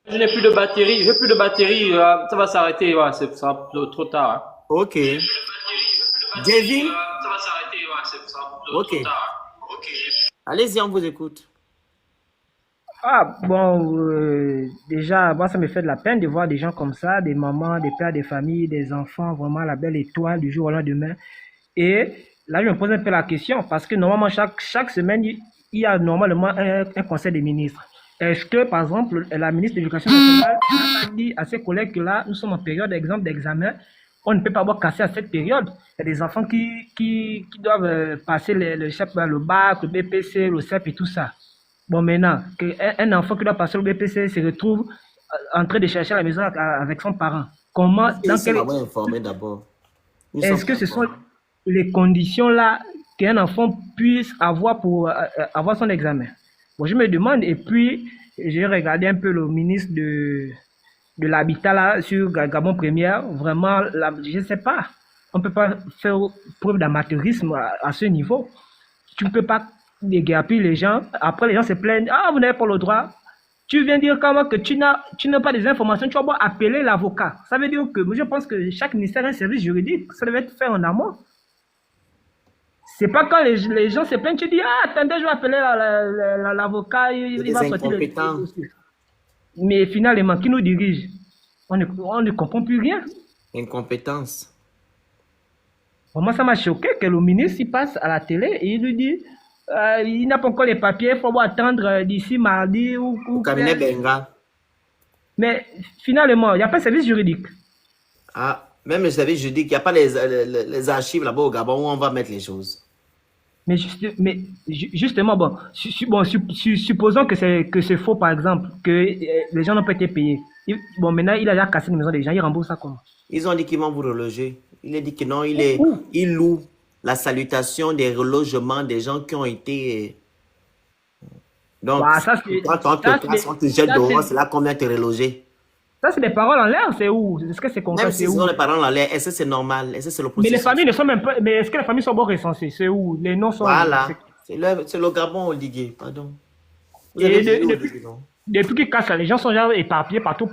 [SPEAKER 12] Je n'ai plus de batterie, ça va s'arrêter, ouais, ça sera trop tard. Hein.
[SPEAKER 2] Ok. David?
[SPEAKER 12] Ça va s'arrêter, ouais, ça sera trop
[SPEAKER 2] Ok.
[SPEAKER 12] tard. Ok.
[SPEAKER 2] Allez-y, on vous écoute.
[SPEAKER 13] Ah, bon, déjà, moi, ça me fait de la peine de voir des gens comme ça, des mamans, des pères, des familles, des enfants, vraiment la belle étoile du jour au lendemain. Et là, je me pose un peu la question, parce que normalement, chaque semaine, il y a normalement un conseil des ministres. Est-ce que, par exemple, la ministre de l'Éducation nationale a dit à ses collègues que là, nous sommes en période d'examen, on ne peut pas avoir cassé à cette période. Il y a des enfants qui doivent passer le bac, le BPC, le CEP et tout ça. Bon, maintenant, un enfant qui doit passer le BPC se retrouve en train de chercher à la maison avec son parent. Comment,
[SPEAKER 2] Ils sont vraiment informés d'abord.
[SPEAKER 13] est-ce que ce sont les conditions là qu'un enfant puisse avoir pour avoir son examen? Bon, je me demande, et puis j'ai regardé un peu le ministre de l'Habitat là sur Gabon Première. Vraiment, là, je ne sais pas. On ne peut pas faire preuve d'amateurisme à ce niveau. Tu ne peux pas déguerpir les gens. Après, les gens se plaignent. Ah, vous n'avez pas le droit. Tu viens dire quand même que tu n'as pas des informations. Tu vas pouvoir appeler l'avocat. Ça veut dire que je pense que chaque ministère a un service juridique. Ça devait être fait en amont. C'est pas quand les gens se plaignent, tu dis, ah, attendez, je vais appeler l'avocat, il va sortir le dossier. Mais finalement, qui nous dirige? On ne comprend plus rien.
[SPEAKER 2] Incompétence.
[SPEAKER 13] Moi, ça m'a choqué que le ministre il passe à la télé et il lui dit il n'a pas encore les papiers, il faut attendre d'ici mardi ou
[SPEAKER 2] cabinet Benga.
[SPEAKER 13] Mais finalement, il n'y a pas de service juridique.
[SPEAKER 2] Ah, même le service juridique, il n'y a pas les archives là-bas au Gabon où on va mettre les choses.
[SPEAKER 13] Mais justement, bon, supposons que c'est faux, par exemple, que les gens n'ont pas été payés. Bon, maintenant, il a déjà cassé les maisons des gens, il rembourse ça comment? Ils
[SPEAKER 2] ont dit qu'ils vont vous reloger. Il a dit que non, il loue la salutation des relogements des gens qui ont été... Donc, bah, quand on te jette dehors, c'est là qu'on vient te reloger.
[SPEAKER 13] Ça, c'est des paroles en l'air, c'est où? Est-ce que c'est concret?
[SPEAKER 2] Même si ce sont des paroles en l'air, est-ce que c'est normal? Est-ce que c'est le processus?
[SPEAKER 13] Mais les familles ne sont même pas... Mais est-ce que les familles sont bien recensées? C'est où? Les noms sont...
[SPEAKER 2] Voilà. C'est le Gabon Oligué, pardon.
[SPEAKER 13] Depuis qu'ils cassent, les gens sont déjà éparpillés partout.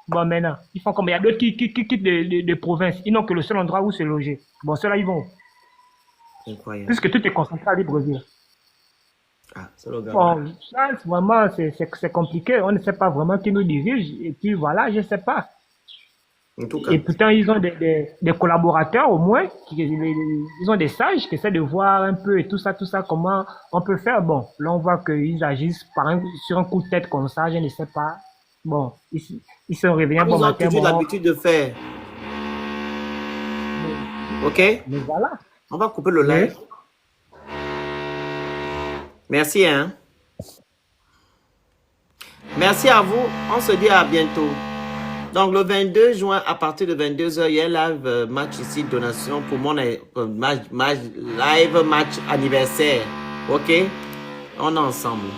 [SPEAKER 13] Bon, maintenant, ils font comme... Il y a d'autres qui quittent des provinces. Ils n'ont que le seul endroit où se loger. Bon, ceux-là, ils vont.
[SPEAKER 2] Incroyable.
[SPEAKER 13] Puisque tout est concentré à Libreville.
[SPEAKER 2] Ah, c'est le Gabon.
[SPEAKER 13] Bon, ça, vraiment, c'est compliqué. On ne sait pas vraiment qui nous dirige. Et puis, voilà, je ne sais pas.
[SPEAKER 2] En tout cas.
[SPEAKER 13] Et pourtant, ils ont des collaborateurs, au moins. Ils ont des sages qui essaient de voir un peu et tout ça, comment on peut faire. Bon, là, on voit qu'ils agissent sur un coup de tête comme ça, je ne sais pas. Bon, ils se réveillent bon matin.
[SPEAKER 2] Ils ont toujours l'habitude de faire. Ok?
[SPEAKER 13] Mais voilà.
[SPEAKER 2] On va couper le live. Merci, hein. Merci à vous. On se dit à bientôt. Donc, le 22 juin, à partir de 22h, il y a live match ici, donation pour mon live match anniversaire. OK? On est ensemble.